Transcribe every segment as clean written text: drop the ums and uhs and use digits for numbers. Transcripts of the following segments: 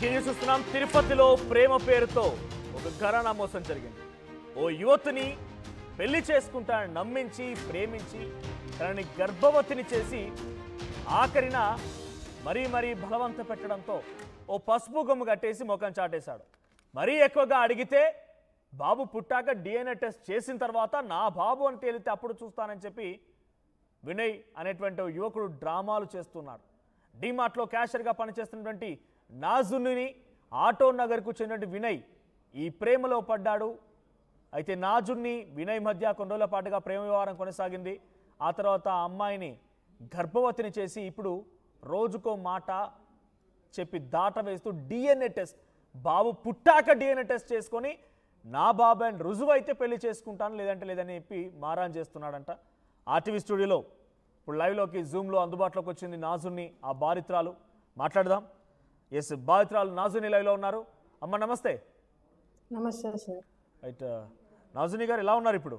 Breaking news చూస్తున్నాం. తిరుపతిలో ప్రేమ పేరుతో ఒక ఘరానా మోసం జరిగింది. ఓ యువతిని పెళ్లి చేసుకుంటానని నమ్మించి ప్రేమించి తనని గర్భవతిని చేసి ఆఖరిన మరీ బలవంత పెట్టడంతో ఓ పసుపు గొమ్ము కట్టేసి ముఖం చాటేశాడు. మరీ ఎక్కువగా అడిగితే బాబు పుట్టాక DNA టెస్ట్ చేసిన తర్వాత నా బాబు అని తేలితే అప్పుడు చూస్తానని చెప్పి వినయ్ అనేటువంటి యువకుడు డ్రామాలు చేస్తున్నాడు. డీమార్ట్లో క్యాషియర్గా పనిచేస్తున్నటువంటి నాజుని ఆటో నగర్కు చెందిన వినయ్ ఈ ప్రేమలో పడ్డాడు. అయితే నాజుని వినయ్ మధ్య కొన్ని రోజుల పాటుగా ప్రేమ వ్యవహారం కొనసాగింది. ఆ తర్వాత ఆ అమ్మాయిని గర్భవతిని చేసి ఇప్పుడు రోజుకో మాట చెప్పి దాట వేస్తూ DNA టెస్ట్ బాబు పుట్టాక DNA టెస్ట్ చేసుకొని నా బాబు అని రుజువు అయితే పెళ్లి చేసుకుంటాను లేదంటే లేదని చెప్పి మారాన్ చేస్తున్నాడంట. ఆర్టీవీ స్టూడియోలో ఇప్పుడు లైవ్లోకి జూమ్లో అందుబాటులోకి వచ్చింది నాజుని ఆ బాధితురాలు. మాట్లాడదాం. ఎస్, బాధితురాలు నాజుని లైవ్లో ఉన్నారు. అమ్మ నమస్తే. నమస్తే సార్. రైట్, నాజుని గారు ఎలా ఉన్నారు ఇప్పుడు?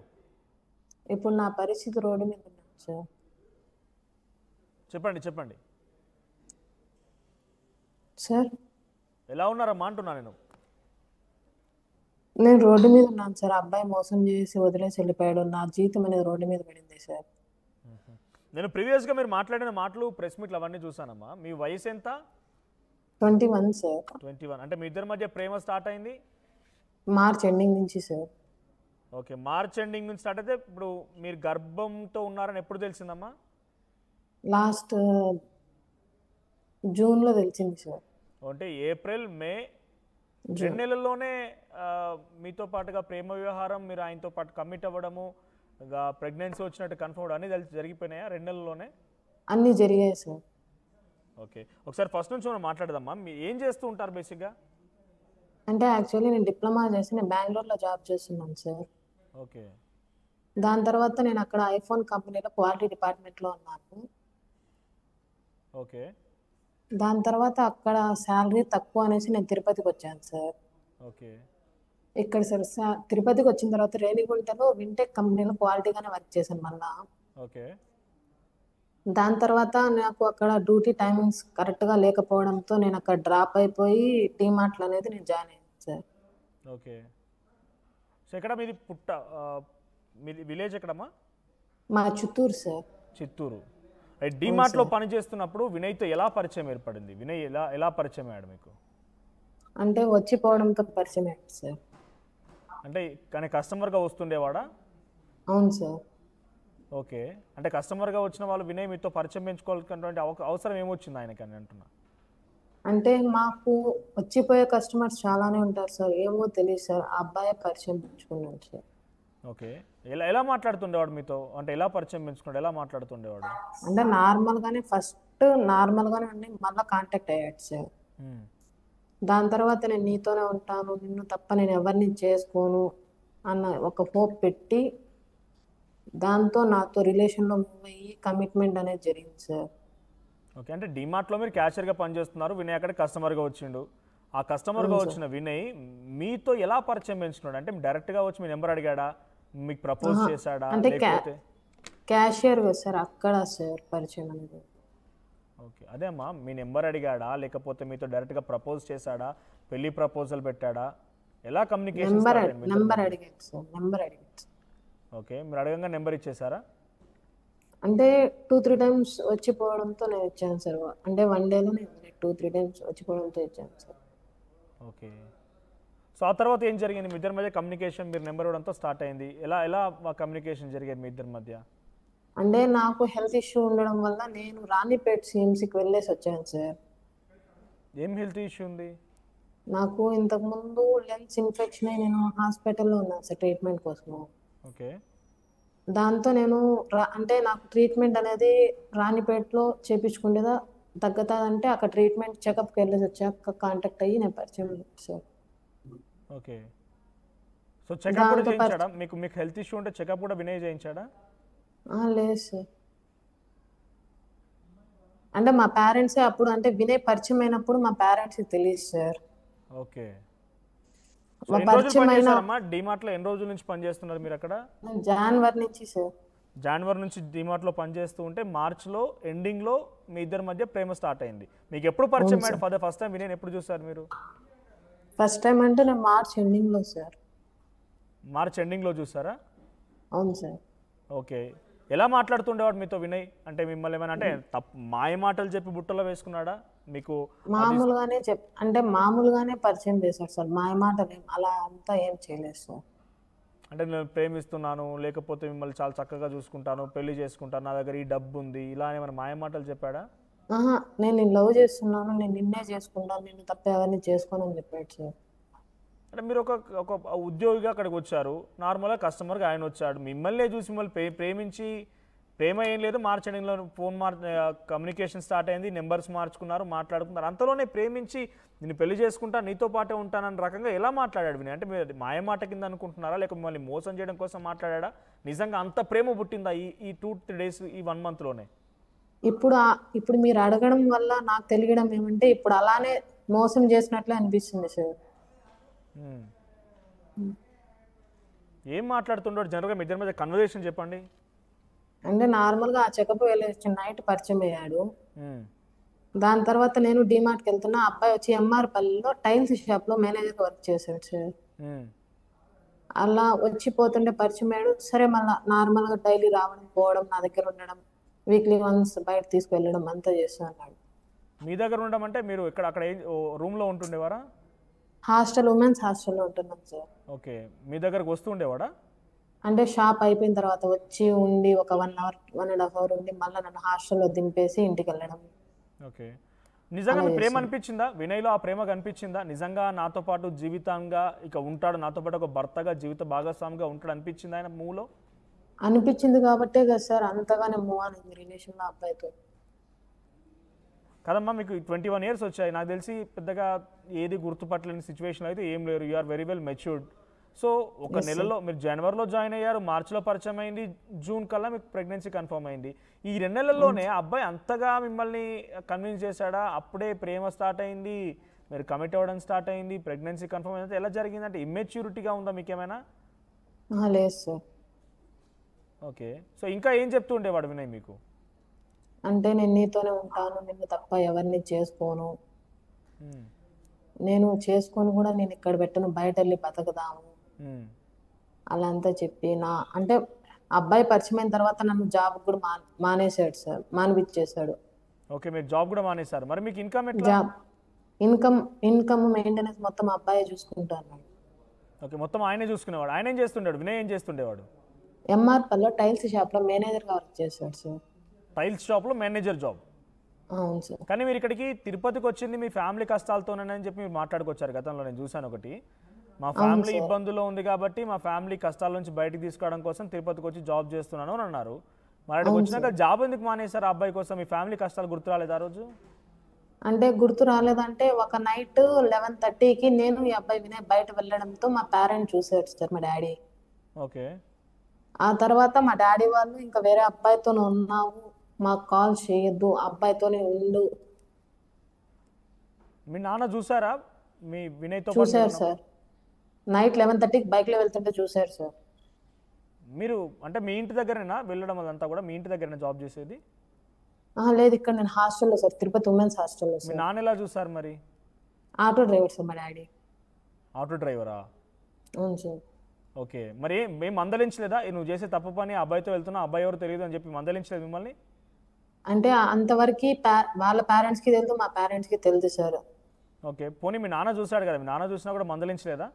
ఇప్పుడు నా పరిస్థితి రోడ్డు మీద ఉన్నాను సార్. చెప్పండి సార్ ఎలా ఉన్నారమ్మా అంటున్నా నేను రోడ్డు మీద ఉన్నాను సార్. అబ్బాయి మోసం చేసి వదిలేసి వెళ్ళిపోయాడు. నా జీవితం అనేది రోడ్డు మీద పడింది సార్. నేను ప్రీవియస్గా మీరు మాట్లాడిన మాటలు ప్రెస్ మీట్లు అవన్నీ చూసానమ్మా. మీ వయసు ఎంత? 21 సార్. 21. అంటే మీ ఇద్దరి మధ్య ప్రేమ స్టార్ట్ అయింది మార్చ్ ఎండింగ్ నుంచి సార్. ఓకే, మార్చ్ ఎండింగ్ నుంచి స్టార్ట్ అయితే ఇప్పుడు మీరు గర్భంతో ఉన్నారని ఎప్పుడు తెలిసిందమ్మా? లాస్ట్ జూన్లో తెలిసింది సార్. అంటే ఏప్రిల్ మే 2 నెలల్లోనే మీతో పాటుగా ప్రేమ వ్యవహారం, మీరు ఆయనతో పాటు కమిట్ అవ్వడము, ప్రెగ్నెన్సీ వచ్చినట్టు కన్ఫర్మ్ అవ్వడం అన్నీ జరిగిపోయినాయా 2 నెలల్లోనే? అన్నీ జరిగాయి సార్. ఓకే, ఒకసారి ఫస్ట్ నుంచి మనం మాట్లాడదామా. మీరు ఏం చేస్తూ ఉంటారు బేసిక్గా? అంటే యాక్చువల్లీ నేను డిప్లొమా చేసి నేను బెంగళూరులో జాబ్ చేస్తున్నాను సార్. ఓకే, దాని తర్వాత నేను అక్కడ ఐఫోన్ కంపెనీలో క్వాలిటీ డిపార్ట్మెంట్లో ఉన్నాను. ఓకే, దాని తర్వాత అక్కడ శాలరీ తక్కువ అనేసి నేను తిరుపతికి వచ్చాను సార్. ఓకే, ఇక్కడ సార్ తిరుపతికి వచ్చిన తర్వాత రేణిగుంటలో వింటెక్ కంపెనీలో క్వాలిటీగానే వర్క్ చేశాను మళ్ళా. ఓకే, దాని తర్వాత నాకు అక్కడ డ్యూటీ టైమింగ్స్ కరెక్ట్గా లేకపోవడంతో నేను అక్కడ డ్రాప్ అయిపోయి డీమార్ట్లో అనేది నేను జాయిన్ అయ్యాను సార్. ఓకే. సో ఎక్కడ మీది మీది విలేజ్ ఎక్కడమ్మా? మా చిత్తూరు సార్. చిత్తూరు. డీమార్ట్లో పని చేస్తున్నప్పుడు వినయ్తో ఎలా పరిచయం ఏర్పడింది? వినయ్ ఎలా పరిచయం అయ్యాడు మీకు? అంటే వచ్చిపోవడంతో పరిచయం అయ్యాడు సార్. అంటే కానీ కస్టమర్గా వస్తుండేవాడా? అవును సార్. ఓకే, అంటే కస్టమర్గా వచ్చిన వాళ్ళు వినయ్ మీతో పరిచయం పెంచుకోవాల్సినటువంటి అవసరం ఏమొచ్చింది ఆయనకని అంటున్నా? అంటే మాకు వచ్చిపోయే కస్టమర్స్ చాలానే ఉంటారు సార్. ఏమో తెలియదు సార్, ఆ అబ్బాయి పరిచయం పెంచుకున్నాను సార్. ఓకే, ఎలా మాట్లాడుతుండేవాడు మీతో? అంటే ఎలా పరిచయం పెంచుకున్నాడు, ఎలా మాట్లాడుతుండేవాడు? అంటే ఫస్ట్ నార్మల్గానే ఉండి మళ్ళీ కాంటాక్ట్ అయ్యాడు సార్. దాని తర్వాత నేను నీతోనే ఉంటాను, నిన్ను తప్ప నేను ఎవరిని చేసుకోను అన్న ఒక హోప్ పెట్టి దాంతో నాతో రిలేషన్లో మూవ్ అయ్యి కమిట్మెంట్ అనేది జరిగింది సార్. ఓకే, అంటే డీమార్ట్లో మీరు క్యాషియర్గా పనిచేస్తున్నారు, వినయ్ అక్కడ కస్టమర్గా వచ్చిండు. ఆ కస్టమర్గా వచ్చిన వినయ్ మీతో ఎలా పరిచయం పెంచుకున్నాడు? అంటే డైరెక్ట్గా వచ్చి మీ నెంబర్ అడిగాడా, మీకు ప్రపోజ్ చేశాడా? అంటే క్యాషియర్ సార్ అక్కడ సార్ పరిచయం అనేది. ఓకే, అదే అమ్మా, మీ నెంబర్ అడిగాడా లేకపోతే మీతో డైరెక్ట్గా ప్రపోజ్ చేశాడా, పెళ్లి ప్రపోజల్ పెట్టాడా, ఎలా కమ్యూనికేషన్? నెంబర్ అడిగాడు సార్. నెంబర్ అడిగాడు. ఓకే, మీరు అడగంగా నెంబర్ ఇచ్చేసారా? అంటే 2-3 టైమ్స్ వచ్చిపోవడంతో నేను ఇచ్చాను సార్. అంటే 1 డేలో నేను 2-3 టైమ్స్ వచ్చిపోవడంతో ఇచ్చాను సార్. ఓకే, సో ఆ తర్వాత ఏం జరిగింది? మీ ఇద్దరి మధ్య కమ్యూనికేషన్ మీరు నెంబర్ ఇవ్వడంతో స్టార్ట్ అయింది. ఎలా కమ్యూనికేషన్ జరిగేది మీ ఇద్దరి మధ్య? అంటే నాకు హెల్త్ ఇష్యూ ఉండడం వల్ల నేను రాణిపేట్ సిఎంసికి వెళ్ళేసి వచ్చాను సార్. ఏం హెల్త్ ఇష్యూ ఉంది? నాకు ఇంతకుముందు లెన్స్ ఇన్ఫెక్షన్ అయి నేను హాస్పిటల్లో ఉన్నాను సార్ ట్రీట్మెంట్ కోసం. ఓకే, దాంతో నేను అంటే నాకు ట్రీట్మెంట్ అనేది రాణిపేటలో చేయించుకుంటేదా తగ్గుతుందంటే అక్కడ ట్రీట్మెంట్ చెకప్కి వెళ్ళేసి వచ్చాక కాంటాక్ట్ అయ్యి నేను పరిచయం సార్. ఓకే, సో చెకప్ కూడా చేయించాడా? మీకు హెల్త్ ఇష్యూ ఉంటే చెకప్ కూడా వినయ్ చేయించాడా? లేదు సార్. అంటే మా పేరెంట్సే అప్పుడు, అంటే వినయ్ పరిచయం అయినప్పుడు మా పేరెంట్స్కి తెలియదు సార్. ఓకే, పరిచయం అయిన డీమార్ట్లో ఎన్ని రోజుల నుంచి పనిచేస్తున్నారు మీరు అక్కడ? జనవరి నుంచి సార్. జనవరి నుంచి డిమార్ట్లో పనిచేస్తూ ఉంటే మార్చ్లో ఎండింగ్లో మీ ఇద్దరి మధ్య ప్రేమ స్టార్ట్ అయింది. మీకు ఎప్పుడు పరిచయం అయ్యాడు for the first time Vinay ఎప్పుడు చూసారు మీరు? ఫస్ట్ టైం అంటే నేను మార్చ్ ఎండింగ్లో సార్. మార్చ్ ఎండింగ్లో చూసారా? అవును సార్. ఓకే. ఎలా మాట్లాడుతుండేవాడు మీతో వినయ్? అంటే మిమ్మల్ని ఏమైనా అంటే మాయ మాటలు చెప్పి బుట్టలో వేసుకున్నాడా మీకు? మామూలుగానే అంటే మామూలుగానే పరిచయం చేశాడు సార్. మాయ మాటలు అలా అంతా ఏం చేయలేదు సార్. అంటే నేను ప్రేమిస్తున్నాను, లేకపోతే మిమ్మల్ని చాలా చక్కగా చూసుకుంటాను, పెళ్లి చేసుకుంటాను, నా దగ్గర ఈ డబ్బు ఉంది, ఇలా ఏమైనా మాయ మాటలు చెప్పాడా? ఆహా, నేను నిన్ను లవ్ చేస్తున్నాను, నేను నిన్నే చేసుకుంటాను, నిన్ను తప్ప ఎవరిని చేసుకోనని చెప్పాడు సార్. అంటే మీరు ఒక ఒక ఉద్యోగిగా అక్కడికి వచ్చారు, నార్మల్గా కస్టమర్గా ఆయన వచ్చాడు, మిమ్మల్నే చూసి మిమ్మల్ని ప్రేమించి ప్రేమ ఏం లేదు, మార్చ్ ఎండింగ్లో ఫోన్ కమ్యూనికేషన్ స్టార్ట్ అయింది, నెంబర్స్ మార్చుకున్నారు, మాట్లాడుకున్నారు, అంతలోనే ప్రేమించి నేను పెళ్లి చేసుకుంటా నీతో పాటే ఉంటానన్న రకంగా ఎలా మాట్లాడాడు విని? అంటే మీరు మాయమాట కింద అనుకుంటున్నారా, లేక మిమ్మల్ని మోసం చేయడం కోసం మాట్లాడా? నిజంగా అంత ప్రేమ పుట్టిందా ఈ 2-3 డేస్ ఈ 1 మంత్లోనే? ఇప్పుడు మీరు అడగడం వల్ల నాకు తెలియడం ఏమంటే ఇప్పుడు అలానే మోసం చేసినట్లే అనిపిస్తుంది సార్. ఏం మాట్లాడుతుండో జనరల్గా మీ ఇద్దరి మధ్య కన్వర్జేషన్ చెప్పండి. అంటే నార్మల్గా ఆ చెకప్ వెళ్ళి నైట్ పరిచయం అయ్యాడు. దాని తర్వాత నేను డిమార్ట్కి వెళ్తున్నా, అబ్బాయి వచ్చి ఎంఆర్ పల్లిలో టైల్స్ షాప్లో మేనేజర్గా వర్క్ చేశాడు సార్. అలా వచ్చిపోతుంటే పరిచయం అయ్యాడు. సరే, మళ్ళీ నార్మల్గా డైలీ రావడం పోవడం, నా దగ్గర ఉండడం, వీక్లీ వన్స్ బయట తీసుకువెళ్ళడం అంతా చేస్తూ అన్నాడు. మీ దగ్గర ఉండడం అంటే మీరు ఇక్కడ అక్కడ రూమ్లో ఉంటుండేవారా? ఉమెన్స్ హాస్టల్లో ఉంటున్నాం సార్. ఓకే. మీ దగ్గరకు వస్తూ ఉండేవాడా? అంటే షాప్ అయిపోయిన తర్వాత వచ్చి ఉండి ఒక 1 అవర్ 1.5 అవర్ ఉండి మళ్ళీ నన్ను హాస్టల్లో దింపేసి ఇంటికి వెళ్ళడం. ఓకే. నిజంగా మీ ప్రేమ అనిపించిందా వినయ్లో? ఆ ప్రేమ కనిపించిందా? నిజంగా నాతో పాటు జీవితంగా ఇక ఉంటాడు, నాతో పాటు ఒక భర్తగా జీవిత భాగస్వామిగా ఉంటాడు అనిపించింది ఆయన మూవ్లో? అనిపించింది కాబట్టే కదా సార్ అంతగానే మూవ్ అయింది రిలేషన్లో అబ్బాయితో. కదమ్మా, మీకు 21 ఇయర్స్ వచ్చాయి, నాకు తెలిసి పెద్దగా ఏది గుర్తుపట్టలేని సిచ్యువేషన్ అయితే ఏం లేరు. You are very well matured. So ఒక నెలలో మీరు జనవరిలో జాయిన్ అయ్యారు, మార్చిలో పరిచయం అయింది, జూన్ కల్లా మీకు ప్రెగ్నెన్సీ కన్ఫర్మ్ అయింది. ఈ 2 నెలల్లోనే అబ్బాయి అంతగా మిమ్మల్ని కన్విన్స్ చేశాడా? అప్పుడే ప్రేమ స్టార్ట్ అయింది, మీరు కమిట్ అవ్వడం స్టార్ట్ అయింది, ప్రెగ్నెన్సీ కన్ఫర్మ్ అయింది, ఎలా జరిగిందంటే ఇమ్మెచ్యూరిటీగా ఉందా మీకేమైనా? లేదు సార్. ఓకే. సో ఇంకా ఏం చెప్తూ ఉండేవాడు వినయ్ మీకు? అంటే నేను నీతోనే ఉంటాను, నిన్ను తప్ప ఎవరిని చేసుకోను, నేను చేసుకొని కూడా నేను ఇక్కడ పెట్టను, బయట వెళ్ళి బతకదాము అలా అంతా చెప్పి అంటే అబ్బాయి పరిచయమైన తర్వాత నన్ను జాబ్ కూడా మానేసాడు సార్, మానిపించేశాడు. ఓకే, మీరు జాబ్ కూడా మానేశారు. మరి మీకు ఇన్కమ్ ఎట్లా? జాబ్ ఇన్కమ్ మెయింటెనెన్స్ మొత్తం అబ్బాయి చూసుకుంటాను. ఓకే, మొత్తం ఆయనే చూసుకునేవాడు. ఆయన ఏం చేస్తుండేవాడు? వినయ్ ఏం చేస్తుండేవాడు? ఎంఆర్పల్లో టైల్స్ షాప్లో మేనేజర్గా వర్క్ చేశాడు సార్. టైల్స్ షాప్లో మేనేజర్ జాబ్? అవును సార్. కానీ మీరు ఇక్కడికి తిరుపతికి వచ్చింది మీ ఫ్యామిలీ కష్టాలతోనని చెప్పి మీరు మాట్లాడుకొచ్చారు గతంలో, నేను చూశాను ఒకటి. మా ఫ్యామిలీ ఇబ్బందుల్లో ఉంది కాబట్టి మా ఫ్యామిలీ కష్టాల నుంచి బయటకు తీసుకోవడం కోసం తిరుపతికి వచ్చి జాబ్ చేస్తున్నాను అని అన్నారు. మరి అక్కడికి వచ్చినాక జాబ్ ఎందుకు మానేశారు ఆ అబ్బాయి కోసం? మీ ఫ్యామిలీ కష్టాలు గుర్తు రాలేదు ఆ రోజు? అంటే గుర్తు రాలేదంటే ఒక నైట్ 11:30కి నేను ఈ అబ్బాయి వినయ్ బయట వెళ్ళడంతో మా పేరెంట్ చూసారు సార్, మా డాడీ. ఓకే. ఆ తర్వాత మా డాడీ వాళ్ళు ఇంకా వేరే అబ్బాయితో ఉన్నావు, మాకు కాల్ చేయొద్దు, అబ్బాయితోనే ఉండు. మీ నాన్న చూసారా మీ వినయ్తో? చూసారు సార్, నైట్ 11:30కి బైక్లో వెళ్తుంటే చూసారు సార్. మీరు అంటే మీ ఇంటి దగ్గరేనా వెళ్ళడం అదంతా కూడా? మీ ఇంటి దగ్గరేనా జాబ్ చేసేది? లేదు, ఇక్కడ నేను హాస్టల్లో సార్, తిరుపతి ఉమెన్స్ హాస్టల్లో. మీ నాన్న ఎలా చూసారు మరి? ఆటో డ్రైవర్ సార్ మా డాడీ. ఆటో డ్రైవరా? అవును సార్. ఓకే. మరి మేము మందలించలేదా నువ్వు చేసే తప్పు పని, అబ్బాయితో వెళ్తున్నా, అబ్బాయి ఎవరు తెలియదు అని చెప్పి మందలించలేదు మిమ్మల్ని? అంటే అంతవరకు వాళ్ళ పేరెంట్స్కి తెలుసు, మా పేరెంట్స్కి తెలుసు సార్. ఓకే. పోనీ మీ నాన్న చూసాడు కదా, మీ నాన్న చూసినా కూడా మందలించలేదా?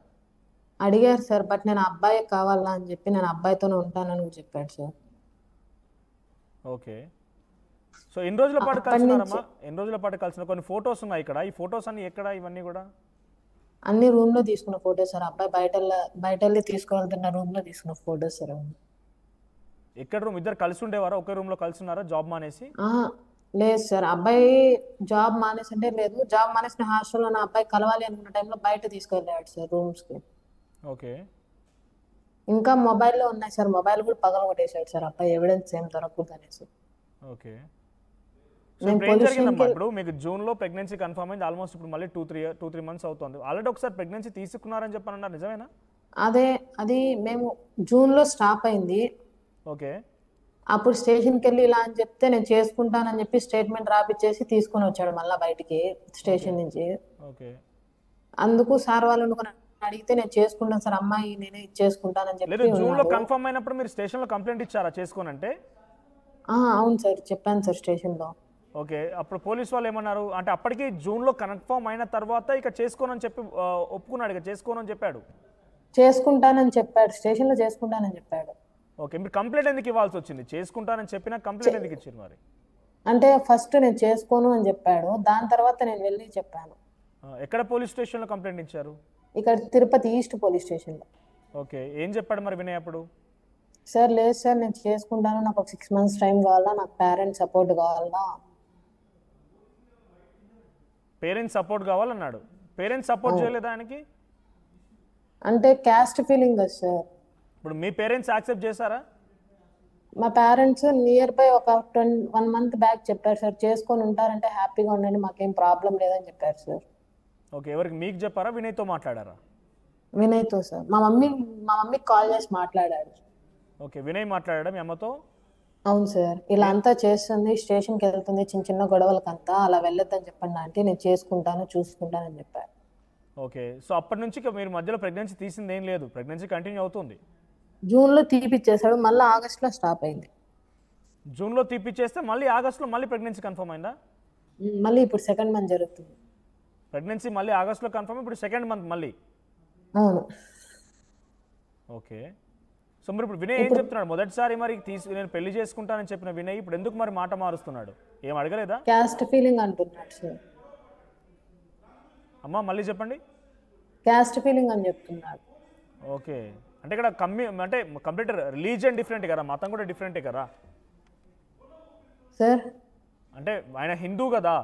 అడిగారు సార్, బట్ నేను అబ్బాయి కావాలా అని చెప్పి నేను అబ్బాయితోనే ఉంటానని చెప్పాడు సార్. ఓకే. సో ఎన్ని రోజుల పాటు కలిసినారమ్మా? ఎన్ని రోజుల పాటు కలిసిన? కొన్ని ఫొటోస్ ఉన్నాయి ఇక్కడ, ఈ ఫొటోస్ అన్ని ఎక్కడ ఇవన్నీ కూడా? అన్ని రూమ్లో తీసుకున్న ఫొటోస్ సార్, అబ్బాయి బయట వెళ్ళి తీసుకువెళ్తున్న రూమ్లో తీసుకున్న ఫొటోస్ సార్. ఎక్కడ రూమ్? ఇద్దరు కలిసి ఉండేవారా? ఒకే రూమ్లో కలిసి ఉన్నారా జాబ్ మానేసి? లేదు సార్, అబ్బాయి జాబ్ మానేసి అంటే లేదు, జాబ్ మానేసిన హాస్టల్లో నా అబ్బాయి కలవాలి అనుకున్న టైంలో బయట తీసుకెళ్ళాడు సార్ రూమ్స్కి. ఓకే. ఇంకా మొబైల్లో ఉన్నాయి సార్, మొబైల్ కూడా పగలగొట్టేశాడు సార్ అబ్బాయి, ఎవిడెన్స్ ఏం దొరకదు అనేసి. ఓకే. ఇప్పుడు మీకు జూన్లో ప్రెగ్నెన్సీ కన్ఫర్మ్ అయింది, ఆల్మోస్ట్ ఇప్పుడు మళ్ళీ 2-3 మంత్స్ అవుతుంది. ఆల్రెడీ ఒకసారి ప్రెగ్నెన్సీ తీసుకున్నారని చెప్పారన్నారు, నిజమేనా? అది మేము జూన్లో స్టాప్ అయింది. ఓకే. అప్పుడు స్టేషన్కి వెళ్ళి ఇలా అని చెప్తే నేను చేసుకుంటానని చెప్పి స్టేట్మెంట్ రాపిచ్చేసి తీసుకొని వచ్చాడు మళ్ళీ బయటికి ఓకే స్టేషన్ నుంచి. ఓకే అందుకు సార్ వాళ్ళు అనుకుని అడిగితే నేను చేసుకుంటాను సార్, అమ్మాయి నేనే చేసుకుంటానని లేదు, చెప్పి జూన్లో ఉన్నాడు. కన్ఫర్మ్ అయినప్పుడు మీరు స్టేషన్లో కంప్లైంట్ ఇచ్చారా చేసుకోనంటే? అవును సార్, చెప్పాను సార్ స్టేషన్లో. ఓకే, అప్పుడు పోలీస్ వాళ్ళు ఏమన్నారు అంటే అప్పటికి జూన్లో కన్ఫర్మ్ అయిన తర్వాత ఇక చేసుకోనని చెప్పి ఒప్పుకున్నాడు, ఇక చేసుకోనని చెప్పాడు. చేసుకుంటానని చెప్పాడు, స్టేషన్లో చేసుకుంటానని చెప్పాడు. ఓకే, మీరు కంప్లైంట్ ఎందుకు ఇవ్వాల్సి వచ్చింది? చేసుకుంటానని చెప్పినా కంప్లైంట్ ఎందుకు ఇచ్చారు మరి? అంటే ఫస్ట్ నేను చేసుకోను అని చెప్పాడు, దాని తర్వాత నేను వెళ్ళి చెప్పాను. ఎక్కడ పోలీస్ స్టేషన్లో కంప్లైంట్ ఇచ్చారు? ఇక్కడ తిరుపతి ఈస్ట్ పోలీస్ స్టేషన్లో. ఓకే, ఏం చెప్పాడు మరి వినయ్ అప్పుడు? సార్ లేదు సార్, నేను చేసుకుంటాను, నాకు ఒక 6 months టైం కావాలా, నాకు పేరెంట్స్ సపోర్ట్ కావాలా. పేరెంట్స్ సపోర్ట్ కావాలన్నాడు. పేరెంట్స్ సపోర్ట్ చేయలేదా ఆయనకి? అంటే క్యాస్ట్ ఫీలింగ్ కదా సార్. ఇప్పుడు మీ పేరెంట్స్ యాక్సెప్ట్ చేశారా? మా పేరెంట్స్ నియర్ బై ఒక 1 month బ్యాక్ చెప్పారు సార్, చేసుకొని ఉంటారంటే హ్యాపీగా ఉండండి, మాకేం ప్రాబ్లం లేదని చెప్పారు సార్. ఓకే, ఎవరికి? మీకు చెప్పారా, వినయ్తో మాట్లాడారా? వినయ్తో సార్. మా మమ్మీకి కాల్ చేసి మాట్లాడాడు. ఓకే, వినయ్ మాట్లాడాడా మీ అమ్మతో? అవును సార్, ఇలా అంతా చేస్తుంది, స్టేషన్కి వెళ్తుంది, చిన్న చిన్న గొడవలకంతా అలా వెళ్ళొద్దని చెప్పండి అంటే, నేను చేసుకుంటాను చూసుకుంటానని చెప్పారు. ఓకే, సో అప్పటి నుంచి ఇక మీరు మధ్యలో ప్రెగ్నెన్సీ తీసింది ఏం లేదు, ప్రెగ్నెన్సీ కంటిన్యూ అవుతుంది. జూన్లో తీపిచ్చేసాడు, మళ్ళీ ఆగస్ట్లో స్టాప్ అయింది. జూన్లో తీపిచ్చేస్తే మళ్ళీ ఆగస్టులో మళ్ళీ ప్రెగ్నెన్సీ కన్ఫర్మ్ అయిందా? మళ్ళీ ఇప్పుడు 2nd month జరుగుతుంది. ప్రెగ్నెన్సీ మళ్ళీ ఆగస్టులో కన్ఫర్మ్, ఇప్పుడు 2nd month మళ్ళీ. అవును. ఓకే, సో మరి ఇప్పుడు వినయ్ ఏం చెప్తున్నాడు? మొదటిసారి మరి నేను పెళ్లి చేసుకుంటానని చెప్పిన వినయ్ ఇప్పుడు ఎందుకు మరి మాట మారుస్తున్నాడు? ఏం అడగలేదా? క్యాస్ట్ ఫీలింగ్ అంటున్నాడు సార్. అమ్మా మళ్ళీ చెప్పండి. క్యాస్ట్ ఫీలింగ్ అని చెప్తున్నాడు. ఓకే, అంటే ఇక్కడ అంటే కంప్లీట్ రిలీజియన్ డిఫరెంట్ కదా, మతం కూడా డిఫరెంటే కదా సార్. అంటే ఆయన హిందూ కదా.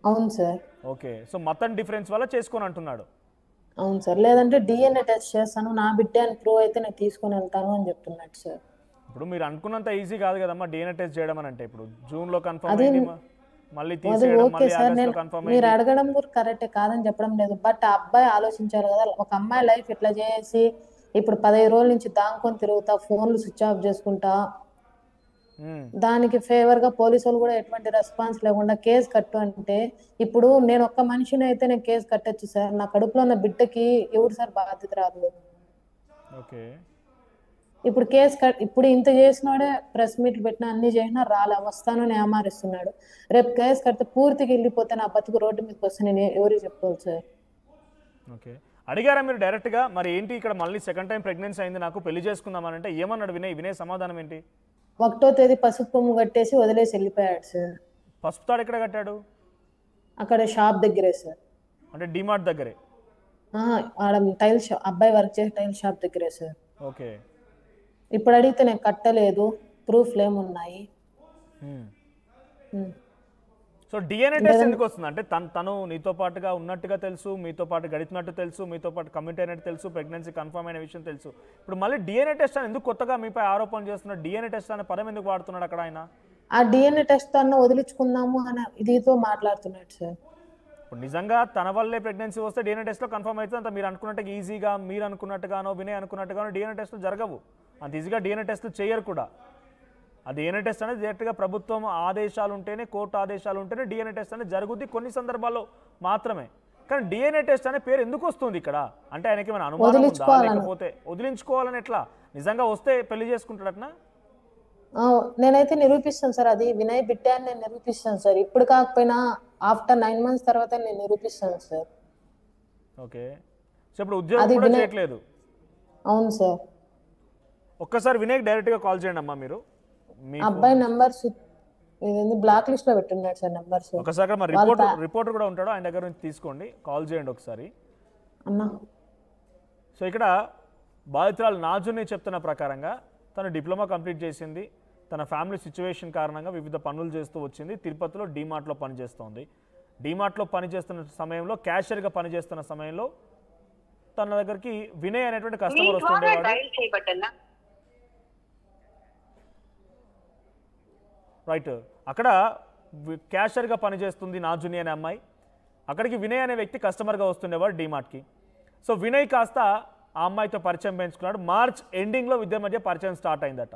అవును సార్. ఓకే, సో మతం డిఫరెన్స్ వల్ల చేసుకొని అంటున్నాడు. అవును సార్, లేదంటే డిఎన్ఏ టెస్ట్ చేస్తాను, నా బిడ్డే అని ప్రూవ్ అయితే నేను తీసుకొని వెళ్తాను అని చెప్తున్నాడు సార్. ఇప్పుడు మీరు అనుకున్నంత ఈజీ కాదు కదమ్మా డిఎన్ఏ టెస్ట్ చేయడం అని. అంటే ఇప్పుడు జూన్లో కన్ఫర్మ్ అయింది, మళ్ళీ తీసేయడం, ఓకే మళ్ళీ సార్, ఆగస్టులో కన్ఫర్మ్ మీరు అయింది. అడగడం కూడా కరెక్టే, కాదని చెప్పడం లేదు. బట్ ఆ అబ్బాయి ఆలోచించాలి కదా, ఒక అమ్మాయి లైఫ్ ఇట్లా చేసి ఇప్పుడు 15 రోజుల నుంచి దాంకొని తిరుగుతా, ఫోన్లు స్విచ్ ఆఫ్ చేసుకుంటా, దానికి ఫేవర్ గా పోలీసు వాళ్ళు కూడా ఎటువంటి రెస్పాన్స్ లేకుండా కేసు కట్టు అంటే, ఇప్పుడు నేను ఒక్క మనిషిని అయితే నేను కేసు కట్టొచ్చు సార్, నా కడుపులో ఉన్న బిడ్డకి ఎవరు సార్ బాధ్యత రాదు. ఓకే, ఇప్పుడు ఇప్పుడు ఇంత చేసినాడే ప్రెస్ మీట్లు పెట్టినా అన్ని చేసినా రాలే, వస్తాను అని ఏమారిస్తున్నాడు. రేపు కేసు కడితే పూర్తిగా వెళ్ళిపోతే నా బతుకు రోడ్డు మీదకి వస్తే నేను ఎవరికి చెప్పుకోవాలి సార్? ఓకే, అడిగారా మీరు డైరెక్ట్గా మరి ఏంటి ఇక్కడ మళ్ళీ 2nd time ప్రెగ్నెన్సీ అయింది, నాకు పెళ్లి చేసుకుందామని అంటే ఏమన్నాడు వినయ్? వినయ్ సమాధానం ఏంటి? 1వ తేదీ పసుపు కొమ్ము కట్టేసి వదిలేసి వెళ్ళిపోయాడు సార్. పసుపు తాడు ఎక్కడ కట్టాడు? అక్కడ షాప్ దగ్గరే సార్. అంటే డిమార్ట్ దగ్గరే? ఆడ టైల్ షాప్, అబ్బాయి వర్క్ చేసే టైల్ షాప్ దగ్గరే సార్. ఓకే, ఇప్పుడు అడిగితే నేను కట్టలేదు, ప్రూఫ్లు ఏమున్నాయి. సో డిఎన్ఏ టెస్ట్ ఎందుకు వస్తుంది అంటే తను నీతో పాటుగా ఉన్నట్టుగా తెలుసు, మీతో పాటు గడిపినట్టు తెలుసు, మీతో పాటు కమిట్ అయినట్టు తెలుసు, ప్రెగ్నెన్సీ కన్ఫర్మ్ అయిన విషయం తెలుసు. ఇప్పుడు మళ్ళీ డిఎన్ఏ టెస్ట్ అని ఎందుకు కొత్తగా మీపై ఆరోపణ చేస్తున్నాడు? డిఎన్ఏ టెస్ట్ అనే పదం ఎందుకు వాడుతున్నాడు అక్కడ ఆయన? ఆ డిఎన్ఏ టెస్ట్ అన్న వదిలించుకుందాము అని ఇదితో మాట్లాడుతున్నాడు సార్. ఇప్పుడు నిజంగా తన వల్లే ప్రెగ్నెన్సీ వస్తే డిఎన్ఏ టెస్ట్లో కన్ఫర్మ్ అవుతుంది. అంత మీరు అనుకున్నట్టుగా ఈజీగా, మీరు అనుకున్నట్టుగానో వినయ్ అనుకున్నట్టుగానో డిఎన్ఏ టెస్ట్లు జరగవు. అంత ఈజీగా డిఎన్ఏ టెస్ట్లు చేయరు కూడా. ఆ డిఎన్ఏ టెస్ట్ అనేది డైరెక్ట్గా ప్రభుత్వం ఆదేశాలు ఉంటేనే, కోర్టు ఆదేశాలు ఉంటేనే డిఎన్ఏ టెస్ట్ అనేది జరుగుద్ది, కొన్ని సందర్భాల్లో మాత్రమే. కానీ డిఎన్ఏ టెస్ట్ అనే పేరు ఎందుకు వస్తుంది ఇక్కడ? అంటే ఆయనకి ఏమైనా అనుమానం ఉందా, లేకపోతే వదిలించుకోవాలని? ఎట్లా నిజంగా వస్తే పెళ్లి చేసుకుంటాడటనా? నేనైతే నిరూపిస్తాను సార్, అది వినయ్ బిడ్డే అని నేను నిరూపిస్తాను సార్. ఇప్పుడు కాకపోయినా ఆఫ్టర్ 9 months తర్వాత నేను నిరూపిస్తాను సార్. ఓకే, సో ఇప్పుడు ఉద్యోగం కూడా చేయట్లేదు? అవును సార్. ఒక్కసారి వినయ్ డైరెక్ట్గా కాల్ చేయండి అమ్మా మీరు. అబ్బాయి నంబర్స్ బ్లాక్ లిస్ట్ లో పెట్టున్నాడు సార్ నంబర్స్. ఒకసారి మరి రిపోర్టర్ కూడా ఉంటాడు, ఆయన దగ్గర నుంచి తీసుకోండి, కాల్ చేయండి ఒకసారి అన్నా. సో ఇక్కడ బాధితురాలు నాజుని చెప్తున్న ప్రకారంగా తను డిప్లొమా కంప్లీట్ చేసింది, తన ఫ్యామిలీ సిచ్యువేషన్ కారణంగా వివిధ పనులు చేస్తూ వచ్చింది, తిరుపతిలో డీమార్ట్లో పనిచేస్తోంది. డీమార్ట్లో పనిచేస్తున్న సమయంలో, క్యాషియర్గా పనిచేస్తున్న సమయంలో తన దగ్గరికి వినయ్ అనేటువంటి కస్టమర్ వస్తుండేవాడు. రైట్, అక్కడ క్యాషియర్గా పనిచేస్తుంది నాజుని అనే అమ్మాయి. అక్కడికి వినయ్ అనే వ్యక్తి కస్టమర్గా వస్తుండేవాడు డీమార్ట్కి. సో వినయ్ కాస్త ఆ అమ్మాయితో పరిచయం పెంచుకున్నాడు. మార్చ్ ఎండింగ్లో ఇద్దరి మధ్య పరిచయం స్టార్ట్ అయిందట.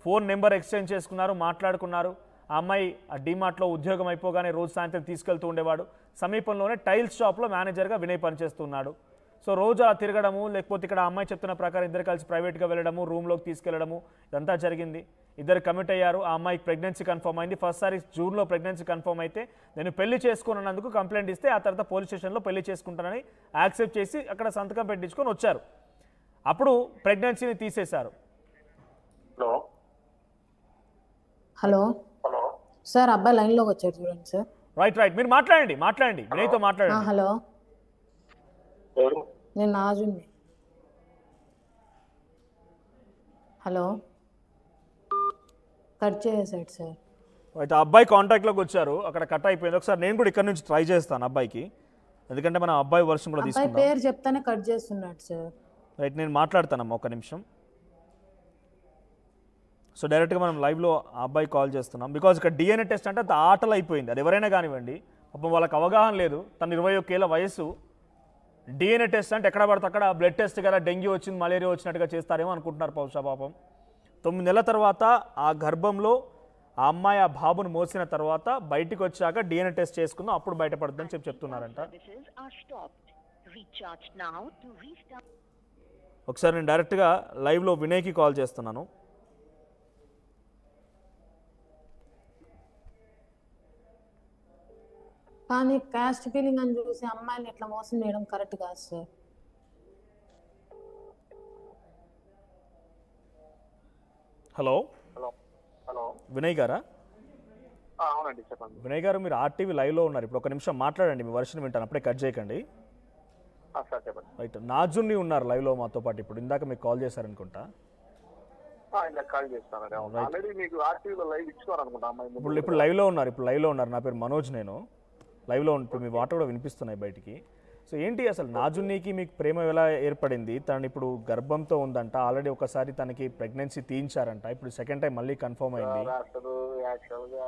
ఫోన్ నెంబర్ ఎక్స్చేంజ్ చేసుకున్నారు, మాట్లాడుకున్నారు. ఆ అమ్మాయి ఆ డీమార్ట్లో ఉద్యోగం అయిపోగానే రోజు సాయంత్రం తీసుకెళ్తూ ఉండేవాడు. సమీపంలోనే టైల్స్ షాప్లో మేనేజర్గా వినయ్ పనిచేస్తున్నాడు. సో రోజు అలా తిరగడము, లేకపోతే ఇక్కడ అమ్మాయి చెప్తున్న ప్రకారం ఇద్దరు కలిసి ప్రైవేట్గా వెళ్ళడము, రూమ్లోకి తీసుకెళ్లడము, ఇదంతా జరిగింది. ఇద్దరు కమిట్ అయ్యారు. ఆ అమ్మాయికి ప్రెగ్నెన్సీ కన్ఫర్మ్ అయింది. ఫస్ట్ సారి జూన్లో ప్రెగ్నెన్సీ కన్ఫర్మ్ అయితే నేను పెళ్లి చేసుకున్నందుకు కంప్లైంట్ ఇస్తే ఆ తర్వాత పోలీస్ స్టేషన్లో పెళ్లి చేసుకుంటానని యాక్సెప్ట్ చేసి అక్కడ సంతకం పెట్టించుకొని వచ్చారు. అప్పుడు ప్రెగ్నెన్సీని తీసేశారు. హలో సార్, అబ్బాయి లైన్లోకి వచ్చారు చూడండి సార్. రైట్ మీరు మాట్లాడండి వినయ్తో మాట్లాడండి. హలో, నేను నాజుని. హలో, కట్ చేసేసాడు సార్. అయితే ఆ అబ్బాయి కాంటాక్ట్లోకి వచ్చారు, అక్కడ కట్ అయిపోయింది. ఒకసారి నేను కూడా ఇక్కడ నుంచి ట్రై చేస్తాను అబ్బాయికి, ఎందుకంటే మన అబ్బాయి వర్షన్ కూడా తీసుకుంటాం. పేరు చెప్తానే కట్ చేస్తున్నాడు సార్. రైట్, నేను మాట్లాడతానమ్మా ఒక నిమిషం. సో డైరెక్ట్గా మనం లైవ్లో ఆ అబ్బాయి కాల్ చేస్తున్నాం. బికాజ్ ఇక్కడ DNA టెస్ట్ అంటే అంత ఆటలు అయిపోయింది. అది ఎవరైనా కానివ్వండి, పాపం వాళ్ళకి అవగాహన లేదు. తన 21 ఏళ్ల వయసు. DNA టెస్ట్ అంటే ఎక్కడ పడితే అక్కడ బ్లడ్ టెస్ట్ కదా, డెంగ్యూ వచ్చింది, మలేరియా వచ్చినట్టుగా చేస్తారేమో అనుకుంటున్నారు పాపం. 9 నెలల తర్వాత ఆ గర్భంలో ఆ అమ్మాయి ఆ బాబును మోసిన తర్వాత బయటికి వచ్చాక DNA టెస్ట్ చేసుకుందాం, అప్పుడు బయటపడుతుందని చెప్తున్నారంట. ఒకసారి నేను డైరెక్ట్గా లైవ్లో వినయ్కి కాల్ చేస్తున్నాను. కానీ కాస్ట్ ఫీలింగ్ అని చూసి అమ్మాయిని ఇట్లా మోసం చేయడం కరెక్ట్ కాదు సార్. హలో వినయ్ గారా? అవునండి, చెప్పండి. వినయ్ గారు, మీరు RTV లైవ్లో ఉన్నారు. ఇప్పుడు ఒక నిమిషం మాట్లాడండి, మీ వర్షన్ వింటాను, అప్పుడే కట్ చేయకండి. చెప్పండి. రైట్, నాజుని ఉన్నారు లైవ్లో మాతో పాటు. ఇప్పుడు ఇందాక మీకు కాల్ చేశారనుకుంటా. కాల్ చేస్తాను. ఆల్రెడీ మీకు ఆర్టీవీలో లైవ్ ఇచ్చారనుకుంటా. ఇప్పుడు లైవ్లో ఉన్నారు. నా పేరు మనోజ్. నేను లైవ్లో ఇప్పుడు మీ వాటర్ కూడా వినిపిస్తున్నాయి బయటికి. సో ఏంటి అసలు నాజున్నీకి మీకు ప్రేమ ఎలా ఏర్పడింది? తను ఇప్పుడు గర్భంతో ఉందంట, ఆల్రెడీ ఒకసారి తనకి ప్రెగ్నెన్సీ తీయించారంట, ఇప్పుడు సెకండ్ టైం మళ్ళీ కన్ఫర్మ్ అయింది. అసలు యాక్చువల్గా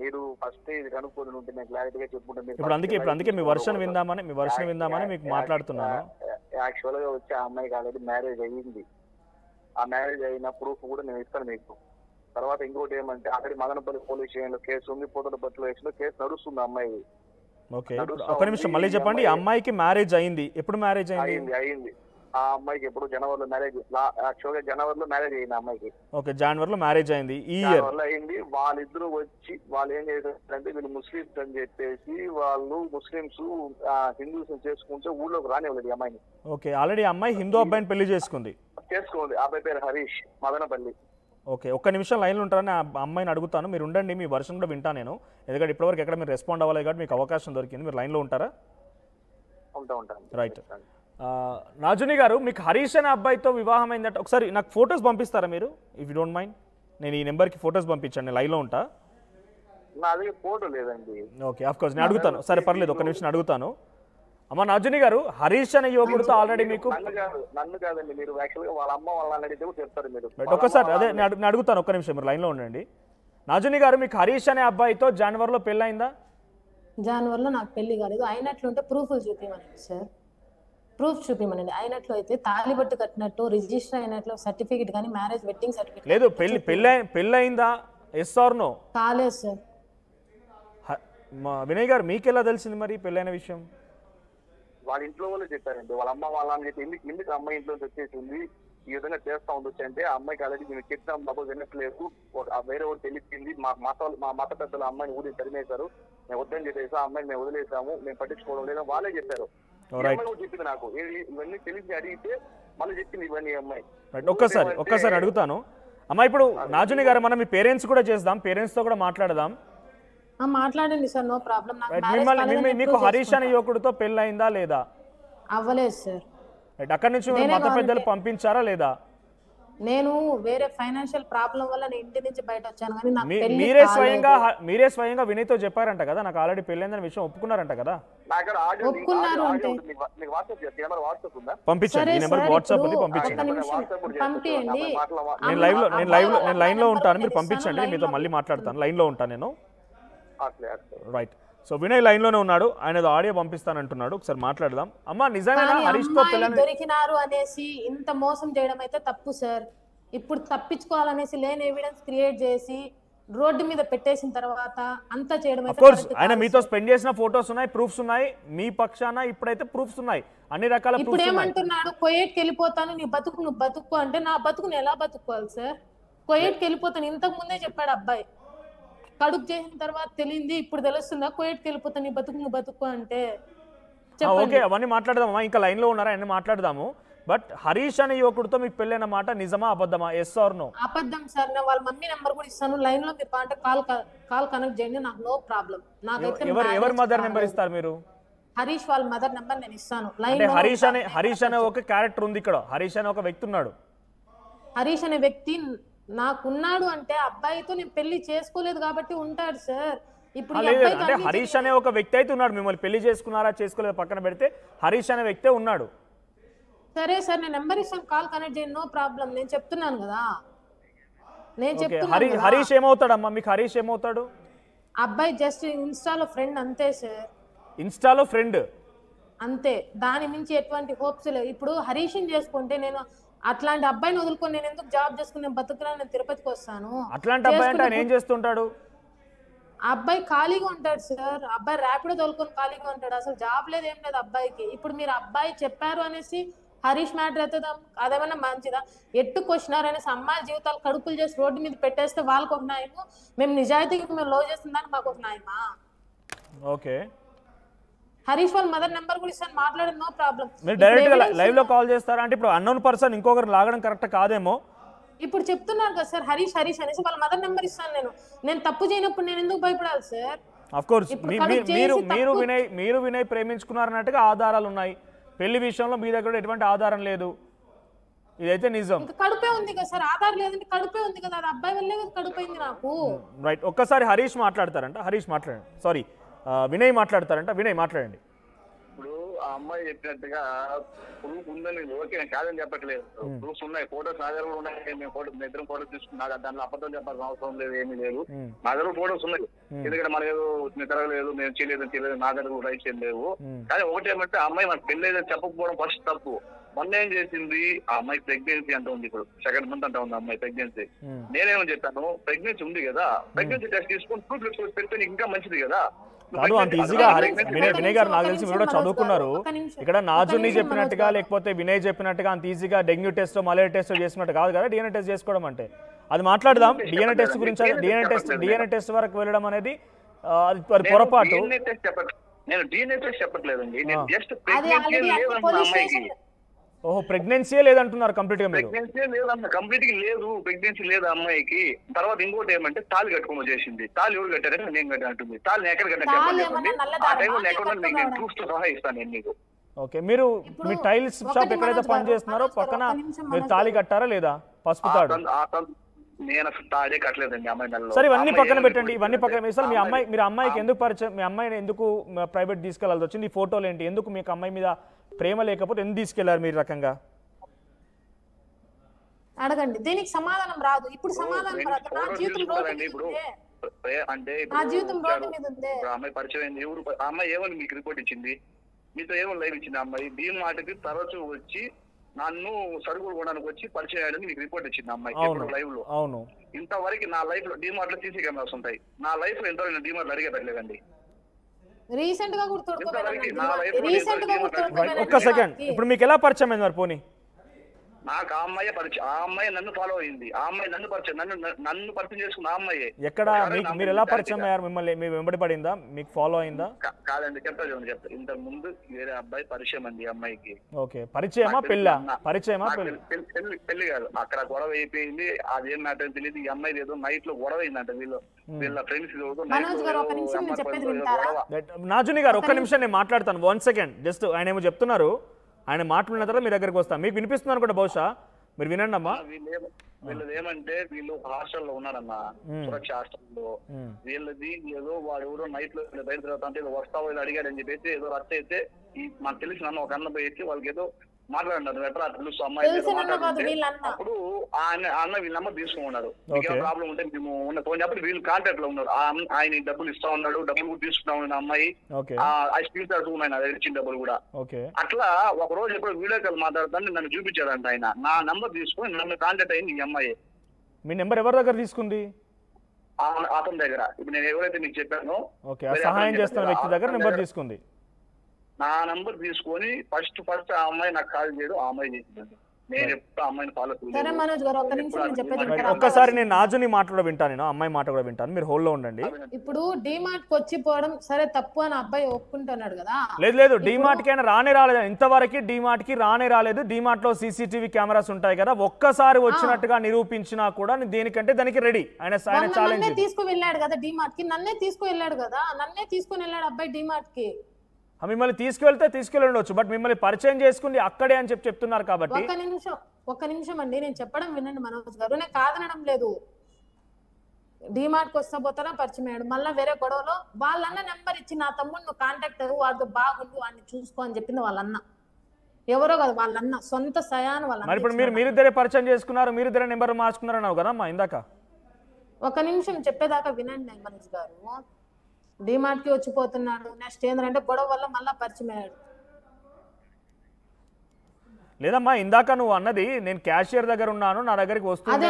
మీరు ఫస్ట్ ఇది కనుక్కొని ఉంటే నేను క్లారిటీగా చెప్పుకుంటాను. ఇప్పుడు అందుకే మీ వర్షన్ విందామని మీకు మాట్లాడుతున్నాను. యాక్చువల్గా వచ్చి ఆ అమ్మాయికి ఆల్రెడీ మ్యారేజ్ అయ్యింది. ఆ మ్యారేజ్ అయిన ప్రూఫ్ కూడా నేను ఇస్తాను మీకు. తర్వాత ఇంకోటి ఏమంటే ఆల్రెడీ మదనపల్లి పోలీస్ స్టేషన్లో కేసు ఉంది, పోతలపట్ల వేసిన కేసు నడుస్తుంది అమ్మాయి. ఓకే, ఒక నిమిషం మళ్ళీ చెప్పండి. అమ్మాయికి మ్యారేజ్ అయింది, ఎప్పుడు మ్యారేజ్ అయింది? ఆ అమ్మాయికి ఎప్పుడు జనవరిలో మ్యారేజ్, యాక్చువల్గా జనవరిలో మ్యారేజ్ అయింది అమ్మాయికి. ఓకే, జనవరిలో మ్యారేజ్ అయింది, ఈ ఇయర్ అయింది. వాళ్ళిద్దరు వచ్చి వాళ్ళు ఏం చేశారంటే వీళ్ళు ముస్లిమ్స్ అని చెప్పేసి వాళ్ళు ముస్లిమ్స్ హిందూస్ చేసుకుంటే ఊళ్ళోకి రానివ్వలేదు అమ్మాయిని. ఓకే, ఆల్రెడీ అమ్మాయి హిందూ అబ్బాయిని పెళ్లి చేసుకుంది. అబ్బాయి పేరు హరీష్, మదనపల్లి. ఓకే, ఒక్క నిమిషం లైన్లో ఉంటారని ఆ అమ్మాయిని అడుగుతాను, మీరు ఉండండి. మీ వర్షన్ కూడా వింటా నేను, ఎందుకంటే ఇప్పటివరకు ఎక్కడ మీరు రెస్పాండ్ అవ్వలేదు కాబట్టి మీకు అవకాశం దొరికింది. మీరు లైన్లో ఉంటారా? ఉంటాను. రైట్, నాజుని గారు, మీకు హరీష్ అనే అబ్బాయితో వివాహం అయిందట. ఒకసారి నాకు ఫొటోస్ పంపిస్తారా మీరు, ఇఫ్ యూ డోంట్ మైండ్? నేను ఈ నెంబర్కి ఫొటోస్ పంపించండి, లైవ్లో ఉంటా. నా దగ్గర ఫోటో లేదండి. ఓకే, ఆఫ్ కోర్స్ నేను అడుగుతాను. సరే పర్లేదు, ఒక నిమిషం అడుగుతాను. అమ్మ నాజుని గారు, హరీష్ అనే యువకుడితో ఆల్రెడీ మీకు నన్ను కాదండి, మీరు యాక్చువల్గా వాళ్ళ అమ్మ వాళ్ళని అడిగితే చెప్తారు మీరు. ఒక్కసారి అదే నేను అడుగుతాను, ఒక్క నిమిషం మీరు లైన్లో ఉండండి. నాజుని గారు, మీకు హరీష్ అనే అబ్బాయితో జనవరిలో పెళ్ళయిందా? జనవరిలో నాకు పెళ్లి కాలేదు. అయినట్లుంటే ప్రూఫ్లు చూపించమనండి సార్. ప్రూఫ్ చూపించమనండి. అయినట్లు అయితే తాళిబట్టు కట్టినట్టు, రిజిస్టర్ అయినట్లు సర్టిఫికేట్ కానీ, మ్యారేజ్ వెడ్డింగ్ సర్టిఫికేట్ లేదు. పెళ్ళయిందా? Yes or no? కాలేదు సార్. వినయ్ గారు, మీకు ఎలా తెలిసింది మరి పెళ్ళైన విషయం? వాళ్ళ ఇంట్లో వాళ్ళు చెప్పారండి. వాళ్ళ అమ్మ వాళ్ళని చెప్పి ఎందుకు అమ్మాయి ఇంట్లో వచ్చేసింది, ఈ విధంగా చేస్తా ఉండొచ్చు అంటే ఆ అమ్మాయికి ఆల్రెడీ మేము చెప్తాం బాబు వినట్లేదు, వేరే ఒకటి తెలిపింది, మా మత పెద్దలు అమ్మాయిని ఊరికి తరిమేశారు, మేము వద్దని చెప్పేసి ఆ అమ్మాయిని మేము వదిలేసాము, మేము పట్టించుకోవడం లేదు వాళ్ళే చెప్పారు. చెప్పింది నాకు ఇవన్నీ తెలిసి అడిగితే మళ్ళీ చెప్పింది ఇవన్నీ అమ్మాయి. ఒక్కసారి అడుగుతాను అమ్మా. ఇప్పుడు నాజుని గారు, మనం మీ పేరెంట్స్ కూడా చేద్దాం, పేరెంట్స్ తో కూడా మాట్లాడదాం. మాట్లాడండి సార్, నో ప్రాబ్లం. మీకు హరీష్ అనే యువకుడితో పెళ్ళయిందా లేదా? అవ్వలేదు సార్. అక్కడి నుంచి మత పెద్దలు పంపించారా లేదా? నేను వేరే ఫైనాన్షియల్ ప్రాబ్లం వల్ల నేను ఇంటి నుంచి బయట వచ్చాను, కానీ నాకు మీరే స్వయంగా వినయ్తో చెప్పారంట కదా, నాకు ఆల్రెడీ పెళ్ళైందనే విషయం ఒప్పుకున్నారంట కదా? ఒప్పుకున్నారు అంటే పంపించండి, ఈ నెంబర్ వాట్సాప్ ఉంది, పంపించండి. పంపించండి. నేను లైన్ లో ఉంటాను, మీరు పంపించండి, మీతో మళ్ళీ మాట్లాడతాను. లైన్ లో ఉంటాను నేను. రైట్, సో వినయ్ లైన్ లోనే ఉన్నాడు, ఆయన ఆడియో పంపిస్తానంటున్నాడు, ఒకసారి మాట్లాడదాం. అమ్మా, నిజంగా హరీష్ తో దొరికినారు అనేసి ఇంత మోసం చేయడం అయితే తప్పు సార్. ఇప్పుడు తప్పించుకోవాలనేసి లేని ఎవిడెన్స్ క్రియేట్ చేసి రోడ్డు మీద పెట్టేసిన తర్వాత అంతా చేయడం అయితే కోర్స్ correct ఆయన కాదు మీతో సార్. స్పెండ్ చేసిన ఫొటోస్ ఉన్నాయి, ప్రూఫ్స్ ఉన్నాయి, మీ పక్షాన ఇప్పుడైతే ప్రూఫ్స్ ఉన్నాయి, అన్ని రకాల ఇప్పుడు ప్రూఫ్స్ ఉన్నాయి. ఏమంటున్నాడు, కోయేట్కి వెళ్ళిపోతాను, నీ బతుకు నువ్వు బతుకు అంటే నా బతుకుని ఎలా బతుక్కోవాలి సార్? కోయేట్కి వెళ్ళిపోతాను ఇంతకు ముందే చెప్పాడు అబ్బాయి. కడుపు చేసిన తర్వాత తెలియంది, ఇప్పుడు తెలుస్తుందా కోయేట్కి వెళ్ళిపోతాను నీ బతుకు నువ్వు బతుకు అంటే? చెప్పండి. ఓకే, అవన్నీ మాట్లాడదామా, ఇంకా లైన్లో ఉన్నారా అన్ని మాట్లాడదాము. బట్ హరీష్ అనే యువకుడితో మీకు పెళ్ళైన మాట నిజమా అబద్ధమా? Yes or no? అబద్ధం సార్. నేను వాళ్ళ మమ్మీ నెంబర్ కూడా ఇస్తాను, లైన్ లో మీరు అంటే కాల్ కనెక్ట్ చేయండి, నాకు నో ప్రాబ్లం. నాకైతే ఎవరి మదర్ నెంబర్ ఇస్తారు మీరు? హరీష్ వాళ్ళ మదర్ నెంబర్ నేను ఇస్తాను. లైన్ అంటే లో హరీష్ అనే ఒక క్యారెక్టర్ ఉంది ఇక్కడ, హరీష్ అనే ఒక వ్యక్తి ఉన్నాడు. హరీష్ అనే వ్యక్తి నాకున్నాడు అంటే అబ్బాయితో నేను పెళ్లి చేసుకోలేదు కాబట్టి ఉంటాడు సార్. ఇప్పుడు ఈ లేదు, అబ్బాయికి అంటే అన్ని హరీష్ అనే ఒక వ్యక్తి అయితే ఉన్నాడు. మిమ్మల్ని పెళ్లి చేసుకున్నారా చేసుకోలేదు పక్కన పెడితే హరీష్ అనే వ్యక్తే ఉన్నాడు. సరే సార్, నేను నెంబర్ ఇస్తాను, కాల్ కనెక్ట్ చేయండి, నో ప్రాబ్లం. నేను చెప్తున్నాను కదా, నేను ఓకే, చెప్తున్నాను కదా. హరీష్ ఏమవుతాడమ్మా మీకు? హరీష్ ఏమవుతాడు? అబ్బాయి జస్ట్ ఇన్స్టాలో ఫ్రెండ్ అంతే సార్, ఇన్స్టాలో ఫ్రెండ్ అంతే. దాని మించి ఎటువంటి హోప్స్ లేవు. ఇప్పుడు హరీష్ని చేసుకుంటే నేను అట్లాంటి అబ్బాయిని వదులుకొని నేను ఎందుకు జాబ్ చేసుకుని నేను బతుకురా, నేను తిరుపతికి వస్తాను. అట్లాంటి అబ్బాయి అంటే ఆయన ఏం చేస్తుంటాడు? ఆ అబ్బాయి ఖాళీగా ఉంటాడు సార్. అబ్బాయి ర్యాపిడో తోలుకొని ఖాళీగా ఉంటాడు, అసలు జాబ్ లేదు ఏం లేదు అబ్బాయికి. ఇప్పుడు మీరు అబ్బాయి చెప్పారు అనేసి హరీష్ మ్యాటర్ అవుతుందా? అదేమన్నా మంచిదా? ఎట్టు క్వశ్చనర్ అనేసి అమ్మాయి జీవితాలు కడుపులు చేసి రోడ్డు మీద పెట్టేస్తే వాళ్ళకి ఒక న్యాయము, మేము నిజాయితీగా మేము లవ్ చేస్తుందని మాకు ఒక న్యాయమా? ఓకే, హరీష్ వాళ్ళ మదర్ నెంబర్ కూడా ఇస్తాను, మాట్లాడేది నో ప్రాబ్లం. మీరు డైరెక్ట్ గా లైవ్ లో కాల్ చేస్తారా? అంటే ఇప్పుడు అన్నోన్ పర్సన్ ఇంకొకరు లాగడం కరెక్ట్ కాదేమో. ఇప్పుడు చెప్తున్నారు కదా సార్, హరీష్ అనేసి వాళ్ళ మదర్ నెంబర్ ఇస్తాను. నేను తప్పు చేయనప్పుడు నేను ఎందుకు భయపడాలి సార్? అఫ్ కోర్స్ ఇప్పుడు కడుపు చేసి మీరు వినయ్ ప్రేమించుకున్నారన్నట్టుగా ఆధారాలు ఉన్నాయి. పెళ్లి విషయంలో మీ దగ్గర ఎటువంటి ఆధారం లేదు, ఇదైతే నిజం. ఇంకా కడుపే ఉంది కదా సార్, ఆధార్ లేదంటే కడుపే ఉంది కదా, అది అబ్బాయి వల్లే కదా కడుపైంది నాకు. రైట్, ఒక్కసారి హరీష్ మాట్లాడతారంట. హరీష్ మాట్లాడండి. సారీ, వినయ్ మాట్లాడతారంట. వినయ్ మాట్లాడండి. ఇప్పుడు ఆ అమ్మాయి చెప్పినట్టుగా ప్రూఫ్ ఉందని ఓకే, నేను కాదని చెప్పట్లేదు. ప్రూఫ్స్ ఉన్నాయి, ఫోటోస్ నా దగ్గర కూడా ఉన్నాయి. మేము ఇద్దరం ఫోటోస్ తీసుకున్నా, దాంట్లో అబద్ధం చెప్పాల్సిన అవసరం లేదు, ఏమీ లేదు. నా దగ్గర ఫోటోస్ ఉన్నాయి. ఎందుకంటే మన ఏదో తిరగలేదు, మేము చేయలేదు, నా దగ్గర కూడా రైట్స్ ఏం లేవు. కానీ ఒకటి ఏమంటే ఆ అమ్మాయి మనకు పెళ్లి ఏదో చెప్పకపోవడం ఫస్ట్ తప్పు. మొన్న ఏం చేసింది, ఆ అమ్మాయి ప్రెగ్నెన్సీ అంట ఉంది, ఇప్పుడు 2nd month అంట ఉంది అమ్మాయి ప్రెగ్నెన్సీ. నేనేమని చెప్పాను, ప్రెగ్నెన్సీ ఉంది కదా, ప్రెగ్నెన్సీ టెస్ట్ తీసుకొని ప్రూఫ్ పెడితే నీకు ఇంకా మంచిది కదా. కాదు అంత ఈజీగా వినయ్ గారు నాకు తెలిసి మీరు కూడా చదువుకున్నారు. ఇక్కడ నాజుని చెప్పినట్టుగా లేకపోతే వినయ్ చెప్పినట్టుగా అంత ఈజీగా డెంగ్యూ టెస్ట్ మలేరియా టెస్ట్ చేసినట్టు కాదు కదా డిఎన్ఏ టెస్ట్ చేసుకోవడం అంటే. అది మాట్లాడదాం. డిఎన్ఏ టెస్ట్ గురించి, డిఎన్ఏ టెస్ట్ వరకు వెళ్ళడం అనేది అది పొరపాటు. నేను డిఎన్ఏ టెస్ట్ చెప్పట్లేదండి, నేను జస్ట్ ప్రెగ్నెన్సీ లేదన్న అమ్మాయికి. ఓహో, ప్రెగ్నెన్సీయే లేదంటున్నారు కంప్లీట్ గా మీరు? ప్రెగ్నెన్సీ లేదన్న, కంప్లీట్ గా లేదు, ప్రెగ్నెన్సీ లేదు అమ్మాయికి. తర్వాత ఇంకోటి ఏమంటే తాళి కట్టుకోమని చేసింది. తాళి ఎవరు కట్టారంటే నేను కట్టా అంటుంది. తాళి ఎక్కడ కట్టా చెప్పండి, ఆ టైంలో ఎక్కడ నేను ప్రూఫ్ తో సహా ఇస్తాను నేను మీకు. ఓకే, మీరు మీ టైల్స్ షాప్ ఎక్కడైతే పని చేస్తున్నారో పక్కన మీరు తాళి కట్టారా లేదా? పసుపు తాడు నేను అసలు తాడే కట్టలేదండి అమ్మాయి నెలలో. సరే, ఇవన్నీ పక్కన పెట్టండి, ఇవన్నీ పక్కన. అసలు మీరు అమ్మాయికి ఎందుకు పరిచయం, మీ అమ్మాయిని ఎందుకు ప్రైవేట్ తీసుకెళ్లాల్సి వచ్చింది? ఈ ఫోటోలు ఏంటి? ఎందుకు మీకు అమ్మాయి మీద ప్రేమ లేకపోతే ఎందుకు తీసుకెళ్లారు మీరు రకంగా? అడగండి, దీనికి సమాధానం రాదు. ఇప్పుడు సమాధానం రాదు. నా జీవితం రోడ్డు మీద ఉందే. అంటే నా జీవితం రోడ్డు మీద ఉందే. అమ్మాయి పరిచయం అయింది, ఎవరు అమ్మాయి ఏమని మీకు రిపోర్ట్ ఇచ్చింది? మీతో ఏమని లైవ్ ఇచ్చింది అమ్మాయి? దీని మాటకి తరచూ వచ్చి నన్ను సరుకులు కొనడానికి వచ్చి పరిచయం అయ్యాడని మీకు రిపోర్ట్ ఇచ్చింది అమ్మాయి లైవ్ లో. అవును, ఇంతవరకు నా లైఫ్ లో డీమార్ట్ లో సీసీ కెమెరాస్ ఉంటాయి. నా లైఫ్ లో ఎంతవరకు నేను డీమార్ట్ అడిగే పెట్టలేదండి. రీసెంట్ గా ఒక్క సెకండ్. ఇప్పుడు మీకు ఎలా పరిచయం అయింది మరి? పోనీ నాకు ఆ అమ్మాయి పరిచయం, ఆ అమ్మాయి నన్ను ఫాలో అయింది, ఆ అమ్మాయి నన్ను పరిచయం, నన్ను పరిచయం చేసుకున్న ఆ అమ్మాయి. ఎక్కడ మీరు ఎలా పరిచయం అయ్యారు? మిమ్మల్ని మీ వెంబడి పడిందా, మీకు ఫాలో అయిందా? కాదండి, చెప్తా ఇంతకు ముందు వేరే అబ్బాయి పరిచయం అండి అమ్మాయికి. ఓకే, పరిచయమా పెళ్ళా? పరిచయమా పెళ్లి కాదు, అక్కడ గొడవ అయిపోయింది. అదేం మ్యాటర్ తెలియదు. ఈ అమ్మాయి ఏదో నైట్ లో గొడవ అయిందంట వీళ్ళ ఫ్రెండ్స్. నాజుని గారు ఒక్క నిమిషం నేను మాట్లాడతాను. 1 సెకండ్ జస్ట్. ఆయన ఏమో చెప్తున్నారు, ఆయన మాట్లాడిన తర్వాత మీ దగ్గరకు వస్తాను. మీకు వినిపిస్తున్నారు కూడా బహుశా, మీరు వినండి అమ్మా. వీళ్ళది ఏమంటే వీళ్ళు హాస్టల్లో ఉన్నారన్న, సురక్ష హాస్టల్లో. వీళ్ళది ఏదో వాడు ఎవరో నైట్ లో బయట తిరుగుతా అంటే ఏదో వస్తావో ఏదో అడిగాడని చెప్పేసి ఏదో రచ్చ అయితే మనకు తెలిసిన ఒక అన్న పోయి వాళ్ళకి ఏదో మాట్లాడినారు ఎట్లా తెలుసు అమ్మాయి అప్పుడు అన్న వీళ్ళ నెంబర్ తీసుకున్నారు ప్రాబ్లం ఉంటే మేము పోయినప్పుడు వీళ్ళు కాంటాక్ట్ లో ఉన్నారు ఆయన డబ్బులు ఇస్తా ఉన్నాడు డబ్బులు కూడా తీసుకున్నా ఉన్న అమ్మాయి ఆ స్క్రీన్ షాట్ ఉన్నాయి ఇచ్చిన డబ్బులు కూడా అట్లా ఒక రోజు ఎప్పుడు వీడియో కాల్ మాట్లాడుతాను నన్ను చూపించాడంట ఆయన నా నెంబర్ తీసుకుని నన్ను కాంటాక్ట్ అయింది ఈ అమ్మాయి. మీ నెంబర్ ఎవరి దగ్గర తీసుకుంది? అతని దగ్గర. ఇప్పుడు నేను ఎవరైతే మీకు చెప్పానో సహాయం చేస్తున్న వ్యక్తి దగ్గర నెంబర్ తీసుకుంది. నా నంబర్ తీసుకొని ఫస్ట్ ఆ అమ్మాయి నాకు కాల్ చేయడం ఆ అమ్మాయి చేసింది. నేను ఎప్పుడు అమ్మాయిని ఫాలో ఒక్కసారి నేను నాజుని మాట కూడా వింటాను, నేను అమ్మాయి మాట కూడా వింటాను, మీరు హోల్డ్ లో ఉండండి. ఇప్పుడు డిమార్ట్ కి వచ్చిపోవడం సరే తప్పు అని అబ్బాయి ఒప్పుకుంటున్నాడు కదా. లేదు డిమార్ట్ కి అయినా రానే రాలేదు, ఇంతవరకు డిమార్ట్ కి రానే రాలేదు. డిమార్ట్ లో సీసీటీవీ కెమెరాస్ ఉంటాయి కదా, ఒక్కసారి వచ్చినట్టుగా నిరూపించినా కూడా దేనికంటే దానికి రెడీ. ఆయన ఛాలెంజ్ తీసుకువెళ్ళాడు కదా డిమార్ట్ కి, నన్నే తీసుకువెళ్ళాడు కదా, నన్నే తీసుకుని వెళ్ళాడు అబ్బాయి డిమార్ట్ కి. మిమ్మల్ని తీసుకెళ్ళొచ్చు, బట్ మిమ్మల్ని పరిచయం చేసుకుంది అక్కడే అని చెప్తున్నారు కాబట్టి. ఒక్క నిమిషం అండి, నేను చెప్పడం వినండి మనోజ్ గారు, నేను కాదనడం లేదు. డిమార్ట్ కి వస్తా పోతారా పరిచయం అయ్యాడు, మళ్ళీ వేరే గొడవలో వాళ్ళన్న నెంబర్ ఇచ్చి నా తమ్ముడు నువ్వు కాంటాక్ట్ వాడితో బాగుండు వాడిని చూసుకో అని చెప్పింది వాళ్ళన్న. ఎవరో కదా వాళ్ళన్న సొంత సయాన్ వాళ్ళ. మరి ఇప్పుడు మీరిద్దరే పరిచయం చేసుకున్నారు, మీరిద్దరే నెంబర్ మార్చుకున్నారు అన్నావు కదా అమ్మా ఇందాక. ఒక నిమిషం చెప్పేదాకా వినండి మనోజ్ గారు. డిమార్ట్ కి వచ్చిపోతున్నాడు, నెక్స్ట్ ఏంటంటే గొడవ వల్ల మళ్ళా పరిచయం అయ్యాడు. లేదమ్మా ఇందాక నువ్వు అన్నది నేను క్యాషియర్ దగ్గర ఉన్నాను, నా దగ్గరికి వస్తుంది.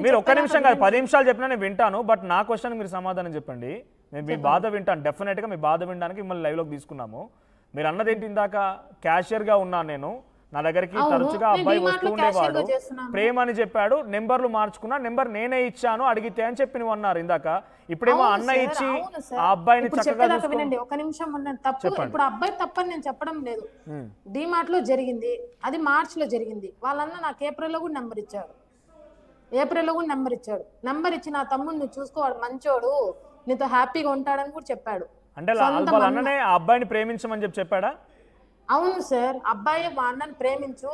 మీరు ఒక్క నిమిషం కాదు 10 నిమిషాలు చెప్పినా నేను వింటాను, బట్ నా క్వశ్చన్ మీరు సమాధానం చెప్పండి. నేను మీ బాధ వింటాను, డెఫినెట్ గా మీ బాధ వినడానికి మిమ్మల్ని లైవ్ లోకి తీసుకున్నాము. మీరు అన్నది ఏంటి ఇందాక, క్యాషియర్ గా ఉన్నాను నేను, నా దగ్గరికి తరచుగా అబ్బాయి వస్తూ ఉండేవాడు, ప్రేమ అని చెప్పాడు, నెంబర్లు మార్చుకున్నా, నెంబర్ నేనే ఇచ్చాను అడిగితే అని చెప్పి నువ్వు అన్నారు ఇందాక. ఇప్పుడేమో అన్న ఇచ్చి ఆ అబ్బాయిని చక్కగా ఒక నిమిషం తప్పు. ఇప్పుడు అబ్బాయి తప్పని నేను చెప్పడం లేదు. డిమార్ట్ లో జరిగింది, అది మార్చ్ లో జరిగింది. వాళ్ళన్న నాకు ఏప్రిల్ లో కూడా నెంబర్ ఇచ్చాడు. నెంబర్ ఇచ్చి నా తమ్ముడు నువ్వు చూసుకోవాడు మంచోడు, నీతో హ్యాపీగా ఉంటాడని కూడా చెప్పాడు. అంటే వాళ్ళ అన్ననే ఆ అబ్బాయిని ప్రేమించమని చెప్పాడా? అవును సార్, అబ్బాయి వాళ్ళని ప్రేమించు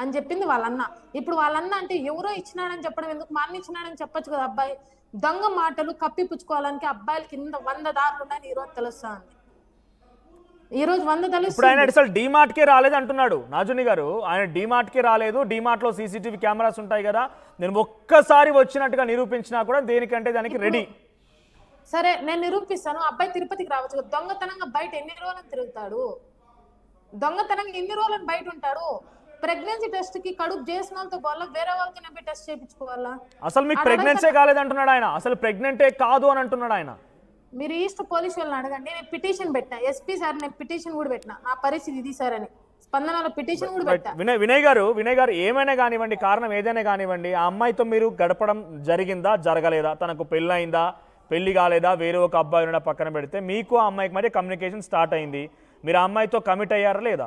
అని చెప్పింది వాళ్ళన్న. ఇప్పుడు వాళ్ళన్న అంటే ఎవరో ఇచ్చినాడని చెప్పడం ఎందుకు, మా అన్న ఇచ్చినాడని చెప్పొచ్చు కదా. అబ్బాయి దొంగ మాటలు కప్పిపుచ్చుకోవడానికి అబ్బాయిలకి కింద 100 దారులు ఉన్నాయని ఈరోజు తెలుస్తుంది. ఈరోజు 100 తెలుసు. ఇప్పుడు ఆయన అసలు డిమార్ట్ కే రాలేదు అంటున్నాడు నాజుని గారు. ఆయన డిమార్ట్ కే రాలేదు, డిమార్ట్ లో సీసీటీవీ కెమెరాస్ ఉంటాయి కదా, నేను ఒక్కసారి వచ్చినట్టుగా నిరూపించినా కూడా దేనికంటే దానికి రెడీ. సరే నేను నిరూపిస్తాను. అబ్బాయి తిరుపతికి రావచ్చు కదా, దొంగతనంగా బయట ఎన్ని రోజులు తిరుగుతాడు, దొంగతనంగా ఎన్ని రోజులు బయట ఉంటాడు. ప్రెగ్నెన్సీ టెస్ట్ కి కడుపు చేసిన వాళ్ళతో పోవాలా, వేరే వాళ్ళతో నెప్పి టెస్ట్ చేయించుకోవాలా? అసలు మీకు ప్రెగ్నెన్సీ కాలేదు అంటున్నాడు ఆయన, అసలు ప్రెగ్నెంటే కాదు అని అంటున్నాడు ఆయన. మీరు ఈస్ట్ పోలీస్ వాళ్ళని అడగండి. నేను పిటిషన్ పెట్టినా, ఎస్పీ సార్ నేను పిటిషన్ కూడా పెట్టినా, నా పరిస్థితి ఇది సార్ అని స్పందనలో పిటిషన్ కూడా పెట్టా. వినయ్ గారు ఏమైనా కానివ్వండి, కారణం ఏదైనా కానివ్వండి, ఆ అమ్మాయితో మీరు గడపడం జరిగిందా జరగలేదా, తనకు పెళ్ళయిందా పెళ్లి కాలేదా, వేరే ఒక అబ్బాయి ఉన్న పక్కన పెడితే మీకు ఆ అమ్మాయికి మధ్య కమ్యూనికేషన్ స్టార్ట్ అయింది, మీరు ఆ అమ్మాయితో కమిట్ అయ్యారా లేదా?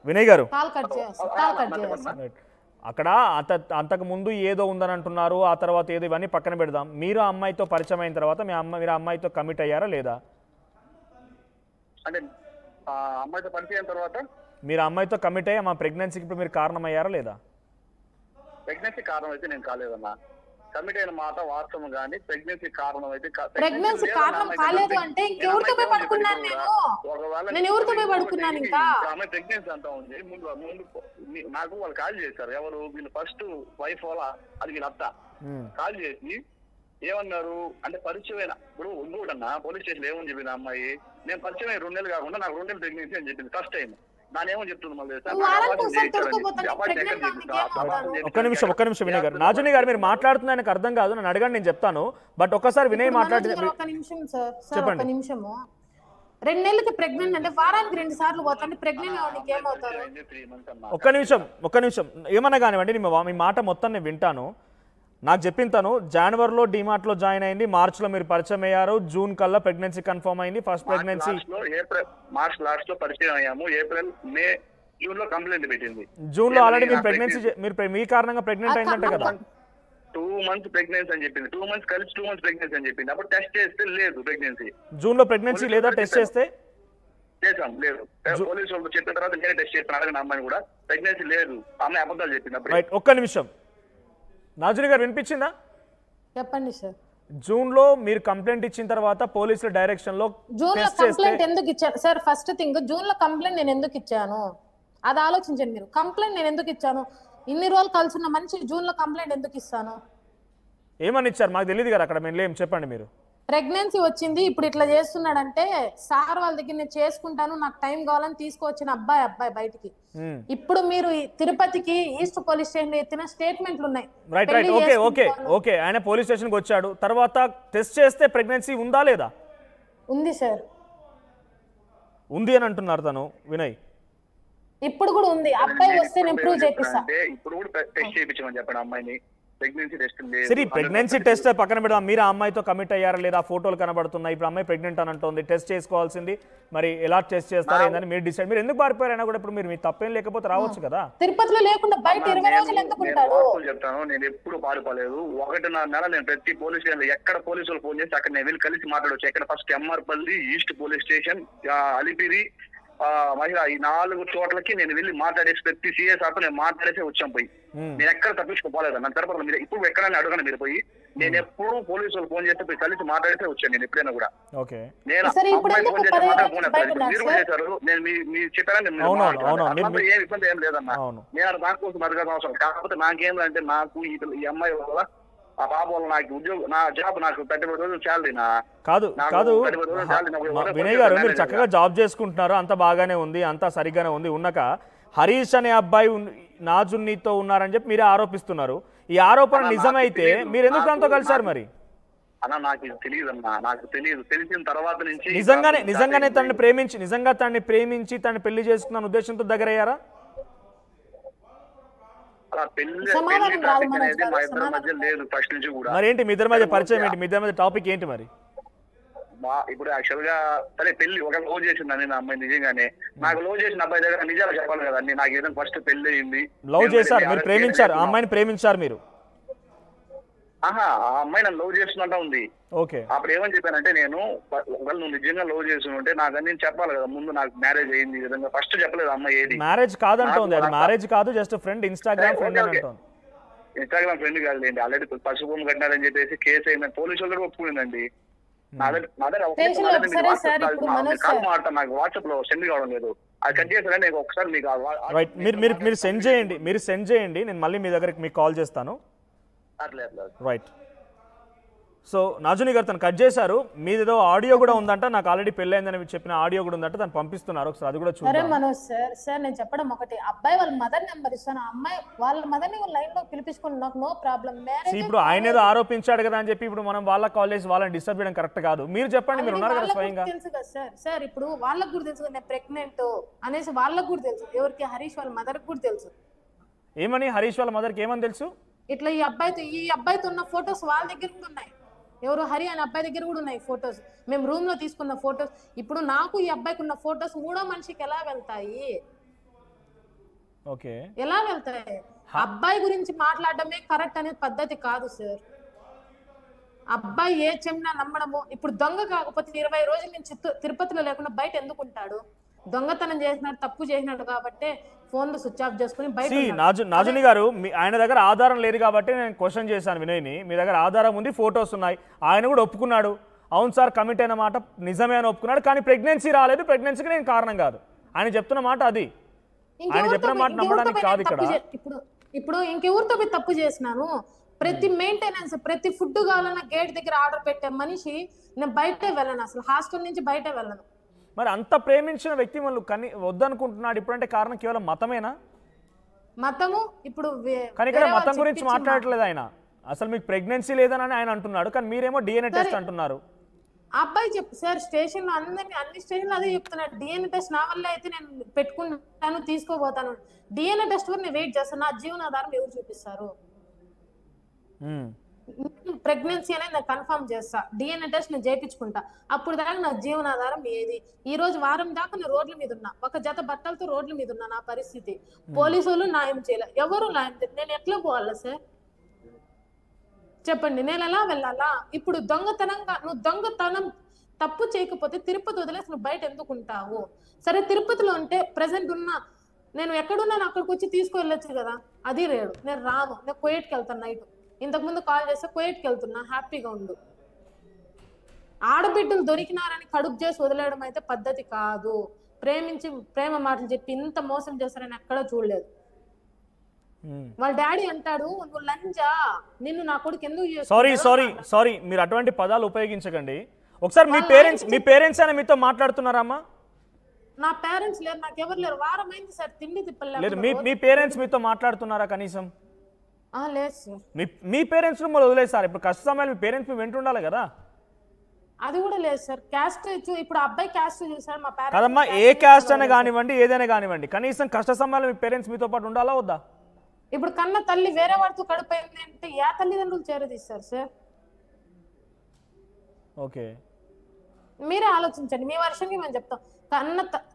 వినయ్ గారు అక్కడ అంతకు ముందు ఏదో ఉందని అంటున్నారు, ఆ తర్వాత ఏదో, ఇవన్నీ పక్కన పెడదాం. మీరు ఆ అమ్మాయితో పరిచయం అయిన తర్వాత మీరు ఆ అమ్మాయితో కమిట్ అయ్యారా లేదా? అంటే అమ్మాయితో పరిచయం అయిన తర్వాత మీరు అమ్మాయితో కమిట్ అయ్యి మా ప్రెగ్నెన్సీకి ఇప్పుడు మీరు కారణం అయ్యారా లేదా? ప్రెగ్నెన్సీ కారణం అయితే నేను కాలేదన్నా. కమిట్ అయిన మాట వాస్తవం కానీ ప్రెగ్నెన్సీ కారణం అయితే ప్రెగ్నెన్సీ కారణం కాలేదు అంటే ఇంకెవరితో పోయి పడుకున్నాను నేను ఎవరితో పోయి పడుకున్నాను? ఇంకా ఆమె ప్రెగ్నెన్సీ అంతా ఉంది. ముందు నాకు వాళ్ళు కాల్ చేశారు, ఎవరు వీళ్ళు ఫస్ట్ వైఫ్ వాళ్ళ, అది వీళ్ళ అత్త కాల్ చేసి ఏమన్నారు అంటే పరిచయమైన ఇప్పుడు ఉండుడన్నా పోలీస్ స్టేషన్ ఏమని చెప్పింది అమ్మాయి, నేను పరిచయం 2 నెలలు కాకుండా నాకు 2 నెలలు ప్రెగ్నెన్సీ అని చెప్పింది ఫస్ట్ టైం. ఒక్క నిమిషం వినయ్ గారు, నాజుని గారు మీరు మాట్లాడుతున్నా నాకు అర్థం కాదు, నన్ను అడగండి నేను చెప్తాను, బట్ ఒక్కసారి వినయ్ మాట్లాడి చెప్పండి. 2 నెలలకి ప్రెగ్నెంట్ అంటే వారానికి 2 సార్లు పోతాంటే ప్రెగ్నెంట్ అవడానికి ఏమవుతారు? ఒక్క నిమిషం ఏమన్నా కానివ్వండి, మీ మాట మొత్తం నేను వింటాను. నాకు చెప్పింతాను, జనవరిలో డిమార్ట్ లో జాయిన్ అయింది, మార్చ్ లో మీరు పరిచయం అయ్యారు, జూన్ కల్లా ప్రెగ్నెన్సీ కన్ఫర్మ్ అయింది, ఫస్ట్ ప్రెగ్నెన్సీ మార్చ్ లాస్ట్ లో పరిచయం అయ్యాము, ఏప్రిల్ మే జూన్ లో కంప్లైంట్ పెట్టింది. జూన్ లో ఆల్రెడీ మీరు ప్రెగ్నెన్సీ మీ కారణంగా ప్రెగ్నెంట్ అయిందంట కదా. 2 months ప్రెగ్నెన్సీ అని చెప్పింది, 2 months కలిసి 2 months ప్రెగ్నెన్సీ అని చెప్పింది. అప్పుడు టెస్ట్ చేస్తే లేదు ప్రెగ్నెన్సీ. జూన్ లో ప్రెగ్నెన్సీ లేదా టెస్ట్ చేస్తే? చేసాం, లేదు. పోలీసు వాళ్ళు చెప్పిన తర్వాత నేనే టెస్ట్ చేస్తాను, అడిగిన అమ్మాయిని కూడా ప్రెగ్నెన్సీ లేదు, అమ్మాయి అబద్ధాలు చెప్పింది. ఒక్క నిమిషం నాజుని గారు వినిపించిందా? చెప్పండి సార్. జూన్లో మీరు కంప్లైంట్ ఇచ్చిన తర్వాత పోలీసుల డైరెక్షన్లో జూన్ లో టెస్ట్ చేస్తే కంప్లైంట్ ఎందుకు ఇచ్చాను సార్? ఫస్ట్ థింగ్, జూన్ లో కంప్లైంట్ నేను ఎందుకు ఇచ్చాను అది ఆలోచించండి మీరు. కంప్లైంట్ నేను ఎందుకు ఇచ్చాను? ఇన్ని రోజులు కలిసి ఉన్న మనిషి జూన్ లో కంప్లైంట్ ఎందుకు ఇస్తాను? ఏమని ఇచ్చారు మాకు తెలియదు కదా, అక్కడ మేము లేం, చెప్పండి మీరు. ప్రెగ్నెన్సీ వచ్చింది, ఇప్పుడు ఇట్లా చేస్తున్నాడంటే సార్ వాళ్ళ దగ్గర నేను చేసుకుంటాను, నాకు టైం కావాలని తీసుకొచ్చిన అబ్బాయి బయటికి. ఇప్పుడు మీరు ఈ తిరుపతికి ఈస్ట్ పోలీస్ స్టేషన్ ఎత్తిన స్టేట్మెంట్లు ఉన్నాయి. Right right, okay okay okay, ఆయన పోలీస్ స్టేషన్కి వచ్చాడు, తర్వాత టెస్ట్ చేస్తే ప్రెగ్నెన్సీ ఉందా లేదా? ఉంది సార్, ఉంది అని అంటున్నారు తను, వినయ్. ఇప్పుడు కూడా ఉంది. అబ్బాయి వస్తే నేను ప్రూవ్ చేపిస్తా. ఇప్పుడు కూడా టెస్ట్ చేయించమని చెప్పండి అమ్మాయిని. ప్రెగ్నెన్సీ టెస్ట్ సరే, ప్రెగ్నెన్సీ టెస్ట్ పక్కన పెడదాం. మీరు ఆ అమ్మాయితో కమిట్ అయ్యారా లేదా? ఫోటోలు కనబడుతున్నాయి, ఇప్పుడు అమ్మాయి ప్రెగ్నెంట్ అని అంటుంది, టెస్ట్ చేసుకోవాల్సింది. మరి ఎలా టెస్ట్ చేస్తారు ఏందని మీరు డిసైడ్. మీరు ఎందుకు పారిపోయారైనా కూడా ఇప్పుడు మీరు తప్పేం లేకపోతే రావచ్చు కదా. తిరుపతిలో లేకుండా బయట 20 రోజులు ఎందుకు ఉంటాడు? చెప్తాను, నేను ఎప్పుడు పారిపోలేదు. 1.5 నెల నేను ప్రతి పోలీస్ స్టేషన్ ఎక్కడ పోలీసులు ఫోన్ చేసి అక్కడ నేను వెళ్ళి కలిసి మాట్లాడవచ్చు. ఎక్కడ first MR Palli, east police station, Alipiri, మహిళ, ఈ 4 చోట్లకి నేను వెళ్ళి మాట్లాడేసి ప్రతి సిఎస్ ఆతో నేను మాట్లాడేసి వచ్చాం పోయి. నేను ఎక్కడ తప్పించుకోలేదు. నా తరపున మీరు ఇప్పుడు ఎక్కడైనా అడగండి మీరు పోయి. నేను ఎప్పుడు పోలీసులు ఫోన్ చేస్తే పోయి కలిసి మాట్లాడితే వచ్చాను. నేను ఎప్పుడైనా కూడా నేను అమ్మాయి ఫోన్ చేసి మాట్లాడుకున్నాను. మీరు కూడా చేశారు. నేను మీరు చెప్పారని ఏం ఇబ్బంది ఏం లేదన్నా. నేను దానికోసం అడగాల్సిన అవసరం. కాకపోతే నాకేంటంటే నాకు ఈ అమ్మాయి వల్ల ఆ బాబు వల్ల నాకు ఉద్యోగం, నా జాబ్ నాకు 30 రోజులు శాలరీ. కాదు కాదు వినయ్ గారు, మీరు చక్కగా జాబ్ చేసుకుంటున్నారు, అంత బాగానే ఉంది, అంతా సరిగ్గానే ఉంది. ఉన్నాక హరీష్ అనే అబ్బాయి నాజున్నీతో ఉన్నారని చెప్పి మీరే ఆరోపిస్తున్నారు. ఈ ఆరోపణ నిజమైతే మీరు ఎందుకు దాంతో కలిసారు మరి? అన్న నాకు తెలియదు అన్న, నాకు తెలియదు. తెలిసిన తర్వాత నుంచి నిజంగానే తనని ప్రేమించి తనని పెళ్లి చేసుకున్న ఉద్దేశంతో దగ్గరయ్యారా? అలా పెళ్లి అనేది మా ఇద్దరి మధ్య లేదు ఫస్ట్ నుంచి కూడా. మరి ఏంటి మీ ఇద్దరి మధ్య పరిచయం ఏంటి? మీ ఇద్దరి మధ్య టాపిక్ ఏంటి మరి? ఇప్పుడు యాక్చువల్ గా సరే పెళ్లి ఒక లవ్ చేసిందని నా అమ్మాయి నిజంగానే. నాకు లవ్ చేసిన అబ్బాయి దగ్గర నిజాలు చెప్పాలి కదా. నాకు ఏదైనా ఫస్ట్ పెళ్లి అయింది, లవ్ చేశారు, మీరు ప్రేమించారు, ఆ అమ్మాయిని ప్రేమించారు మీరు? ఆహా, ఆ అమ్మాయి నన్ను లవ్ చేస్తున్నట్టు ఉంది. ఓకే, అప్పుడు ఏమని చెప్పానంటే, నేను ఒకవేళ నువ్వు నిజంగా లవ్ చేస్తుంటే నాకు నేను చెప్పాలి కదా. ముందు నాకు మ్యారేజ్ అయింది ఈ విధంగా ఫస్ట్ చెప్పలేదు అమ్మాయి. ఏది మ్యారేజ్ కాదంటోంది, అది మ్యారేజ్ కాదు, జస్ట్ ఫ్రెండ్, ఇన్స్టాగ్రామ్ ఫ్రెండ్ అంటోంది. ఇన్స్టాగ్రామ్ ఫ్రెండ్ కాదులేండి, ఆల్రెడీ పసుపు కట్టినారని చెప్పేసి కేసు అయిందని పోలీసు వాళ్ళు కూడా ఒప్పుకుందండి. నాకు వాట్సాప్ లో సెండ్ కావడం లేదు, అది కట్ చేశారని నేను ఒకసారి మీకు మీరు సెండ్ చేయండి, నేను మళ్ళీ మీ దగ్గరికి మీకు కాల్ చేస్తాను. రైట్. సో నాజుని గారు తను కట్ చేశారు. మీదేదో ఆడియో కూడా ఉందంట, నాకు ఆల్రెడీ పెళ్ళైందని చెప్పిన ఆడియో కూడా ఉందంట, తను పంపిస్తున్నారు, ఒకసారి అది కూడా చూడండి. మనోజ్ సార్ నేను చెప్పడం ఒకటి, అబ్బాయి వాళ్ళ మదర్ నెంబర్ ఇస్తాను, అమ్మాయి వాళ్ళ మదర్ ని లైన్ లో పిలిపించుకుని నాకు నో ప్రాబ్లం. ఇప్పుడు ఆయన ఏదో ఆరోపించాడు కదా అని చెప్పి ఇప్పుడు మనం వాళ్ళకి కాల్ చేసి వాళ్ళని డిస్టర్బ్ చేయడం కరెక్ట్ కాదు. మీరు చెప్పండి, మీరు ఉన్నారు కదా స్వయంగా. తెలుసు కదా సార్, ఇప్పుడు వాళ్ళకి కూడా తెలుసు నేను ప్రెగ్నెంట్ అనేసి వాళ్ళకి కూడా తెలుసు. ఎవరికి? హరీష్ వాళ్ళ మదర్ కూడా తెలుసు. ఏమని? హరీష్ వాళ్ళ మదర్కి ఏమని తెలుసు? ఇట్లా ఈ అబ్బాయితో ఉన్న ఫొటోస్ వాళ్ళ దగ్గర కూడా ఉన్నాయి. ఎవరు? హరి అనే అబ్బాయి దగ్గర కూడా ఉన్నాయి ఫొటోస్. మేము రూమ్ లో తీసుకున్న ఫొటోస్. ఇప్పుడు నాకు ఈ అబ్బాయికి ఉన్న ఫొటోస్ మూడో మనిషికి ఎలా వెళ్తాయి? ఓకే, ఎలా వెళ్తాయి? అబ్బాయి గురించి మాట్లాడడమే కరెక్ట్ అనే పద్ధతి కాదు సార్. అబ్బాయి ఏ చెమ్మినా నమ్మడము. ఇప్పుడు దొంగ కాకపోతే 20 రోజుల నుంచి తిరుపతిలో లేకుండా బయట ఎందుకు ఉంటాడు? దొంగతనం చేసినాడు, తప్పు చేసినాడు కాబట్టి ఫోన్లు స్విచ్ ఆఫ్ చేసుకుని బయట. నాజుని గారు, ఆయన దగ్గర ఆధారం లేదు కాబట్టి నేను క్వశ్చన్ చేశాను వినయ్ని. మీ దగ్గర ఆధారం ఉంది, ఫొటోస్ ఉన్నాయి, ఆయన కూడా ఒప్పుకున్నాడు. అవును సార్ కమిట్ అయిన మాట నిజమే అని ఒప్పుకున్నాడు, కానీ ప్రెగ్నెన్సీ రాలేదు, ప్రెగ్నెన్సీకి నేను కారణం కాదు. ఆయన చెప్తున్న మాట అది, ఆయన చెప్పిన మాట నమ్మడానికి కాదు ఇక్కడ. ఇప్పుడు ఇంకెవరితో తప్పు చేసినాను? ప్రతి మెయింటెనెన్స్, ప్రతి ఫుడ్ కావాలన్నా గేట్ దగ్గర ఆర్డర్ పెట్టే మనిషి నేను బయటే వెళ్ళను, అసలు హాస్టల్ నుంచి బయటే వెళ్ళను. మరి అంత ప్రేమించిన వ్యక్తి వాళ్ళు వద్దనుకుంటున్నాడు ఇప్పుడంటే కారణం కేవలం మతమేనా? మతము ఇప్పుడు కానీ ఇక్కడ మతం గురించి మాట్లాడట్లేదు ఆయన. అసలు మీకు ప్రెగ్నెన్సీ లేదని ఆయన అంటున్నాడు, కానీ మీరేమో డిఎన్ఏ టెస్ట్ అంటున్నారు. అబ్బాయి చెప్పు సార్, స్టేషన్ లో అన్ని స్టేషన్లు అదే చెప్తున్నాడు. డిఎన్ఏ టెస్ట్ నా వల్ల అయితే నేను పెట్టుకుంటాను, తీసుకోబోతాను. డిఎన్ఏ టెస్ట్ వరకు నేను వెయిట్ చేస్తాను. నా జీవనాధారం ఎవరు చూపిస్తారు? ప్రెగ్నెన్సీ అనేది నేను కన్ఫర్మ్ చేస్తా, డిఎన్ఏ టెస్ట్ నేను చేయించుకుంటా. అప్పుడు దాకా నా జీవనాధారం ఏది? ఈ రోజు వారం దాకా నేను రోడ్ల మీద ఉన్నా, ఒక జత బట్టలతో రోడ్ల మీద ఉన్నా. నా పరిస్థితి పోలీసులు న్యాయం చేయలే, ఎవరు న్యాయం చేయలేదు. నేను ఎట్లా పోవాలా సార్ చెప్పండి? నేను ఎలా వెళ్ళాలా? ఇప్పుడు నువ్వు దొంగతనం తప్పు చేయకపోతే తిరుపతి వదిలేసి నువ్వు బయట ఎందుకు ఉంటావు? సరే తిరుపతిలో ఉంటే ప్రెసెంట్ ఉన్నా, నేను ఎక్కడున్నాను అక్కడికి వచ్చి తీసుకువెళ్ళొచ్చు కదా. అది రేడు, నేను రాను. నేను కువైట్కి వెళ్తాను నైట్. ఇంతకుముందు కాల్ చేస్తే కువైట్కి వెళ్తున్నా, హ్యాపీగా ఉండు. ఆడబిడ్డలు దొరికినారని కడుపు చేసి వదిలేయడం అయితే పద్ధతి కాదు. ప్రేమ మాటలు చెప్పి ఇంత మోసం చేస్తారని ఎక్కడా చూడలేదు. వాళ్ళ డాడీ అంటాడు, నువ్వు లంజా, నిన్ను నా కొడుకు ఎందుకు సారీ మీరు అటువంటి పదాలు ఉపయోగించకండి. ఒకసారి మీ పేరెంట్స్ అని మీతో మాట్లాడుతున్నారమ్మా? నా పేరెంట్స్ లేరు, నాకు ఎవరు లేరు. వారం అయింది సార్, తిండి తిప్పలేదు. మీ పేరెంట్స్ మీతో మాట్లాడుతున్నారా కనీసం? లేదు సార్. మీ పేరెంట్స్ మళ్ళీ వదిలేసారు. ఇప్పుడు కష్ట సమయాలు మీ పేరెంట్స్ మీ వెంట ఉండాలి కదా? అది కూడా లేదు సార్. క్యాస్ట్ ఇప్పుడు అబ్బాయి క్యాస్ట్ చూసారు మా పేరెంట్స్. కదమ్మా, ఏ క్యాస్ట్ అయినా కానివ్వండి, ఏదైనా కానివ్వండి, కనీసం కష్ట సమయాలు మీ పేరెంట్స్ మీతో పాటు ఉండాలా వద్దా? ఇప్పుడు కన్న తల్లి వేరే వాడితో కడుపైంది అంటే ఏ తల్లిదండ్రులు చేరదీస్తారు సార్? ఓకే, మీరే ఆలోచించండి. మీ వర్షంకి మేము చెప్తాం.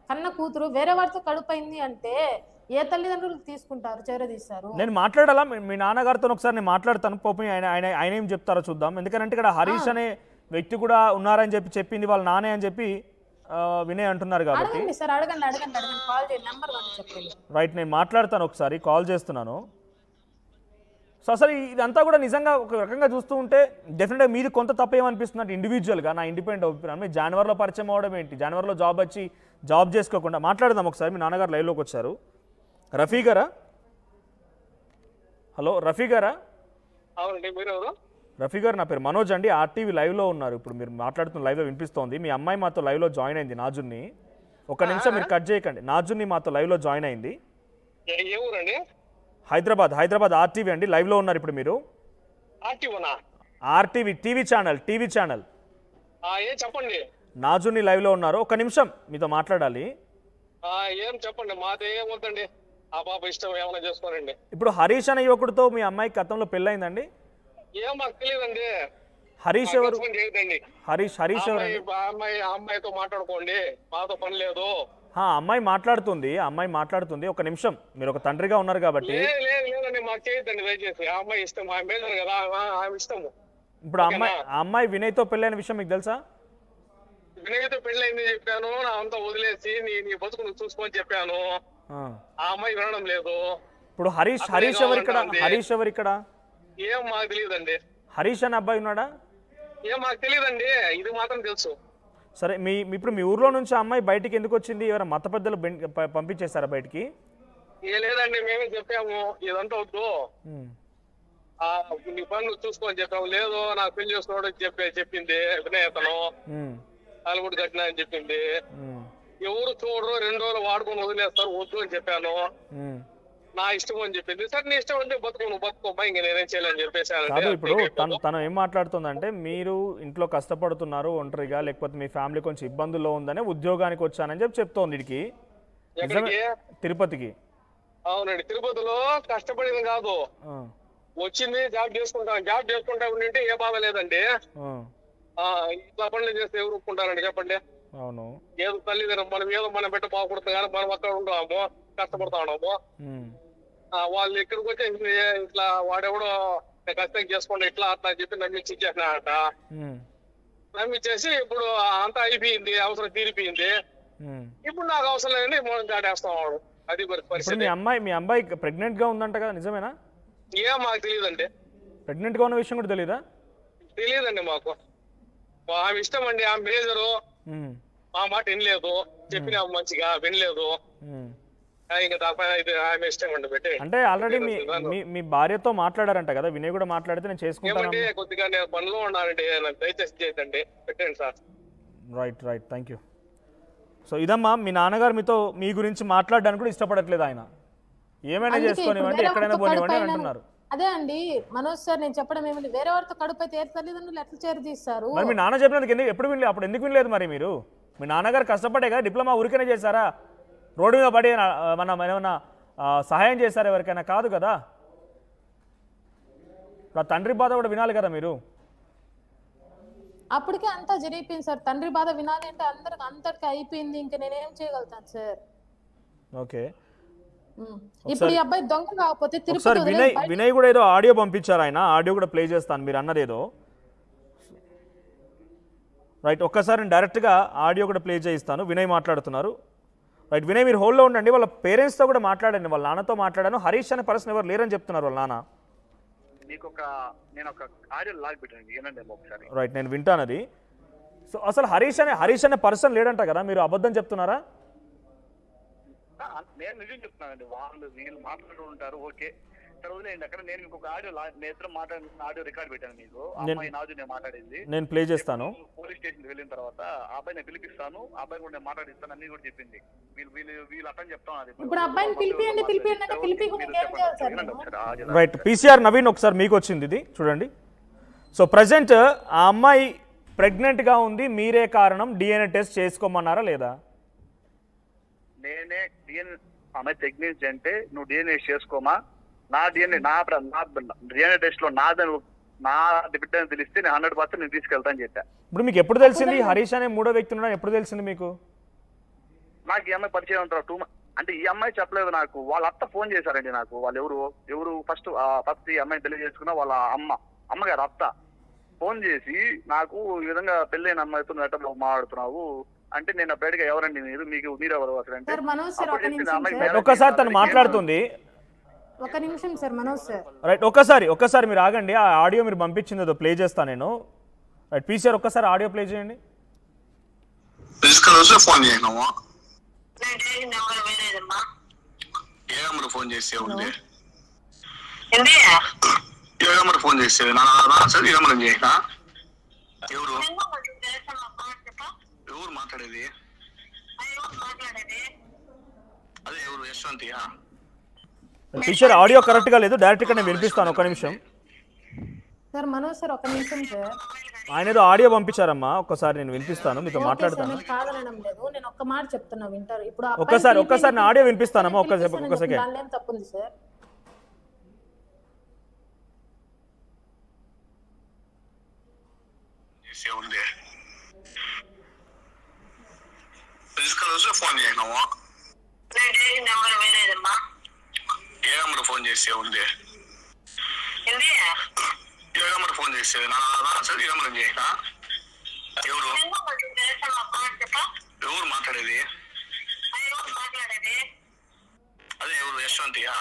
కన్న కూతురు వేరే వాడితో కడుపైంది అంటే ఏ తల్లిదండ్రులు తీసుకుంటారు, చేరదీస్తారు? నేను మాట్లాడాలా? మీ నాన్నగారితో ఒకసారి నేను మాట్లాడతాను. పోయి ఆయన ఏం చెప్తారో చూద్దాం. ఎందుకంటే ఇక్కడ హరీష్ అనే వ్యక్తి కూడా ఉన్నారని చెప్పింది వాళ్ళ నానే అని చెప్పి వినయ్ అంటున్నారు కాబట్టి. సార్ అడగండి, కాల్ చేయండి, నెంబర్ చెప్పండి. రైట్, నేను మాట్లాడతాను, ఒకసారి కాల్ చేస్తున్నాను. సో అసలు ఇదంతా కూడా నిజంగా ఒక రకంగా చూస్తూ ఉంటే డెఫినెట్గా మీది కొంత తప్పేమనిపిస్తుంది అంటే ఇండివిజువల్గా నా ఇండిపెండెంట్ ఒపీనియన్. మీరు జనవరిలో పరిచయం అవ్వడం ఏంటి? జనవరిలో జాబ్ చేసుకోకుండా మాట్లాడదాం ఒకసారి. మీ నాన్నగారు లైవ్లోకి వచ్చారు. రఫీ గారా? హలో రఫీ గారా? అవునండి, మీరు ఎవరు? రఫీ గారు, నా పేరు మనోజ్ అండి. ఆర్టీవీ లైవ్లో ఉన్నారు. ఇప్పుడు మీరు మాట్లాడుతున్న లైవ్లో వినిపిస్తోంది. మీ అమ్మాయి మాతో లైవ్లో జాయిన్ అయింది, నాజున్ని. ఒక నిమిషం మీరు కట్ చేయకండి. నాజున్ని మాతో లైవ్లో జాయిన్ అయింది. హైదరాబాద్ ఆర్టీవీ అండి. లైవ్లో ఉన్నారు ఇప్పుడు మీరు. ఆర్టీవీ టీవీ ఛానల్ చెప్పండి. నాజున్ని లైవ్లో ఉన్నారు. ఒక నిమిషం మీతో మాట్లాడాలి. ఏం చెప్పండి, మాది ఏమవుతండి, ఆ పాప ఇష్టం ఏమైనా చేసుకోనండి. ఇప్పుడు హరీష్ అనే యువకుడితో మీ అమ్మాయికి గతంలో పెళ్ళయిందండి? ఏం మాకు తెలియదండి. హరీష్ ఎవరు? హరీష్ ఎవరు? అమ్మాయితో మాట్లాడుకోండి, మాతో పని లేదు. అమ్మాయి మాట్లాడుతుంది. ఒక నిమిషం, మీరు ఒక తండ్రిగా ఉన్నారు కాబట్టి. లేదండి, మాకు చేయొద్దండి దయచేసి. ఆ అమ్మాయి ఇష్టం, ఆమె మేజర్ కదా, ఆమె ఇష్టము. ఇప్పుడు అమ్మాయి వినయ్తో పెళ్ళైన విషయం మీకు తెలుసా? వినయ్తో పెళ్ళైంది చెప్పాను, నా అంతా వదిలేసి నీ బతుకును చూసుకొని చెప్పాను. ఆ అమ్మాయి వినడం లేదు. ఇప్పుడు హరీష్ ఎవరు ఇక్కడ? ఏం మాకు తెలియదండి. హరీష్ అనే అబ్బాయి ఉన్నాడా? ఏం మాకు తెలియదండి, ఇది మాత్రం తెలుసు. సరే, ఇప్పుడు మీ ఊర్లో నుంచి అమ్మాయి బయటికి ఎందుకు వచ్చింది? ఎవరైనా మత పెద్దలు పంపించేశారా బయటికి? లేదండి, మేమే చెప్పాము ఇదంతా వద్దు, నీ పనులు చూసుకోని చెప్పాము. లేదు, నాకు పెళ్లి చేసుకోవడం చెప్పింది వినయతను. అలగుడు కట్టినా అని చెప్పింది. ఎవరు చూడరు, 2 రోజులు వాడుకొని వదిలేస్తారు, వద్దు అని చెప్పాను. నా ఇష్టం అని చెప్పింది. సరే నీ ఇష్టం అంటే బతుకోమ్మా, ఇంక నేనేం చేయాలని చెప్పేసాను. ఇప్పుడు తను ఏం మాట్లాడుతుందంటే, మీరు ఇంట్లో కష్టపడుతున్నారు ఒంటరిగా, లేకపోతే మీ ఫ్యామిలీ కొంచెం ఇబ్బందుల్లో ఉందని ఉద్యోగానికి వచ్చానని చెప్తోంది. ఇడికి తిరుపతికి. అవునండి, తిరుపతిలో కష్టపడింది కాదు, వచ్చింది జాబ్ చేసుకుంటా ఉండింటే ఏ బాధ లేదండి. ఇట్లా పనులు చేస్తే ఎవరు ఒప్పుకుంటారండి చెప్పండి? అవును, ఏదో తల్లిదండ్రులు మనం పెట్ట బాగుపడుతుంది కానీ మనం అక్కడ ఉంటాము, కష్టపడతా ఉన్నాము. వాళ్ళు ఇక్కడికి వచ్చి ఇట్లా వాడెవడో కష్టం చేసుకోండి ఇట్లా అట్లా చెప్పి నమ్మించి ఇచ్చేసినాడట. నమ్మించేసి ఇప్పుడు అంతా అయిపోయింది, అవసరం తీరిపోయింది. ఇప్పుడు నాకు అవసరం లేదండి, మనం దాటేస్తాడు. అది పరిస్థితి. మీ అమ్మాయి ప్రెగ్నెంట్ గా ఉందంట కదా, నిజమేనా? ఏం మాకు తెలియదండి. ప్రెగ్నెంట్ గా ఉన్న విషయం కూడా తెలీదా? తెలియదండి మాకు. ఆమె ఇష్టం అండి, ఆమె మేజరు. మా మాట వినలేదు, చెప్పిన మంచిగా వినలేదు. అంటే ఆల్రెడీ మీ భార్యతో మాట్లాడారంట కదా, వినయ్ కూడా మాట్లాడితే నేను చేసుకుంటాను. కొద్దిగా నేను పనిలో ఉన్నానండి, దయచేసి చేయదండి, పెట్టండి sir. Right, thank you. So ఇదమ్మా, మీ నాన్నగారు మీ గురించి మాట్లాడడానికి కూడా ఇష్టపడట్లేదు. ఆయన ఏమైనా చేసుకోనివ్వండి, ఎక్కడైనా పోనివ్వండి అంటున్నారు. అదే అండి మనోజ్ సార్, నేను చెప్పడం ఏమిటి, వేరే వారితో కడుపు అయితే తల్లిదండ్రులు ఎట్లా చేరదీస్తారు? మరి మీ నాన్న చెప్పినందుకు ఎప్పుడు వినలేదు? అప్పుడు ఎందుకు వినలేదు మరి మీరు? మీ నాన్నగారు కష్టపడే కదా, డిప్లొమా ఊరికనే చేశారా? రోడ్డు మీద పడి ఏమన్నా సహాయం చేశారు ఎవరికైనా? కాదు కదా. తండ్రి బాధ కూడా వినాలి కదా మీరు. అప్పటికే అంతా జరిగిపోయింది సార్, తండ్రి బాధ వినాలి అంటే అంతటికి అయిపోయింది, ఇంకా నేనేం చేయగలుగుతాను సార్? ఓకే, ఇప్పుడు ఈ అబ్బాయి దొంగ కాకపోతే ఒకసారి వినయ్ కూడా ఏదో ఆడియో పంపించారు, ఆయన ఆడియో కూడా ప్లే చేస్తాను మీరు అన్నది ఏదో. రైట్, ఒక్కసారి నేను డైరెక్ట్గా ఆడియో కూడా ప్లే చేయిస్తాను. వినయ్ మాట్లాడుతున్నారు. రైట్, వినయ్ మీరు హోల్డ్లో ఉండండి. వాళ్ళ పేరెంట్స్తో కూడా మాట్లాడండి, వాళ్ళ నాన్నతో మాట్లాడాను. హరీష్ అనే పర్సన్ ఎవరు లేరని చెప్తున్నారు వాళ్ళ నాన్న. నేను ఒక ఆడియో లాగ్ పెట్టాను, ఒకసారి. రైట్, నేను వింటాను అది. సో అసలు హరీష్ అనే పర్సన్ లేడంట కదా, మీరు అబద్ధం చెప్తున్నారా? నేను నిజం చెప్తున్నానండి. వీళ్ళు మాట్లాడుతూ ఉంటారు, ఓకే సరే వదిలేండి. అక్కడ నేను ఇంకొక ఆడియో నేత్రం మాట్లాడిన ఆడియో రికార్డ్ పెట్టాను మీకు. అమ్మాయి నాజు నేను మాట్లాడింది, నేను ప్లే చేస్తాను. పోలీస్ స్టేషన్కి వెళ్ళిన తర్వాత ఆ అబ్బాయి నేను పిలిపిస్తాను, ఆ అబ్బాయి కూడా నేను మాట్లాడిస్తాను అన్ని కూడా చెప్పింది. వీళ్ళు అతను చెప్తాను. ఇప్పుడు అబ్బాయిని పిలిపియండి రైట్. పీసీఆర్ నవీన్ ఒకసారి మీకు వచ్చింది ఇది చూడండి. సో ప్రజెంట్ ఆ అమ్మాయి ప్రెగ్నెంట్గా ఉంది, మీరే కారణం, డిఎన్ఏ టెస్ట్ చేసుకోమన్నారా లేదా? నేనే అమ్మాయి ప్రెగ్నెన్సీ అంటే నువ్వు డిఎన్ఏ చేసుకోమా, నా డిఎన్ఏ డిఎన్ఏ టెస్ట్ లో నా బిడ్డని తెలిస్తే నేను 100% నేను తీసుకెళ్తాను చెప్పా. ఇప్పుడు మీకు ఎప్పుడు తెలిసింది హరీష్ అనే మూడో వ్యక్తి ఉన్నాడు? ఎప్పుడు తెలిసింది మీకు? నాకు ఈ అమ్మాయి పరిచయం ఉంటారు అంటే ఈ అమ్మాయి చెప్పలేదు నాకు. వాళ్ళ అత్త ఫోన్ చేశారండి నాకు. వాళ్ళు ఎవరు ఫస్ట్ ఈ అమ్మాయిని తెలియజేసుకున్నా వాళ్ళ అమ్మగారు అత్త ఫోన్ చేసి నాకు ఈ విధంగా పెళ్ళైన అమ్మాయితో నువ్వు మాట్లాడుతున్నావు అంటే నేను బయటగా ఎవరండి మీరెవరు అసలు అంటే ఒక్కసారి తను మాట్లాడుతుంది. ఒక నిమిషం సార్ మనోజ్ సార్. రైట్, ఒక్కసారి మీరు ఆగండి. ఆ ఆడియో మీరు పంపించింది ఏదో ప్లే చేస్తాను నేను. రైట్, పీసీఆర్ ఒక్కసారి ఆడియో ప్లే చేయండి. ఫోన్ చేయను ఫోన్ చేసే ఉంది ఫోన్ చేసేది ఏమని చేయనా? ఎవరు మాట్లాడేది? అదే ఎవరు? యశ్వంతియా? టీచర్ ఆడియో కరెక్ట్ గా లేదు, డైరెక్ట్ గా నేను వినిపిస్తాను. ఒక్క నిమిషం సార్ మనోజ్ సార్, ఒక నిమిషం సార్. ఆయన ఏదో ఆడియో పంపించారమ్మా, ఒక్కసారి నేను వినిపిస్తాను, మీతో మాట్లాడతాను. కాదనడం లేదు, నేను ఒక్క మాట చెప్తున్నా వింటారు. ఇప్పుడు ఒక్కసారి నా ఆడియో వినిపిస్తానమ్మా, ఒక్క సెకండ్. దానిలో ఏం తప్పుంది సార్? ఫోన్ చేయను ఏ నెంబర్ ఫోన్ చేసే ఉంది? ఏ నెంబర్ ఫోన్ చేసేది? ఈ నెంబర్ చేయనా? ఎవరు మాట్లాడేది? అదే ఎవరు? యశ్వంతియా?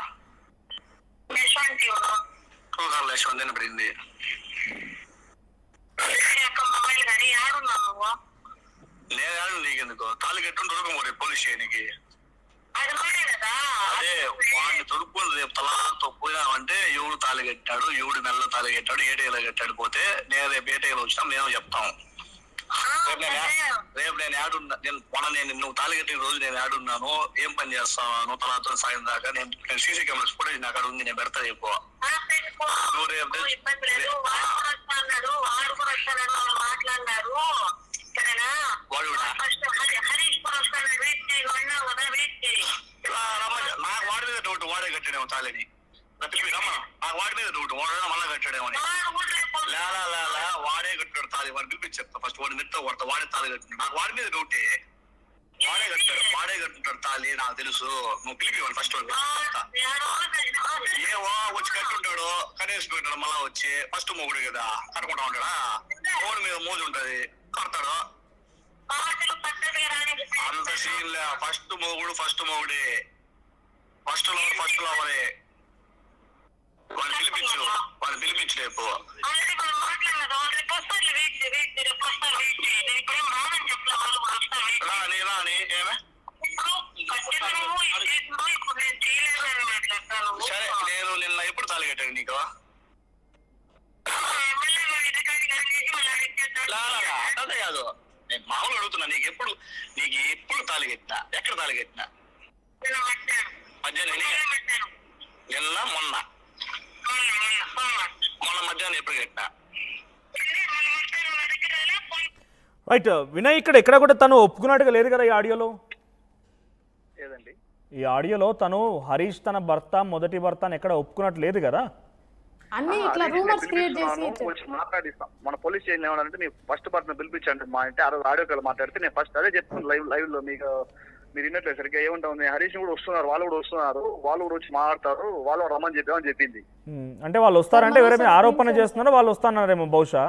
యశ్వంతి అని పడింది. నేను నీకెందుకు తాళి కట్టు దొరకమోరే పోలీస్ స్టేషన్కి. అదే వాడిని దొరుకుని రేపు తలాతో పోయినామంటే ఎవడు తాళి కట్టాడు, ఎవడు నెల తాళి కట్టాడు, ఏటేలా కట్టాడు పోతే నేను రేపు ఏటేలా వచ్చినా మేము చెప్తాం. రేపు నేను యాడున్నా, నువ్వు తాళి కట్టిన రోజు నేను యాడున్నాను, ఏం పని చేస్తాను తలాతో సాయం దాకా నేను సీసీ కెమెరాస్ ఫుటేజ్ నాకు అక్కడ ఉంది, నేను పెడతా రేపు. నువ్వు రేపు నాకు వాడి మీద డౌట్, వాడే కట్టాడేమో తాళిని. నాకు వాడి మీద డౌట్, వాడు మళ్ళా కట్టాడేమో. లేలా వాడే కట్టాడు తాళి. వాడు పిలిపించి చెప్తా ఫస్ట్, వాడిని నెట్తో కొడతా. వాడే తాళి కట్టినాడు, నాకు వాడి మీద డౌటే. వాడే కట్టుంటాడు తాళి నాకు తెలుసు. నువ్వు పిలిపివాడు ఫస్ట్. ఏవో వచ్చి కట్టుంటాడు, కనీసం పెట్టాడు, మళ్ళా వచ్చి ఫస్ట్ మొగుడు కదా కట్టుకుంటా ఉంటాడా? ఫోన్ మీద మోజు ఉంటది, కడతాడు. అంత సీన్ లే. ఫస్ట్ మొగుడే, ఫస్ట్ లవరే. వాడిని పిలిపించు రేపు. రాని ఏమే సరే. నేను నిన్న ఎప్పుడు తాళి కట్టాను నీకు? అదే కాదు, నేను మామూలు అడుగుతున్నా. నీకు ఎప్పుడు తాళి కట్టినా? ఎక్కడ తాళి కట్టినా? మధ్యాహ్నం నిన్న మొన్న మధ్యాహ్నం ఎప్పుడు కట్టినా? రైట్ వినయ్, ఎక్కడ కూడా తను ఒప్పుకున్నట్టుగా లేదు కదా ఈ ఆడియోలో. ఏదండి ఈ ఆడియోలో తను హరీష్ తన భర్త, మొదటి భర్త అని ఎక్కడ ఒప్పుకున్నట్టు లేదు కదా. అన్ని ఇట్లా రూమర్స్ క్రియేట్ చేసి మాట్లాడిస్తాం. మన పోలీస్ స్టేషన్ ఏమన్నారంటే మీరు ఫస్ట్ పర్సన్ పిలిపించండి మా అంటే ఆ రోజు ఆడియో కాల్ మాట్లాడితే నేను ఫస్ట్ అదే చెప్తాను లైవ్ లో. మీకు మీరు విన్నట్లేదు సరిగ్గా. ఏముంటుంది, హరీష్ కూడా వస్తున్నారు, వాళ్ళు కూడా వచ్చి మాట్లాడతారు, వాళ్ళు రమ్మని చెప్పామని చెప్పింది. అంటే వాళ్ళు వస్తారంటే ఎవరి మీద ఆరోపణ చేస్తున్నారో వాళ్ళు వస్తున్నారేమో బహుశా.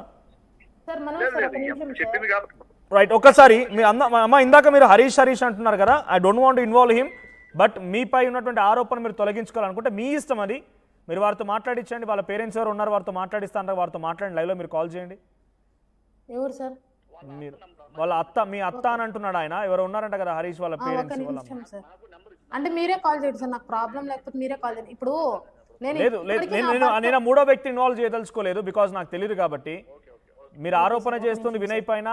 చెప్పింది కాబట్టి. రైట్, ఒక్కసారి మీ అమ్మ ఇందాక మీరు హరీష్ అంటున్నారు కదా. I don't want to involve him, but మీపై ఉన్నటువంటి ఆరోపణ మీరు తొలగించుకోవాలనుకుంటే మీ ఇష్టం అది. మీరు వారితో మాట్లాడించండి. వాళ్ళ పేరెంట్స్ ఎవరు ఉన్నారు వారితో మాట్లాడిస్తాను, వారితో మాట్లాడండి. లైవ్లో మీరు కాల్ చేయండి. ఎవరు సార్? వాళ్ళ అత్త మీ అత్త అని అంటున్నాడు ఆయన. ఎవరు ఉన్నారంట కదా హరీష్ వాళ్ళ ఒక పేరెంట్స్ వాళ్ళ నిమిషం సార్, అంటే మీరే కాల్ చేయండి సార్, నాకు ప్రాబ్లం లేకపోతే మీరే కాల్ చేయండి. ఇప్పుడు నేను లేదు లేదు ఇప్పటికీ నా నేను నేను మూడో వ్యక్తి ఇన్వాల్వ్ చేయదలుచుకోలేదు, బికాజ్ నాకు తెలియదు కాబట్టి. మీరు ఆరోపణ చేస్తుంది వినయ్ పైన,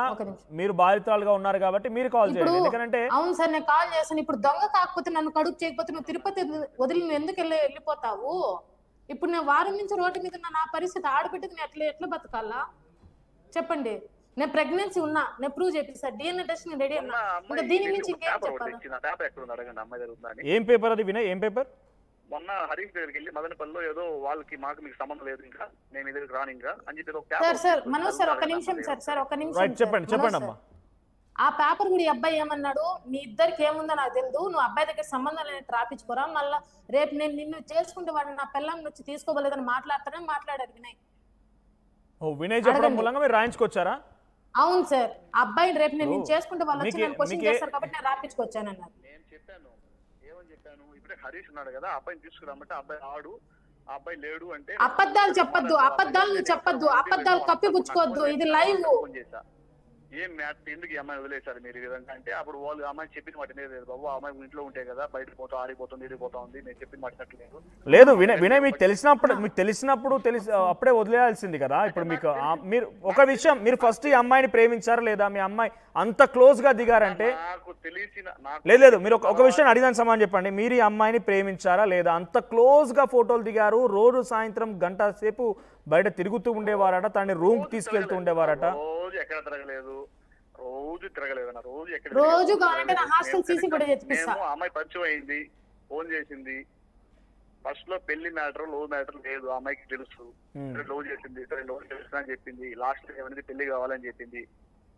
మీరు బాధితురాలుగా ఉన్నారు కాబట్టి మీరు కాల్ చేయండి. ఎందుకంటే అవును సార్ నేను కాల్ చేస్తాను. ఇప్పుడు దొంగ కాకపోతే నన్ను కడుపు చేయకపోతే నువ్వు తిరుపతి వదిలి నువ్వు ఎందుకు వెళ్ళిపోతావు? ఇప్పుడు నేను వారం నుంచి రోడ్డు మీద ఉన్న నా పరిస్థితి ఆడబిడ్డకి నేను ఎట్లా బతకాలా చెప్పండి? నేను ప్రెగ్నెన్సీ ఉన్నా, నేను ప్రూవ్ చేపిస్తా, DNA టెస్ట్ నేను రెడీ అన్నా. ఇంకా దీని నుంచి ఇంకేం చెప్పాలి? ఏం పేపర్ అది వినయ్? ఏం పేపర్? మొన్న హరీష్ దగ్గరికి వెళ్ళి మదనపల్లిలో ఏదో వాళ్ళకి మాకు మీకు సంబంధం లేదు ఇంకా నేను ఇది రాను ఇంకా అని చెప్పి సార్ సార్ మనోజ్ సార్ ఒక నిమిషం సార్ ఒక నిమిషం చెప్పండి అమ్మా. ఆ పేపర్ కూడా ఈ అబ్బాయి ఏమన్నాడు, మీ ఇద్దరికి ఏముందో నాకు తెలియదు, నువ్వు అబ్బాయి దగ్గర సంబంధం లేని ట్రాపించుకోరా, మళ్ళీ రేపు నేను నిన్ను చేసుకుంటే వాడిని నా పిల్లం వచ్చి తీసుకోబోలేదని మాట్లాడతానని మాట్లాడారు వినయ్. ఓ వినయ్ చెప్పడం మూలంగా మీరు రాయించుకొచ్చారా? అవును సార్, ఆ అబ్బాయిని రేపు నేను చేసుకుంటే వాళ్ళు వచ్చి నన్ను క్వశ్చన్ చేస్తారు కాబట్టి నేను రాపించుకొచ్చానన్నారు. నేను చెప్పాను, ఏమని చెప్పాను, ఇప్పుడే హరీష్ ఉన్నాడు కదా అబ్బాయిని తీసుకురామంటే అబ్బాయి ఆడు, ఆ అబ్బాయి లేడు అంటే అబద్ధాలు చెప్పొద్దు, అబద్ధాలు నువ్వు చెప్పొద్దు, అబద్ధాలు కప్పిపుచ్చుకోవద్దు, ఇది లైవ్. ఏం మ్యాథ్ ఎందుకు ఈ అమ్మాయి వదిలేశారు మీరు ఈ విధంగా అంటే అప్పుడు వాళ్ళు అమ్మాయి చెప్పిన మాట లేదు బాబు, అమ్మాయి ఇంట్లో ఉంటే కదా బయట పోతా ఆడిపోతుంది ఇడిపోతా ఉంది, నేను చెప్పిన మాట నట్లేదు. లేదు వినయ్ మీకు తెలిసినప్పుడు అప్పుడే వదిలేయాల్సింది కదా. ఇప్పుడు మీకు మీరు ఒక విషయం, మీరు ఫస్ట్ ఈ అమ్మాయిని ప్రేమించారా లేదా? మీ అమ్మాయి అంత క్లోజ్ గా దిగారంటే నాకు తెలిసిన లేదు మీరు ఒక విషయం అడిగిన సమాధానం చెప్పండి. మీరు ఈ అమ్మాయిని ప్రేమించారా లేదా? అంత క్లోజ్ గా ఫోటోలు దిగారు, రోజు సాయంత్రం గంట సేపు బయట తిరుగుతూ ఉండేవారట, తనని రూమ్ తీసుకెళ్తూ ఉండేవారట. రోజు ఎక్కడ తిరగలేదు, రోజు తిరగలేదు అన్న, రోజు ఎక్కడ రోజు కావాలంటే నా హాస్టల్ సీసీ ఫుటేజ్ ఎత్తిపిస్తా. అమ్మాయి పరిచయం అయింది, ఫోన్ చేసింది, ఫస్ట్ లో పెళ్లి మ్యాటర్ లవ్ మ్యాటర్ లేదు, ఆ అమ్మాయికి తెలుసు, లవ్ చేసింది, లవ్ చేస్తున్నా అని చెప్పింది, లాస్ట్ ఏమైంది పెళ్లి కావాలని చెప్పింది,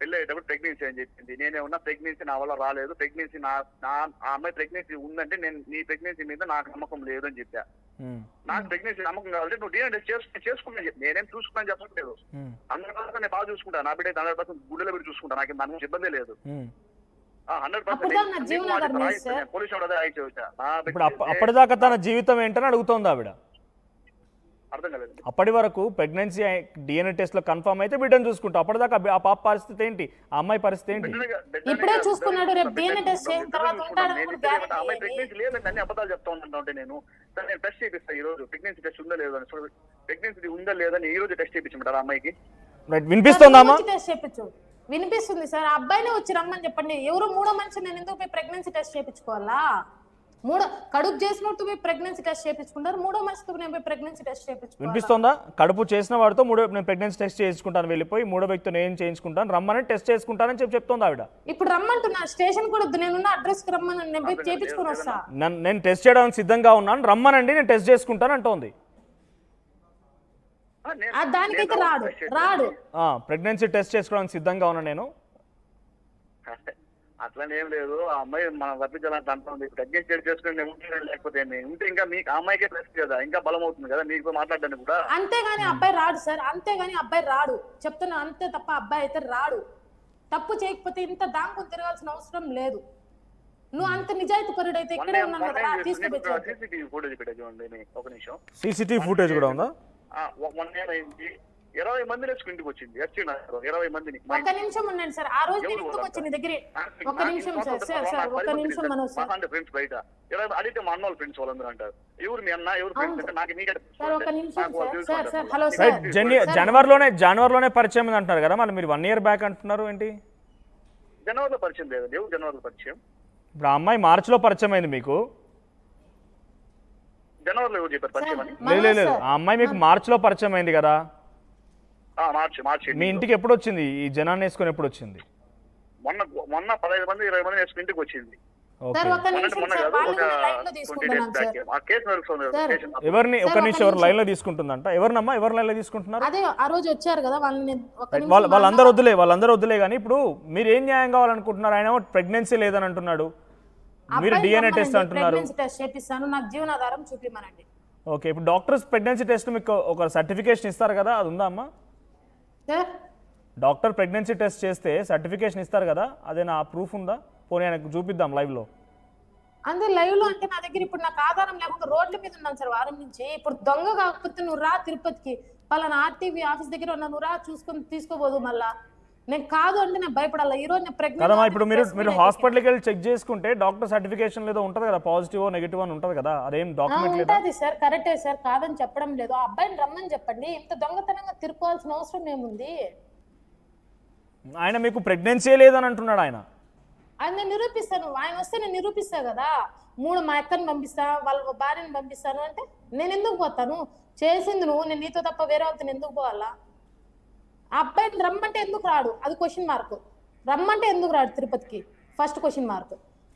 పెళ్లి అయ్యేటప్పుడు ప్రెగ్నెన్సీ అని చెప్పింది. నేనేమన్నా ప్రెగ్నెన్సీ నా వల్ల రాలేదు, ప్రెగ్నెన్సీ ఆ అమ్మాయి ప్రెగ్నెన్సీ ఉందంటే నేను నీ ప్రెగ్నెన్సీ మీద నాకు నమ్మకం లేదు అని చెప్పా. నాకు ప్రెగ్నెన్సీ నమ్మకం కావాలంటే నువ్వు DNA టెస్ట్ చేసుకున్నాను చెప్పి నేనేం చూసుకున్నాను చెప్పట్లేదు, 100% నేను బాగా చూసుకుంటా, నా బిడ్డ 100% గుడ్డలో పెట్టి చూసుకుంటా, నాకు దాని గురించి ఇబ్బంది లేదు. 100% పోలీసు అదే అయితే వచ్చా. అప్పటిదాకా తన జీవితం ఏంటని అడుగుతోంది ఆవిడ. అర్థం కాలేదు. అప్పటి వరకు ప్రెగ్నెన్సీ DNA టెస్ట్ లో కన్ఫర్మ్ అయితే బిడ్డను చూసుకుంటా, అప్పటిదాకా ఆ పాప పరిస్థితి ఏంటి, ఆ అమ్మాయి పరిస్థితి ఏంటి? ఇప్పుడే చూసుకున్నాడు, రేపు DNA టెస్ట్ చేసిన తర్వాత అమ్మాయి ప్రెగ్నెన్సీ లేదంటే అన్ని అబద్ధాలు చెప్తా ఉంటాను నేను. నేను టెస్ట్ చేపిస్తా ఈ రోజు, ప్రెగ్నెన్సీ టెస్ట్ ఉందా లేదా అని, ప్రెగ్నెన్సీ ఉందా లేదని ఈ రోజు టెస్ట్ చేయించమంటారా అమ్మాయికి? వినిపిస్తుందమ్మా? టెస్ట్ చేయించు. వినిపిస్తుంది సార్, ఆ అబ్బాయినే వచ్చి రమ్మని చెప్పండి. ఎవరో మూడో మనిషి నేను ఎందుకు పోయి ప్రెగ్నెన్సీ టెస్ట్ చేయించుకోవాలా? కడుపు చేసినట్టు పోయి ప్రెగ్నెన్సీ టెస్ట్ చేయించుకుంటారు, మూడో మనిషితో నేను పోయి ప్రెగ్నెన్సీ టెస్ట్ చేయించుకుంటాను. వినిపిస్తుందా? కడుపు చేసిన వాడితో నేను ప్రెగ్నెన్సీ టెస్ట్ చేయించుకుంటాను, వెళ్ళిపోయి మూడో వ్యక్తితో నేను చేయించుకుంటాను, రమ్మని టెస్ట్ చేసుకుంటానని చెప్తోంది ఆవిడ. ఇప్పుడు రమ్మంటున్నా, స్టేషన్ కూడా నేనున్న అడ్రస్ కి రమ్మని, నేను పోయి చేయించుకొని వస్తా. నేను టెస్ట్ చేయడానికి సిద్ధంగా ఉన్నాను, రమ్మనండి, నేను టెస్ట్ చేసుకుంటాను అంటోంది. దానికైతే రాడు. ప్రెగ్నెన్సీ టెస్ట్ చేసుకోవడానికి సిద్ధంగా ఉన్నా నేను. అట్లనేం లేదు, ఆ అమ్మాయి మనం రప్పించాలని అంటుంది, ప్రెగ్నెన్సీ చేసుకుని లేకపోతే ఉంటే ఇంకా మీకు ఆ అమ్మాయికే ప్లస్ కదా, ఇంకా బలం అవుతుంది కదా మీకు మాట్లాడడానికి కూడా. అంతేగాని అబ్బాయి రాడు సార్, అంతేగాని అబ్బాయి రాడు చెప్తున్నా, అంతే తప్ప అబ్బాయి అయితే రాడు. తప్పు చేయకపోతే ఇంత దాంకొని తిరగాల్సిన అవసరం లేదు. నువ్వు అంత నిజాయితీ పరుడు అయితే ఇక్కడే ఉన్నాను కదా, తీసుకుపోయి సీసీటీవీ ఫుటేజ్ పెట్టే చూడండి ఒక నిమిషం. సీసీటీవీ ఫుటేజ్ కూడా ఉందా? 1 year అయింది, 20 మందిని ఇంటికి వచ్చింది, 20 మందిని. ఒక్క నిమిషం ఉండండి సార్, ఆ రోజు నేను ఇంటికి వచ్చి నీ దగ్గర ఒక్క నిమిషం సార్ ఒక్క నిమిషం మనోజ్ సార్. ఫ్రెండ్స్ బయట అడిగితే మా అన్న వాళ్ళ ఫ్రెండ్స్ వాళ్ళందరూ అంటారు, ఎవరు మీ అన్న ఎవరు ఫ్రెండ్స్ అంటే నాకు నీకే సార్ ఒక్క నిమిషం సార్. సార్ హలో సార్, జనవరిలోనే పరిచయం అంటున్నారు కదా, మరి మీరు 1 year బ్యాక్ అంటున్నారు ఏంటి? జనవరిలో పరిచయం లేదు, ఎవరు జనవరిలో పరిచయం? ఇప్పుడు ఆ అమ్మాయి మార్చిలో పరిచయం అయింది మీకు. జనవరిలో ఎవరు చెప్పారు పరిచయం అని? లేదు, ఆ అమ్మాయి మీకు మార్చిలో పరిచయం అయింది కదా. మార్చి మీ ఇంటికి ఎప్పుడు వచ్చింది? ఈ జనాన్ని వేసుకొని ఎప్పుడు వచ్చింది? మొన్న 15 మంది 20 మంది వేసుకుని ఇంటికి వచ్చింది. ఎవరిని ఒక నిమిషం ఎవరు లైన్ లో తీసుకుంటుందంట? ఎవరినమ్మా ఎవరు లైన్ లో తీసుకుంటున్నారు? అదే ఆ రోజు వచ్చారు కదా వాళ్ళందరూ వద్దులే కానీ ఇప్పుడు మీరు ఏం న్యాయం కావాలనుకుంటున్నారు? ఆయన ప్రెగ్నెన్సీ లేదని అంటున్నాడు, మీరు DNA టెస్ట్ అంటున్నారు. నాకు జీవనాధారం చూపిమనండి. ఓకే, ఇప్పుడు డాక్టర్స్ ప్రెగ్నెన్సీ టెస్ట్ మీకు ఒక సర్టిఫికేషన్ ఇస్తారు కదా, అది ఉందా అమ్మా? డాక్టర్ ప్రెగ్నెన్సీ టెస్ట్ చేస్తే సర్టిఫికేషన్ ఇస్తారు కదా, అదే నా ప్రూఫ్ ఉందా? పోనీ ఆయనకు చూపిద్దాం లైవ్ లో. అంతే లైవ్ లో అంటే నా దగ్గర ఇప్పుడు నాకు ఆధారం లేకుండా రోడ్ల మీద ఉన్నాను సార్ వారం నుంచి. ఇప్పుడు దొంగ కాకపోతే నువ్వు రా తిరుపతికి, పలానా RTV ఆఫీస్ దగ్గర ఉన్నా, నువ్వు రా చూసుకొని తీసుకోబోదు. మళ్ళా నేను కాదు అంటే నేను భయపడాలి. ఈ రోజు నేను కదమ్మా ప్రెగ్నెంట్ ఇప్పుడు మీరు హాస్పిటల్కి వెళ్ళి చెక్ చేసుకుంటే డాక్టర్ సర్టిఫికేషన్ ఏదో ఉంటుంది కదా, పాజిటివ్ నెగిటివ్ అని ఉంటుంది కదా, అదేం డాక్యుమెంట్ లేదా? ఉంటుంది సార్, కరెక్టే సార్, కాదని చెప్పడం లేదు. ఆ అబ్బాయిని రమ్మని చెప్పండి. ఇంత దొంగతనంగా తిరుక్కోవాల్సిన అవసరం ఏముంది? ఆయన మీకు ప్రెగ్నెన్సీ లేదని అంటున్నాడు ఆయన. అది నేను నిరూపిస్తాను, ఆయన వస్తే నేను నిరూపిస్తా కదా. మా అక్కని పంపిస్తా, వాళ్ళ భార్యని పంపిస్తాను అంటే నేను ఎందుకు పోతాను? చేసింది నువ్వు, నేను నీతో తప్ప వేరే వాళ్ళతో ఎందుకు పోవాలా? ఆ అబ్బాయిని రమ్మంటే ఎందుకు రాడు? అది క్వశ్చన్ మార్క్. రమ్మంటే ఎందుకు రాడు తిరుపతికి? First question mark.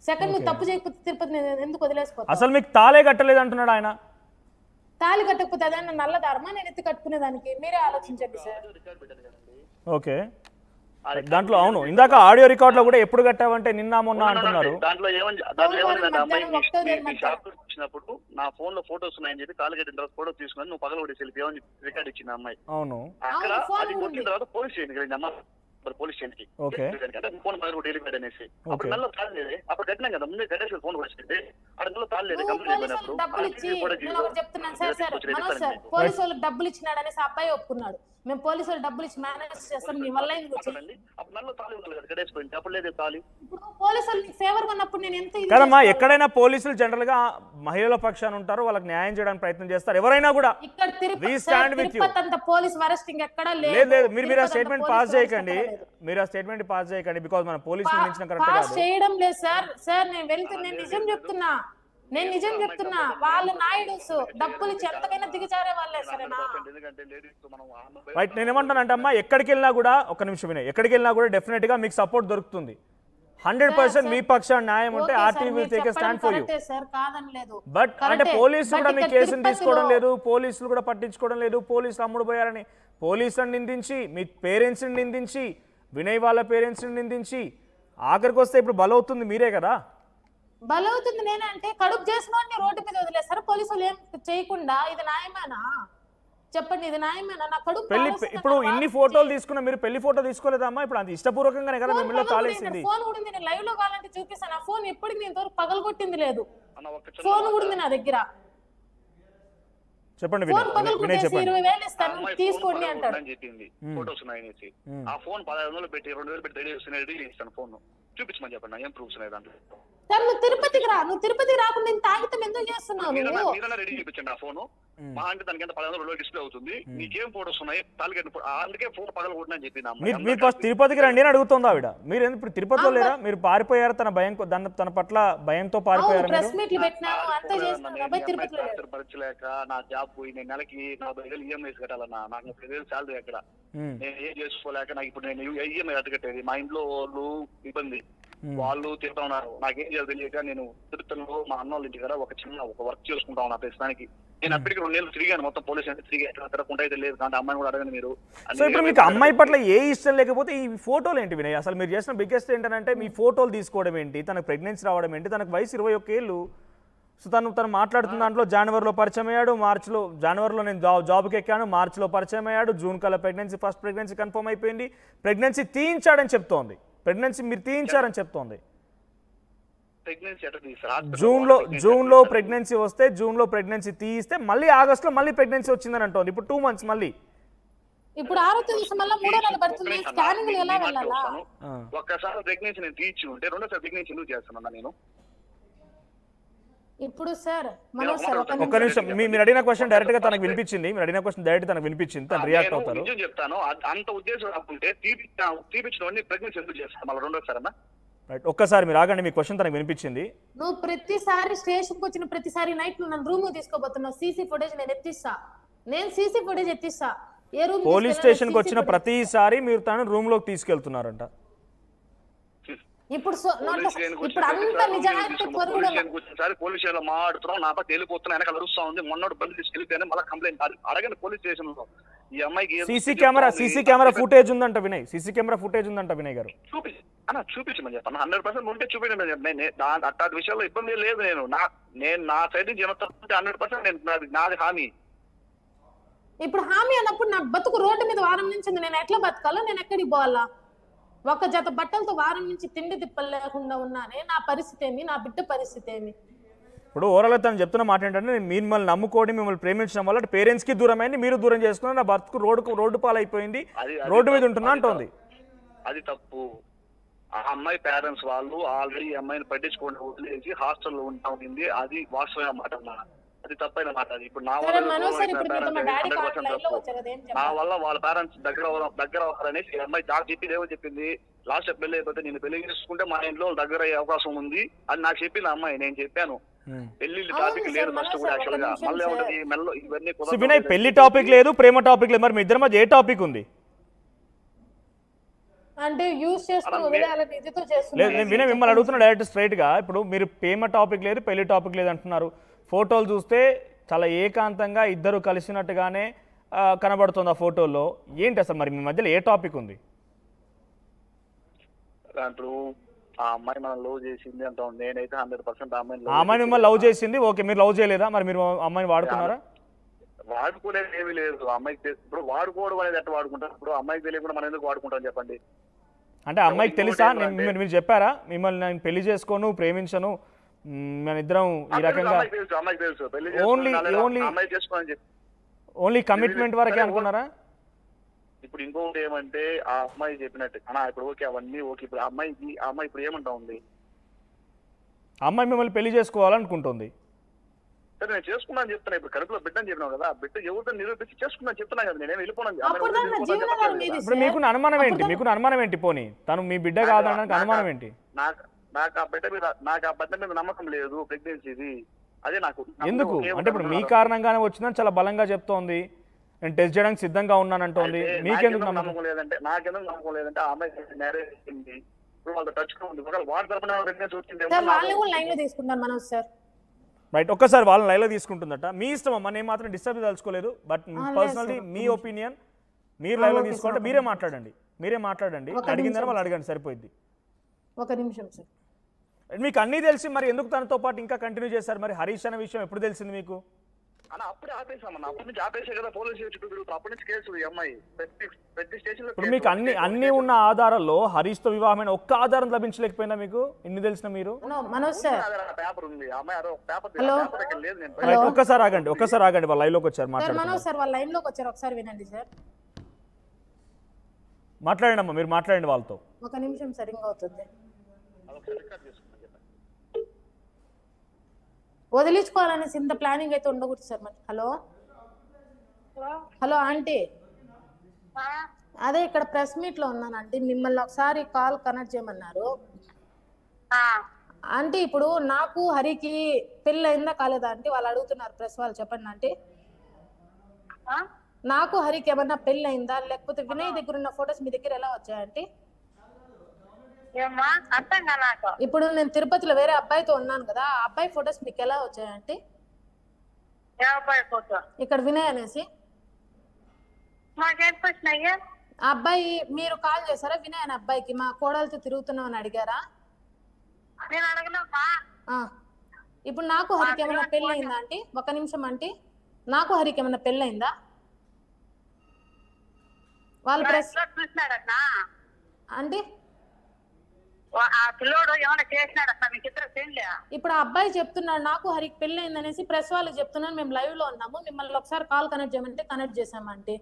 సెకండ్, నువ్వు తప్పు చేయకపోతే తిరుపతి నేను ఎందుకు వదిలేసిపోతా? అసలు మీకు తాళే కట్టలేదు అంటున్నాడు ఆయన. తాళి కట్టకపోతే అదే నల్లదారమా నేను ఎత్తి కట్టుకునేదానికి? మీరే ఆలోచించండి సార్. ఓకే, దాంట్లో అవును, ఇందాక ఆడియో రికార్డ్ లో కూడా ఎప్పుడు కట్టావంటే నిన్న మొన్న అంటున్నారు. దాంట్లో ఏమని అమ్మాయి మీ షాప్ వచ్చినప్పుడు నా ఫోన్ లో ఫోటోస్ ఉన్నాయని చెప్పి కాల్ కట్టిన తర్వాత ఫోటో తీసుకుని నువ్వు పగల కొట్టి సెల్ఫీ ఏమని రికార్డ్ ఇచ్చింది అమ్మాయి. అవును, అక్కడ అది కొట్టిన తర్వాత పోలీస్ స్టేషన్ అమ్మ, పోలీస్ స్టేషన్ కి ఫోన్ పగల కొట్టి వెళ్ళిపోయాడు అనేసి. అప్పుడు నెలలో తాళలేదు, అప్పుడు కట్టినాం కదా, ముందే కట్టేసి ఫోన్ వచ్చింది. అక్కడ నెలలో తాళలేదు, డబ్బులు ఇచ్చి నేను ఒకటి చెప్తున్నాను sir. Sir Manoj sir, police వాళ్ళకి డబ్బులు ఇచ్చినాడు అనేసి అబ్బాయి ఒప్పుకున్నాడు. మేము పోలీసు వాళ్ళు డబ్బులు ఇచ్చి మేనేజ్ చేస్తాం, మీ వల్ల పోలీసు వాళ్ళు ఫేవర్ గా ఉన్నప్పుడు నేను ఎంత కదమ్మా, ఎక్కడైనా పోలీసులు జనరల్ గా మహిళల పక్షాన ఉంటారు, వాళ్ళకి న్యాయం చేయడానికి ప్రయత్నం చేస్తారు ఎవరైనా కూడా. ఇక్కడ తిరుపతి అంత పోలీస్ వరెస్టింగ్ ఎక్కడా లేదు. మీరు ఆ స్టేట్మెంట్ పాస్ చేయకండి, బికాజ్ మన పోలీసులు మించిన కరెక్ట్ కాదు. చేయడం లేదు సార్. సార్ నేను వెళ్తున్నా, నేను నిజం చెప్తున్నా. వాళ్ళ నాయుడుస్ డబ్బులు ఇచ్చి ఎంతకైనా దిగజారే వాళ్ళే సరేనా? రైట్, నేను ఏమంటానంటే అమ్మా, ఎక్కడికి వెళ్ళినా కూడా ఒక నిమిషం వినే, ఎక్కడికి వెళ్ళినా కూడా డెఫినెట్ గా మీకు సపోర్ట్ దొరుకుతుంది. 100% మీ పక్షాన న్యాయం ఉంటే RTV will take a stand for you. But అంటే పోలీసులు కూడా మీ కేసును తీసుకోవడం లేదు, పోలీసులు కూడా పట్టించుకోవడం లేదు. పోలీసులు అమ్ముడు పోయారని పోలీసులను నిందించి, మీ పేరెంట్స్ని నిందించి, వినయ్ వాళ్ళ పేరెంట్స్ని నిందించి, ఆఖరికి వస్తే ఇప్పుడు బలవుతుంది మీరే కదా. బలవుతుంది నేనే అంటే కడుపు చేసిన రోడ్డు మీద వదిలేస్తారు పోలీసులు ఏం చేయకుండా. ఇది న్యాయమేనా చెప్పండి? ఇది న్యాయమేనా? నా కడుపు ఇప్పుడు ఇన్ని ఫోటోలు తీసుకున్నా, మీరు పెళ్లి ఫోటో తీసుకోలేదమ్మా? ఇప్పుడు అంత ఇష్టపూర్వకంగానే కదా మిమ్మల్ని తాళేసింది. ఫోన్ కూడా ఉంది, నేను లైవ్ లో కావాలంటే చూపిస్తాను. ఆ ఫోన్ ఎప్పటికి నేను ఇంతవరకు పగలగొట్టింది లేదు. ఫోన్ కూడా ఉంది నా దగ్గర. చెప్పండి, ఫోన్ పగలగొట్టేసి 20,000 ఇస్తాను తీసుకోండి అంటాడు. ఫోటోస్ ఉన్నాయనేసి ఆ ఫోన్ 1500 పెట్టి 2000 పెట్టి రెడీ చేస్తాను. ఫోన్ చూపించమని చెప్పండి, ఏం ప్రూఫ్స్ ఉన్నాయి దాంట్లో. నువ్వు తిరుపతికి రా, నువ్వు తిరుపతికి రాకుండా నేను తాగితం ఎందుకు చేస్తున్నావు? మీరన్నా రెడీ చేయించండి ఆ ఫోన్. మా అంటే దానికి ఎంత 1500 డిస్ప్లే అవుతుంది. నీకేం ఫోటోస్ ఉన్నాయి తాలిగట్టు, అందుకే ఫోన్ పగల కొట్టినా అని చెప్పి మీరు ఫస్ట్ తిరుపతికి రండి అని అడుగుతుంది ఆవిడ. మీరు ఇప్పుడు తిరుపతిలో లేరా? మీరు పారిపోయారు, తన భయం, తన పట్ల భయంతో పారిపోయారు. భరించలేక నా జాబ్ పోయి నేను నెలకి 40,000 ఈఎంఐస్ కట్టాలన్నా. నాకు 30,000 శాలరీ ఎక్కడ, నేను ఏం చేసుకోలేక నాకు ఇప్పుడు నేను ఈఎంఐ అడ్డకట్టేది. మా ఇంట్లో వాళ్ళు ఇబ్బంది, వాళ్ళు తింటా ఉన్నారు. నాకేం చేయాలి తెలియక నేను తిరుపతిలో మా అన్న వాళ్ళ ఇంటి కదా ఒక వర్క్ చేసుకుంటా ఉన్నా ప్రస్తుతానికి. నేను అప్పటికి 2 నెలలు తిరిగాను, మొత్తం పోలీస్ అంటే తిరగకుండా అయితే లేదు. కానీ అమ్మాయిని కూడా అడగండి మీరు. సో ఇప్పుడు మీకు అమ్మాయి పట్ల ఏ ఇష్టం లేకపోతే ఈ ఫోటోలు ఏంటి వినయ్? అసలు మీరు చేసిన బిగ్గెస్ట్ ఏంటంటే మీ ఫోటోలు తీసుకోవడం ఏంటి, తనకు ప్రెగ్నెన్సీ రావడం ఏంటి, తనకు వయసు 21 ఏళ్ళు. సో తను మాట్లాడుతున్న దాంట్లో జనవరిలో పరిచయం అయ్యాడు, జనవరిలో నేను జాబ్కి ఎక్కాను, మార్చిలో పరిచయం అయ్యాడు, జూన్ కల్లా ఫస్ట్ ప్రెగ్నెన్సీ కన్ఫర్మ్ అయిపోయింది, ప్రెగ్నెన్సీ తీయించాడని చెప్తోంది, ప్రెగ్నెన్సీ మీరు తీయించారని చెప్తోంది. జూన్ లో ప్రెగ్నెన్సీ వస్తే, జూన్ లో ప్రెగ్నెన్సీ తీయిస్తే మళ్ళీ ఆగస్ట్ లో మళ్ళీ ప్రెగ్నెన్సీ వచ్చిందని అంటోంది. ఇప్పుడు 2 months మళ్ళీ. ఇప్పుడు 6వ తేదీ మళ్ళీ 3వ నెల పడుతుంది. స్కానింగ్ ఎలా వెళ్ళాలా? ఒక్కసారి ప్రెగ్నెన్సీ నేను తీయించి ఉంటే రెండోసారి ప్రెగ్నెన్సీ ఎందుకు చేస్తున్నా నేను? ఇప్పుడు సార్ మనోజ్ సార్ ఒక్క నిమిషం, మీరు అడిగిన క్వశ్చన్ డైరెక్ట్ గా తనకు వినిపించింది. తను రియాక్ట్ అవుతారు. నిజం చెప్తాను, అంత ఉద్దేశం రాకుంటే తీపించిన ప్రెగ్నెన్సీ ఎందుకు చేస్తాను మళ్ళీ రెండోసారి అన్న? రైట్, ఒక్కసారి మీరు ఆగండి, మీ క్వశ్చన్ తనకు వినిపించింది. నువ్వు ప్రతిసారి స్టేషన్కి వచ్చిన ప్రతిసారి నైట్ నన్ను రూమ్ తీసుకోబోతున్నావు. సీసీ ఫుటేజ్ నేను ఎత్తిస్తా, సీసీ ఫుటేజ్ ఎత్తిస్తా. ఏ రూమ్? పోలీస్ స్టేషన్ కి వచ్చిన ప్రతిసారి మీరు తను రూమ్ లోకి తీసుకెళ్తున్నారంట. ఇప్పుడు అంత నిజాయితీ పోలీస్ స్టేషన్ మాట్లాడుతున్నాం, నా పక్క వెళ్ళిపోతున్నా, వెనకాల అరుస్తా ఉంది. మొన్నటి బండి తీసుకెళ్ళిపోయాను, మళ్ళీ కంప్లైంట్ అడగండి పోలీస్ స్టేషన్ లో. ఈ అమ్మాయికి సీసీ కెమెరా ఫుటేజ్ ఉందంట వినయ్, సీసీ కెమెరా ఫుటేజ్ ఉందంట వినయ్ గారు. చూపించమని చెప్పాను, 100% ఉంటే చూపించమని చెప్పాను. అట్లాంటి విషయాల్లో ఇబ్బంది లేదు. నేను నా సైడ్ నుంచి 100% నాది హామీ. ఇప్పుడు హామీ అన్నప్పుడు నా బతుకు రోడ్డు మీద వారం నుంచి నేను ఎట్లా బతకాలో, నేను ఎక్కడికి పోవాలా? ఒక జత బట్టలతో వారం నుంచి తిండి తిప్పలు లేకుండా ఉన్నానే, నా పరిస్థితి ఏమి, నా బిడ్డ పరిస్థితి ఏమి? ఇప్పుడు ఓవరాల్ తను చెప్తున్న మాట ఏంటంటే, మిమ్మల్ని నమ్ముకోండి, మిమ్మల్ని ప్రేమించడం వల్ల పేరెంట్స్ కి దూరమైంది, మీరు దూరం చేసుకుని నా భర్తకు రోడ్డు పాలైపోయింది, రోడ్డు మీద ఉంటున్నా అంటోంది. అది తప్పు. ఆ అమ్మాయి పేరెంట్స్ వాళ్ళు ఆల్రెడీ ఈ అమ్మాయిని పట్టించుకోండి వదిలేసి హాస్టల్లో ఉంటా ఉంది. అది వాస్తవమైన మాట అన్నా. అది తప్పైన మాట. అది ఇప్పుడు నా వల్ల నా వల్ల వాళ్ళ పేరెంట్స్ దగ్గర అవ్వాలనేసి ఈ అమ్మాయి నాకు చెప్పింది ఏమో చెప్పింది, లాస్ట్ పెళ్లి అయిపోతే నేను పెళ్లి చేసుకుంటే మా ఇంట్లో దగ్గర అయ్యే అవకాశం ఉంది అని నాకు చెప్పింది అమ్మాయి. నేను చెప్పాను పెళ్లి టాపిక్ లేదు ఫస్ట్ కూడా యాక్చువల్ గా. మళ్ళీ ఉంటది మెల్లో ఇవన్నీ వినయ్ పెళ్లి టాపిక్ లేదు, ప్రేమ టాపిక్ లేదు, మరి మీ ఇద్దరి మధ్య ఏ టాపిక్ ఉంది? అంటే యూస్ చేసుకుని వదిలేయాలని ఇదితో చేస్తున్నారు. లేదు నేను వినయ్ మిమ్మల్ని అడుగుతున్నా డైరెక్ట్ స్ట్రైట్ గా. ఇప్పుడు మీరు ప్రేమ టాపిక్ లేదు, పెళ్లి టాపిక్ లేదు అంటున్నారు. ఫోటోలు చూస్తే చాలా ఏకాంతంగా ఇద్దరు కలిసినట్టుగానే కనబడుతుంది ఆ ఫోటోల్లో. ఏంటి అసలు మరి మీ మధ్యలో ఏ టాపిక్ ఉంది? ఇప్పుడు ఆ అమ్మాయి మనం లవ్ చేసింది అంత నేనైతే 100% ఆ అమ్మాయి మిమ్మల్ని లవ్ చేసింది, ఓకే. మీరు లవ్ చేయలేదా? మరి మీరు అమ్మాయిని వాడుకున్నారా? వాడుకోలేదు ఏమీ లేదు. అమ్మాయికి ఇప్పుడు వాడుకోవడం అనేది ఎట్లా వాడుకుంటారు? ఇప్పుడు అమ్మాయికి తెలియకుండా మనం ఎందుకు వాడుకుంటాం చెప్పండి? అంటే అమ్మాయికి తెలుసా? మీరు చెప్పారా మిమ్మల్ని నేను పెళ్లి చేసుకోను, ప్రేమించను, మన ఇద్దరం ఈ రకంగా ఓన్లీ కమిట్మెంట్ వరకే అనుకున్నారా? ఇప్పుడు ఇంకొకటి ఏమంటే ఆ అమ్మాయి చెప్పినట్టు అన్నా ఇప్పుడు ఓకే అవన్నీ ఓకే. ఇప్పుడు అమ్మాయి ఇప్పుడు ఏమంటా ఉంది? అమ్మాయి మిమ్మల్ని పెళ్లి చేసుకోవాలనుకుంటుంది. సరే నేను చేసుకున్నాను చెప్తున్నా. ఇప్పుడు కడుపులో బిడ్డని చెప్పినావు కదా, బిడ్డ ఎవరితో నిరూపించి చేసుకున్నాను చెప్తున్నా కదా. నేనేం వెళ్ళిపోను. ఇప్పుడు మీకు అనుమానం ఏంటి? మీకు అనుమానం ఏంటి? పోనీ తను మీ బిడ్డ కాదనడానికి అనుమానం ఏంటి? నాకు ఆ బిడ్డ మీద నమ్మకం లేదు. ప్రెగ్నెన్సీది అదే నాకు ఎందుకు అంటే ఇప్పుడు మీ కారణంగానే వచ్చిందని చాలా బలంగా చెప్తోంది. నేను టెస్ట్ చేయడానికి సిద్ధంగా ఉన్నానంటోంది. మీకెందుకు నమ్మకం లేదంటే? నాకెందుకు నమ్మకం లేదంటే ఆ అమ్మాయి మ్యారేజ్ అయింది, ఇప్పుడు వాళ్ళతో టచ్ లో ఉంది. వాడి తరపున ప్రెగ్నెన్సీ వచ్చింది. రైట్, ఒక్కసారి వాళ్ళని లైవ్లో తీసుకుంటుందట. మీ ఇష్టం అమ్మా, నేను మాత్రం డిస్టర్బ్ తలుచుకోలేదు. బట్ పర్సనల్లీ మీ ఒపీనియన్ మీరు లైవ్లో తీసుకుంటే మీరే మాట్లాడండి. అడిగిందని వాళ్ళు అడగండి, సరిపోయింది. ఒక నిమిషం సార్. మీకు అన్నీ తెలిసి మరి ఎందుకు తనతో పాటు ఇంకా కంటిన్యూ చేశారు? మరి హరీష్ అనే విషయం ఎప్పుడు తెలిసింది మీకు? అప్పుడే ఆపేసామన్నా. అప్పటి నుంచి ఆపేసే కదా పోలీసు చుట్టూ తిరుగుతాం. అప్పటి నుంచి కేసు ఈ అమ్మాయి ప్రతి స్టేషన్ లో. ఇప్పుడు మీకు అన్ని ఉన్న ఆధారాల్లో హరీష్ తో వివాహమైన ఒక్క ఆధారం లభించలేకపోయినా మీకు ఇన్ని తెలిసిన మీరు? పేపర్ ఉంది అమ్మాయి లేదు. ఒక్కసారి ఆగండి వాళ్ళ లైవ్ లోకి వచ్చారు, మాట్లాడండి అమ్మా, మీరు మాట్లాడండి వాళ్ళతో. ఒక నిమిషం సరిగ్గా అవుతుంది. వదిలించుకోవాలనేసి ఇంత ప్లానింగ్ అయితే ఉండకూడదు సార్. మరి హలో ఆంటీ, అదే ఇక్కడ ప్రెస్ మీట్ లో ఉన్నానంటే మిమ్మల్ని ఒకసారి కాల్ కనెక్ట్ చేయమన్నారు. అంటే ఇప్పుడు నాకు హరికి పెళ్ళి అయిందా కాలేదా అంటే వాళ్ళు అడుగుతున్నారు, ప్రెస్ వాళ్ళు. చెప్పండి ఆంటీ, నాకు హరికి ఏమన్నా పెళ్ళి అయిందా, లేకపోతే వినయ్ దగ్గర ఉన్న ఫొటోస్ మీ దగ్గర ఎలా వచ్చాయంటే? ఇప్పుడు నేను తిరుపతిలో వేరే అబ్బాయితో ఉన్నాను కదా, ఆ అబ్బాయి ఫొటోస్ మీకు ఎలా వచ్చాయంటే? ఇక్కడ వినయ్ అనేసి ఆ అబ్బాయి మీరు కాల్ చేశారా వినయ్ అనే అబ్బాయికి? మా కోడలతో తిరుగుతున్నాం అని అడిగారా? ఇప్పుడు నాకు హరికి ఏమైనా పెళ్ళి అయిందా అంటే? ఒక నిమిషం అంటే, నాకు హరికి ఏమైనా పెళ్ళి అయిందా? వాళ్ళు ప్రెస్ అంటే ఇప్పుడు ఆ అబ్బాయి చెప్తున్నాడు నాకు హరికి పెళ్లి అయిందనేసి. ప్రెస్ వాళ్ళు చెప్తున్నాను, మేము లైవ్ లో ఉన్నాము, మిమ్మల్ని ఒకసారి కాల్ కనెక్ట్ చేయమంటే కనెక్ట్ చేసామంటే.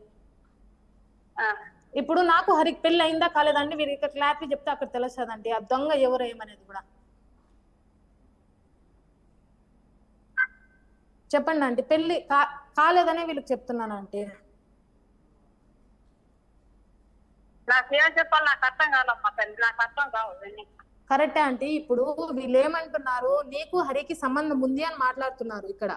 ఇప్పుడు నాకు హరికి పెళ్లి అయిందా కాలేదండి మీరు ఇక్కడ క్లారిటీ చెప్తే అక్కడ తెలుస్తుందండి ఆ దొంగ ఎవరు ఏమనేది కూడా. చెప్పండి అంటే పెళ్లి కాలేదనే వీళ్ళకి చెప్తున్నాను అంటే. కరెక్టే అంటే ఇప్పుడు వీళ్ళు ఏమంటున్నారు, నీకు హరికి సంబంధం ఉంది అని మాట్లాడుతున్నారు ఇక్కడ.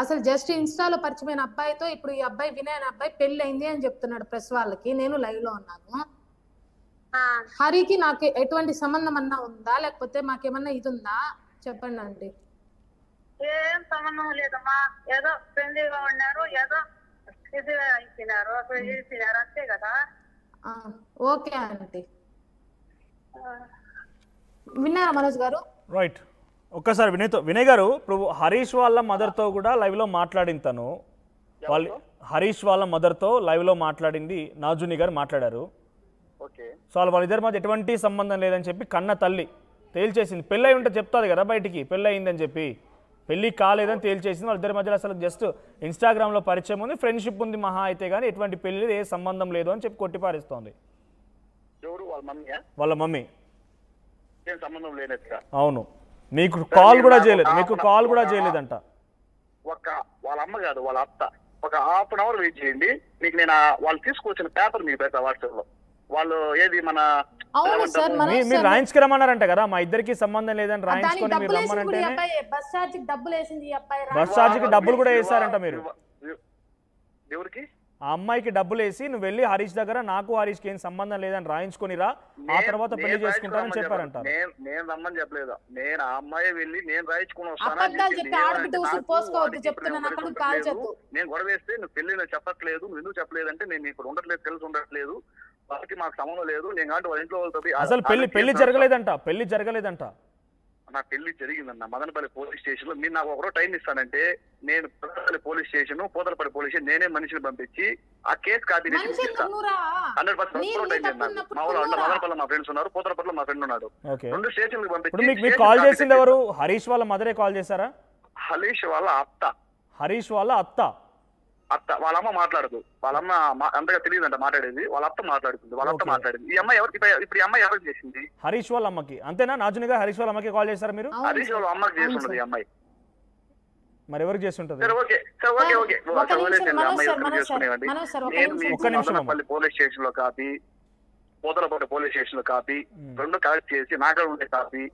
అసలు జస్ట్ ఇన్స్టాలో పరిచయమైన అబ్బాయితో ఇప్పుడు ఈ అబ్బాయి వినయ్ అనే అబ్బాయి పెళ్లి అయింది అని చెప్తున్నాడు ప్రెస్ వాళ్ళకి. నేను లైవ్ లో ఉన్నాను. హరికి నాకు ఎటువంటి సంబంధం అన్నా ఉందా, లేకపోతే మాకేమన్నా ఇది ఉందా చెప్పండి అంటే. ఏం సంబంధం లేదమ్మా, ఏదో ఫ్రెండ్లీగా ఉన్నారు, ఏదో ఇది ఇచ్చినారు అంతే కదా. ఓకే ఆంటీ, విన్నారా మనోజ్ గారు? రైట్, ఒక్కసారి వినయ్ గారు, ఇప్పుడు హరీష్ వాళ్ళ మదర్ తో కూడా లైవ్ లో మాట్లాడిన తను, వాళ్ళు హరీష్ వాళ్ళ మదర్ తో లైవ్ లో మాట్లాడింది నాజుని గారు మాట్లాడారు. సో వాళ్ళిద్దరి మధ్య ఎటువంటి సంబంధం లేదని చెప్పి కన్న తల్లి తేల్చేసింది. పెళ్ళై ఉంటే చెప్తాది కదా బయటికి పెళ్ళి అయిందని చెప్పి. పెళ్లి కాలేదని తేల్చేసింది. వాళ్ళిద్దరి మధ్యలో అసలు జస్ట్ ఇన్స్టాగ్రామ్లో పరిచయం ఉంది, ఫ్రెండ్షిప్ ఉంది మహా అయితే, కానీ ఎటువంటి పెళ్లి ఏ సంబంధం లేదు అని చెప్పి కొట్టిపారేస్తోంది ఎవరు వాళ్ళ మమ్మీ? వాళ్ళ మమ్మీ. ఏం సంబంధం లేనట్టుగా. అవును, మీకు కాల్ కూడా చేయలేదు, మీకు కాల్ కూడా చేయలేదంట. వాళ్ళ అమ్మ కాదు, వాళ్ళ అత్త. ఒక హాఫ్ అన్ అవర్ వెయిట్ చేయండి, మీకు నేను వాళ్ళు తీసుకొచ్చిన పేపర్ మీకు పెడతా వాట్సాప్ లో. వాళ్ళు ఏది మన మీరు రాయించుకురమ్మన్నారంట కదా, మా ఇద్దరికి సంబంధం లేదని రాయించుకొని మీరు రమ్మనంటే బస్ ఛార్జ్ డబ్బులు వేసింది, బస్ ఛార్జ్కి డబ్బులు కూడా వేసారంట మీరు. ఎవరికి? ఆ అమ్మాయికి డబ్బులు వేసి నువ్వు వెళ్ళి హరీష్ దగ్గర నాకు హరీష్కి ఏం సంబంధం లేదని రాయించుకొనిరా, ఆ తర్వాత పెళ్లి చేసుకుంటానని చెప్పారంట. నేను రమ్మని చెప్పలేదు, నేను ఆ అమ్మాయి వెళ్ళి నేను రాయించుకుని వస్తాను. నేను గొడవ వేస్తే నువ్వు పెళ్లి చెప్పట్లేదు, నువ్వు ఎందుకు చెప్పలేదు అంటే నేను ఇక్కడ ఉండట్లేదు, తెలిసి ఉండట్లేదు, వాళ్ళకి మాకు సంబంధం లేదు, నేను కాబట్టి వాళ్ళ ఇంట్లో వాళ్ళతో అసలు పెళ్లి జరగలేదంట. పెళ్లి జరగలేదంట. నా పెళ్లి జరిగిందన్న మదనపల్లి పోలీస్ స్టేషన్ లో. మీరు నాకు ఒకరో టైం ఇస్తానంటే నేను పోతలపల్లి పోలీస్ స్టేషన్, పోతలపల్లి పోలీస్ స్టేషన్ నేనే మనిషిని పంపించి ఆ కేసు కాపీ తెచ్చి 100% టైం ఇస్తాను. మా ఊళ్ళో మదనపల్లి మా ఫ్రెండ్స్ ఉన్నారు, పోతలపల్లి మా ఫ్రెండ్ ఉన్నాడు. 2 స్టేషన్లకు పంపించి. కాల్ చేసింది ఎవరు? హరీష్ వాళ్ళ మదరే కాల్ చేశారా? హరీష్ వాళ్ళ అత్త. హరీష్ వాళ్ళ అత్త. వాళ్ళ అమ్మ మాట్లాడదు, వాళ్ళ అమ్మ అంతగా తెలియదంట మాట్లాడేది, వాళ్ళ అత్త మాట్లాడుతుంది, వాళ్ళ అత్త మాట్లాడింది. ఈ అమ్మాయి ఎవరికి ఇప్పుడు ఈ అమ్మాయి ఎవరికి చేసింది? హరీష్ వాళ్ళ అమ్మకి. అంతేనా? నాజునిగా హరీష్ వాళ్ళ అమ్మకి కాల్ చేశారా మీరు? హరీష్ వాళ్ళ అమ్మకి చేస్తుంటది ఈ అమ్మాయి. మరి ఎవరికి చేస్తుంటది? మదనపల్లి పోలీస్ స్టేషన్ లో కాపీ, పోతలపల్లి పోలీస్ స్టేషన్ లో కాపీ, 2 కలెక్ట్ చేసి నాగా ఉండే కాపీ,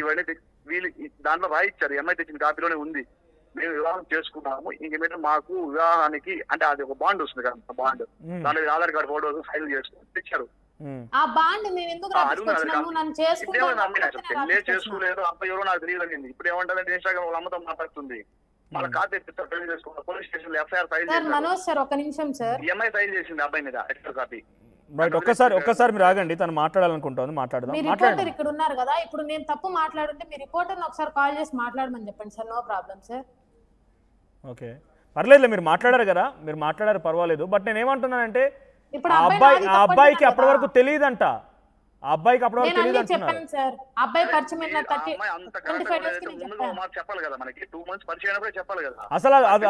ఇవన్నీ వీళ్ళు దాంట్లో రాయిచ్చారు. ఈ అమ్మాయి తెచ్చిన కాపీలోనే ఉంది. మేము వివాహం చేసుకున్నాము, ఇంకేమైతే మాకు వివాహానికి అంటే అది ఒక బాండ్ వస్తుంది కదా, బాండ్, దాని ఆధార్ కార్డు ఫోటోస్ ఫైల్ చేసుకుని ఇచ్చారు. పెళ్లి చేసుకోలేదు, అబ్బాయి ఎవరో నాకు తెలియదండి. ఇప్పుడు ఏమంటారంటే ఇన్స్టాగ్రామ్ వాళ్ళ అమ్మతో మాట్లాడుతుంది, వాళ్ళ ఖాతా ఎత్తిస్తారు, పెళ్లి చేసుకున్నారు, పోలీస్ స్టేషన్ లో ఎఫ్ఐఆర్ ఫైల్ చేశారు. ఈఎంఐ ఫైల్ చేసింది అబ్బాయి మీద ఎక్స్ట్రా కాపీ. ఒక్కసారి మీరు ఆగండి, తను మాట్లాడాలనుకుంటుంది, మాట్లాడదాం. రిపోర్టర్ ఇక్కడ ఉన్నారు కదా, ఇప్పుడు నేను తప్పు మాట్లాడుంటే మీ రిపోర్టర్ ఒకసారి కాల్ చేసి మాట్లాడమని చెప్పండి sir. No problem sir. Okay, పర్లేదు, మీరు మాట్లాడారు కదా, మీరు మాట్లాడారు, పర్వాలేదు. బట్ నేను ఏమంటున్నానంటే ఆ అబ్బాయికి అప్పటి వరకు తెలియదంట. ఆ అబ్బాయికి అప్పటి వరకు తెలియదు అంటున్నారు.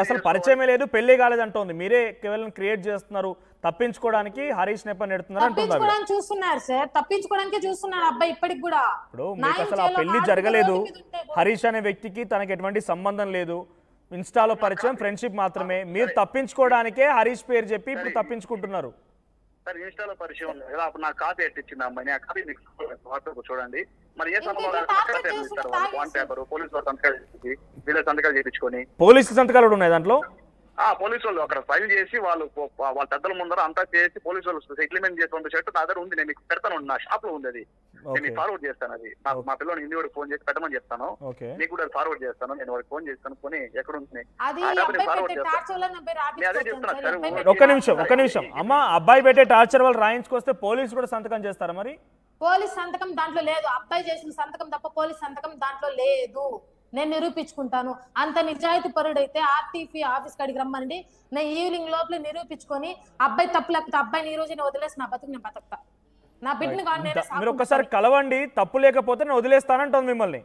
అసలు పరిచయమే లేదు, పెళ్లి కాలేదంటోంది. మీరే కేవలం క్రియేట్ చేస్తున్నారు, తప్పించుకోవడానికి హరీష్ నెప నెడుతున్నారు అంటున్నారు. చూస్తున్నారు సార్, తప్పించుకోవడానికి చూస్తున్నారు అబ్బాయి ఇప్పటికి కూడా. ఇప్పుడు మీకు అసలు ఆ పెళ్లి జరగలేదు, హరీష్ అనే వ్యక్తికి తనకి ఎటువంటి సంబంధం లేదు, ఇన్స్టాలో పరిచయం, ఫ్రెండ్షిప్ మాత్రమే. మీరు తప్పించుకోవడానికే హరీష్ పేరు చెప్పి ఇప్పుడు తప్పించుకుంటున్నారు. సార్ ఇన్స్టాలో పరిచయం ఉంది కదా, అప్పుడు నాకు కాపీ ఎట్టించింది అమ్మాయిని, ఆ కాపీ మీకు వాట్సాప్ చూడండి. మరి ఏ సంబంధం బాండ్ పేపర్ పోలీసు వాళ్ళు సంతకాలు చేసి వీళ్ళ సంతకాలు చేయించుకొని, పోలీసు సంతకాలు కూడా ఉన్నాయి దాంట్లో. పోలీసు వాళ్ళు అక్కడ ఫైల్ చేసి వాళ్ళ పెద్దల ముందర అంతా చేసి పోలీసు వాళ్ళు సెటిల్మెంట్ చేసి పంపించేట్టు నా దగ్గర ఉంది. నేను మీకు పెడతాను, నా షాప్ లో ఉంది, అది నేను ఫార్వర్డ్ చేస్తాను. అది మా పిల్లలు హిందీ వాడికి ఫోన్ చేసి పెట్టమని చెప్తాను, మీకు కూడా ఫార్వర్డ్ చేస్తాను. నేను వాడికి ఫోన్ చేస్తాను, కొని ఎక్కడ ఉంది ఫార్వర్డ్ చేస్తాను. అదే చెప్తున్నా. ఒక్క నిమిషం అమ్మా, అబ్బాయి పెట్టే టార్చర్ వాళ్ళు రాయించుకొస్తే పోలీసు కూడా సంతకం చేస్తారా? మరి పోలీస్ సంతకం దాంట్లో లేదు, అబ్బాయి చేసిన సంతకం తప్ప పోలీస్ సంతకం దాంట్లో లేదు. నేను నిరూపించుకుంటాను. అంత నిజాయితీ పరుడైతే ఆర్టీపీ ఆఫీస్ కాడికి రమ్మండి, నేను ఈవినింగ్ లోపల నిరూపించుకొని అబ్బాయి తప్పు లేకపోతే అబ్బాయిని ఈ రోజు వదిలేసి నా బతుకు నేను బతుకుతా, నా బిడ్డని మీరు ఒక్కసారి కలవండి, తప్పు లేకపోతే నేను వదిలేస్తానంటుంది మిమ్మల్ని.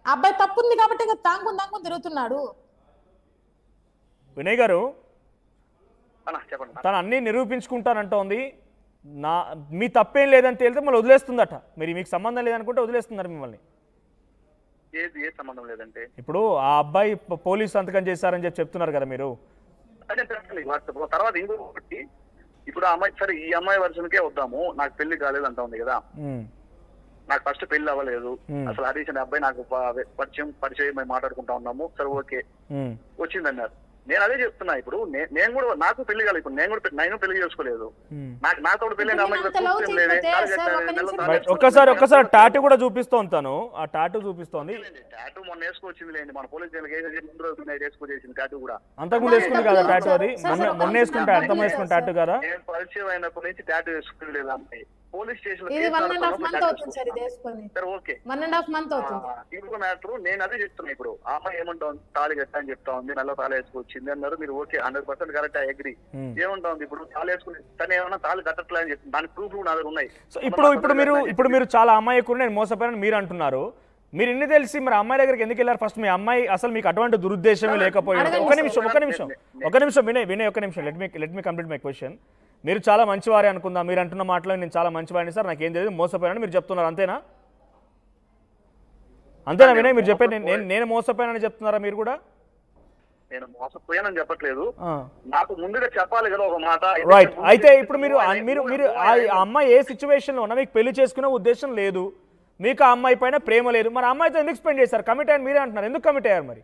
అబ్బాయి తప్పు ఉంది కాబట్టి తాంగుని తిరుగుతున్నాడు. వినయ్ గారు, తను అన్ని నిరూపించుకుంటానంటోంది, మీ తప్పేం లేదని తేలితే మళ్ళీ వదిలేస్తుందట. మీకు సంబంధం లేదనుకుంటే వదిలేస్తున్నారు మిమ్మల్ని. ఏ సంబంధం లేదంటే ఇప్పుడు ఆ అబ్బాయి పోలీసు సంతకం చేశారని చెప్తున్నారు కదా మీరు. అదే తర్వాత ఇంకొకటి, ఇప్పుడు ఆ అమ్మాయి సరే ఈ అమ్మాయి వర్షన్కే వద్దాము, నాకు పెళ్లి కాలేదు అంటా ఉంది కదా, నాకు ఫస్ట్ పెళ్లి అవ్వలేదు, అసలు హరీష్ అనే అబ్బాయి నాకు పరిచయం మేము మాట్లాడుకుంటా ఉన్నాము, సరే ఓకే వచ్చిందన్నారు. నేను అదే చెప్తున్నా, ఇప్పుడు నేను కూడా నాకు పెళ్లి కాలేదు, ఇప్పుడు నేను పెళ్లి చేసుకోలేదు, నాతో పెళ్లి ఒక్కసారి టాటూ కూడా చూపిస్తోంది, తను ఆ టాటూ చూపిస్తోంది. టాటూ మొన్న వేసుకొచ్చింది లేండి, మన పోలీస్ వేసుకొచ్చేసింది టాటూ కూడా. అంతకుముందు వేసుకుంది కదా టాటూ, అది మొన్న వేసుకుంటా అంతం వేసుకుని టాటూ కదా. నేను పరిచయం అయినప్పటి నుంచి టాటూ వేసుకుని లేదు అమ్మాయి. పోలీస్ స్టేషన్ ఇంకో మ్యాటర్ నేను అదే చెప్తున్నా. ఇప్పుడు ఆ అమ్మాయి ఏమంటా ఉంది, తాళి కట్టా అని చెప్తా ఉంది, నల్ల తాళి వేసుకొచ్చింది అన్నారు మీరు, ఓకే 100% కరెక్ట్, ఐ అగ్రీ. ఏమంటా ఉంది ఇప్పుడు తాళి వేసుకుని తను ఏమన్నా తాళి కట్టట్లే అని చెప్తుంది, దాని ప్రూఫ్ నా దగ్గర ఉన్నాయి. ఇప్పుడు మీరు చాలా అమాయకులు, నేను మోసపోయాను మీరు అంటున్నారు. మీరు ఇన్ని తెలిసి మరి అమ్మాయి దగ్గరికి ఎందుకు వెళ్ళారు ఫస్ట్? మీ అమ్మాయి అసలు మీకు అటువంటి దురుద్దేశమే లేకపోయింది. ఒక నిమిషం వినయ్ ఒక నిమిషం let me complete my question. మీరు చాలా మంచివారే అనుకుందాం, మీరు అంటున్న మాటలో నేను చాలా మంచివాడిని సార్, నాకేం తెలియదు, మోసపోయానని మీరు చెప్తున్నారు, అంతేనా వినయ్? మీరు చెప్పేది నేను మోసపోయానని చెప్తున్నారా మీరు కూడా? నేను మోసపోయానని చెప్పట్లేదు, నాకు ముందుగా చెప్పాలి కదా ఒక మాట. రైట్. అయితే ఇప్పుడు మీరు ఆ అమ్మాయి ఏ సిచ్యువేషన్ లో ఉన్నా మీకు పెళ్లి చేసుకునే ఉద్దేశం లేదు, మీకు ఆ అమ్మాయి పైన ప్రేమ లేదు, మరి అమ్మాయితో ఎందుకు స్పెండ్ చేశారు? కమిట్ అయ్యారు మీరే అంటున్నారు, ఎందుకు కమిట్ అయ్యారు మరి?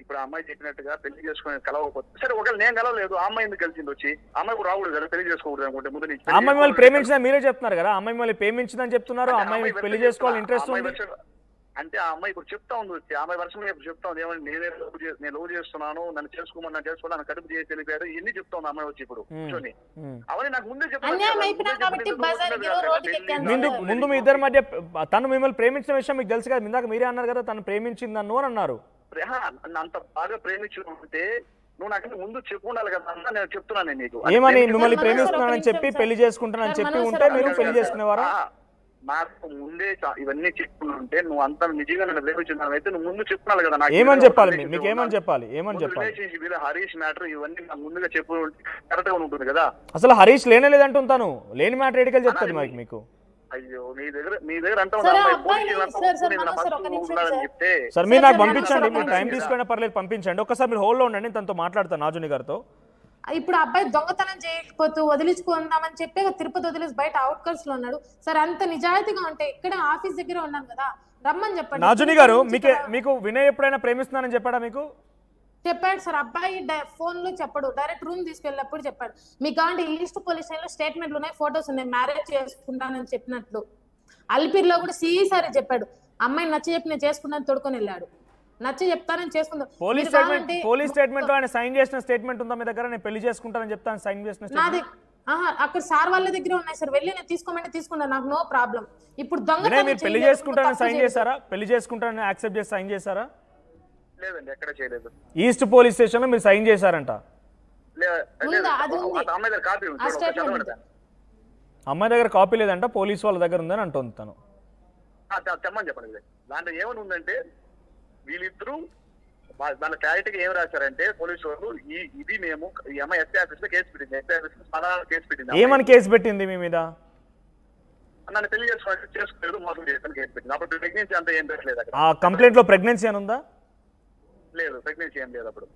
ఇప్పుడు అమ్మాయి చెప్పినట్టుగా పెళ్లి చేసుకుని కలవకపోతే సరే, ఒకవేళ నేను కలవలేదు, ఆ అమ్మాయి ఎందుకు కలిసింది వచ్చి? అమ్మాయి రాకూడదు కదా, పెళ్లి చేసుకోకూడదు అనుకుంటే ముందు నుంచి. అమ్మాయి మిమ్మల్ని ప్రేమించిందని మీరే చెప్తున్నారు కదా, అమ్మాయి మిమ్మల్ని ప్రేమించిందని చెప్తున్నారు, అమ్మాయి పెళ్లి చేసుకోవాలని ఇంట్రెస్ట్ ఉంది అంటే ఆ అమ్మాయి ఇప్పుడు చెప్తా ఉంది వచ్చి, అమ్మాయి వర్షం ఇప్పుడు చెప్తా ఉంది ఏమని, నేను లవ్ చేస్తున్నాను, నన్ను చేసుకోమని కడుపు చేసి వెళ్ళిపోయారు, ఇన్ని చెప్తా ఉంది అమ్మాయి వచ్చి ఇప్పుడు కూర్చొని. అవన్నీ నాకు ముందే ముందు మీ ఇద్దరి మధ్య తను మిమ్మల్ని ప్రేమించిన విషయం మీకు తెలుసు కదా, ఇందాక మీరే అన్నారు కదా తను ప్రేమించిందన్ను అని అన్నారు. అంత బాగా ప్రేమించుకుంటే నువ్వు నాకు ముందు చెప్పు ఉండాలి కదా, నేను చెప్తున్నాను నీకు. ఏమని మిమ్మల్ని ప్రేమిస్తున్నానని చెప్పి పెళ్లి చేసుకుంటానని చెప్పి ఉంటే మీరు పెళ్లి చేసుకునేవారా? నాకు ముందే ఇవన్నీ చెప్పుకుంటే నువ్వు అంత నిజంగా నన్ను ప్రేమించున్నావు అయితే నువ్వు ముందు చెప్పుకోవాలి కదా. నాకు ఏమని చెప్పాలి, మీకు ఏమని చెప్పాలి? రిలేషన్షిప్ హరీష్ మ్యాటర్ ఇవన్నీ నాకు ముందుగా చెప్పు కరెక్ట్ గా ఉంటుంది కదా. అసలు హరీష్ లేనే లేదంటుంటాను, లేని మ్యాటర్ ఎడికల్ చెప్తాను మరి మీకు. అయ్యో మీ దగ్గర అంటే సార్ మీరు నాకు పంపించండి, మీరు టైం తీసుకునే పర్లేదు పంపించండి, ఒక్కసారి మీరు హోల్డ్ లో ఉండండి, తనతో మాట్లాడతాను నాజుని గారితో. ఇప్పుడు అబ్బాయి దొంగతనం చేయకపోతూ వదిలించుకుందామని చెప్పి తిరుపతి వదిలేసి బయట అవుట్కట్స్ లో ఉన్నాడు సార్. అంత నిజాయితీగా ఉంటే ఇక్కడ ఆఫీస్ దగ్గర ఉన్నాను కదా, రమ్మని చెప్పండి. నాజుని గారు మీకు వినయ్ ఎప్పుడైనా ప్రేమిస్తున్నానని చెప్పాడా మీకు? చెప్పాడు సార్, అబ్బాయి ఫోన్ లో చెప్పాడు, డైరెక్ట్ రూమ్ తీసుకెళ్ళినప్పుడు చెప్పాడు. మీకు కావాలంటే ఈస్ట్ పోలీస్ స్టేషన్ లో స్టేట్మెంట్లు ఉన్నాయి, ఫోటోస్ ఉన్నాయి, మ్యారేజ్ చేసుకుంటానని చెప్పినట్లు. అల్పిరిలో కూడా సీసారి చెప్పాడు, అమ్మాయి నచ్చ చెప్పి నేను చేసుకున్నాను, తోడుకొని వెళ్ళాడు, నచ్చ చెప్తానని చేసుకుందాం. పోలీస్ స్టేట్మెంట్ లో ఆయన సైన్ చేసిన స్టేట్మెంట్ ఉందా మీ దగ్గర? నేను పెళ్లి చేసుకుంటానని చెప్తాను సైన్ చేసిన స్టేట్మెంట్ అక్కడ సార్ వాళ్ళ దగ్గర ఉన్నాయి సార్, వెళ్ళి నేను తీసుకోమంటే తీసుకున్నాను, నాకు నో ప్రాబ్లం. ఇప్పుడు మీరు పెళ్లి చేసుకుంటానని సైన్ చేశారా? పెళ్లి చేసుకుంటానని యాక్సెప్ట్ చేసి సైన్ చేశారా? లేదండి, ఎక్కడ చేయలేదు. ఈస్ట్ పోలీస్ స్టేషన్ లో మీరు సైన్ చేశారంట. అమ్మాయి దగ్గర కాపీ లేదంట, పోలీస్ వాళ్ళ దగ్గర ఉందని అంటుంది తను. చెప్పమని చెప్పండి. దాంట్లో ఏమని ఉందంటే వీళ్ళిద్దరూ దాని క్లారిటీగా ఏం రాశారంటే పోలీసు వాళ్ళు ఇది మేము ఈ అమ్మాయి ఎస్ఐ ఆఫీస్ లో కేసు పెట్టింది, ఎస్ఐ ఆఫీస్ కేసు పెట్టింది. ఏమని కేసు పెట్టింది మీ మీద? నన్ను పెళ్లి చేసుకోలేదు, మోసం చేస్తాను కేసు పెట్టింది. అప్పుడు ప్రెగ్నెన్సీ అంతా ఏం పెట్టలేదు అక్కడ. ఆ కంప్లైంట్ లో ప్రెగ్నెన్సీ అని ఉందా? లేదు, ప్రెగ్నెన్సీ ఏం లేదు అప్పుడు.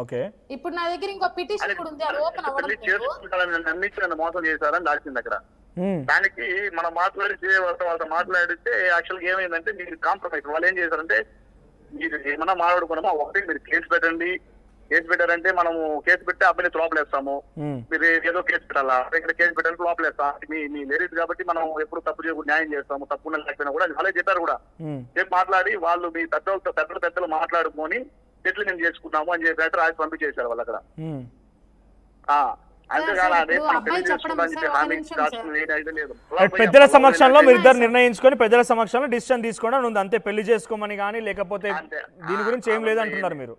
ఓకే, ఇప్పుడు నా దగ్గర ఇంకో పిటిషన్ కూడా ఉంది, అది ఓపెన్ అవ్వడం లేదు. చేసుకుంటానని నమ్మించి నన్ను మోసం చేశారని రాసింది అక్కడ. దానికి మనం వాళ్ళతో మాట్లాడితే యాక్చువల్గా ఏమైందంటే మీరు కాంప్రమైజ్. వాళ్ళు ఏం చేశారంటే మీరు ఏమన్నా మాట్లాడుకున్నామా, ఒకటి మీరు కేసు పెట్టండి, కేసు పెట్టారంటే మనము కేసు పెట్టి అబ్బాయిని లోపలేస్తాము, మీరు ఏదో కేసు పెట్టాలా, ఇక్కడ కేసు పెట్టాలంటే లోపలేస్తాం, మీ లేడీస్ కాబట్టి మనం ఎప్పుడు తప్పు చేయకుండా న్యాయం చేస్తాము, తప్పున్న లేకపోయినా కూడా వాళ్ళే చెప్పారు కూడా. చెప్పి మాట్లాడి వాళ్ళు మీ పెద్దలు మాట్లాడుకొని సెటిల్మెంట్ చేసుకున్నాము అని చెప్పి రాసి పంపించేశారు వాళ్ళు అక్కడ. పెద్దల సమక్షంలో మీరు ఇద్దరు నిర్ణయించుకొని పెద్దల సమక్షంలో డిసిషన్ తీసుకోవడం ఉంది అంతే, పెళ్లి చేసుకోమని కానీ లేకపోతే దీని గురించి ఏం లేదు అంటున్నారు మీరు.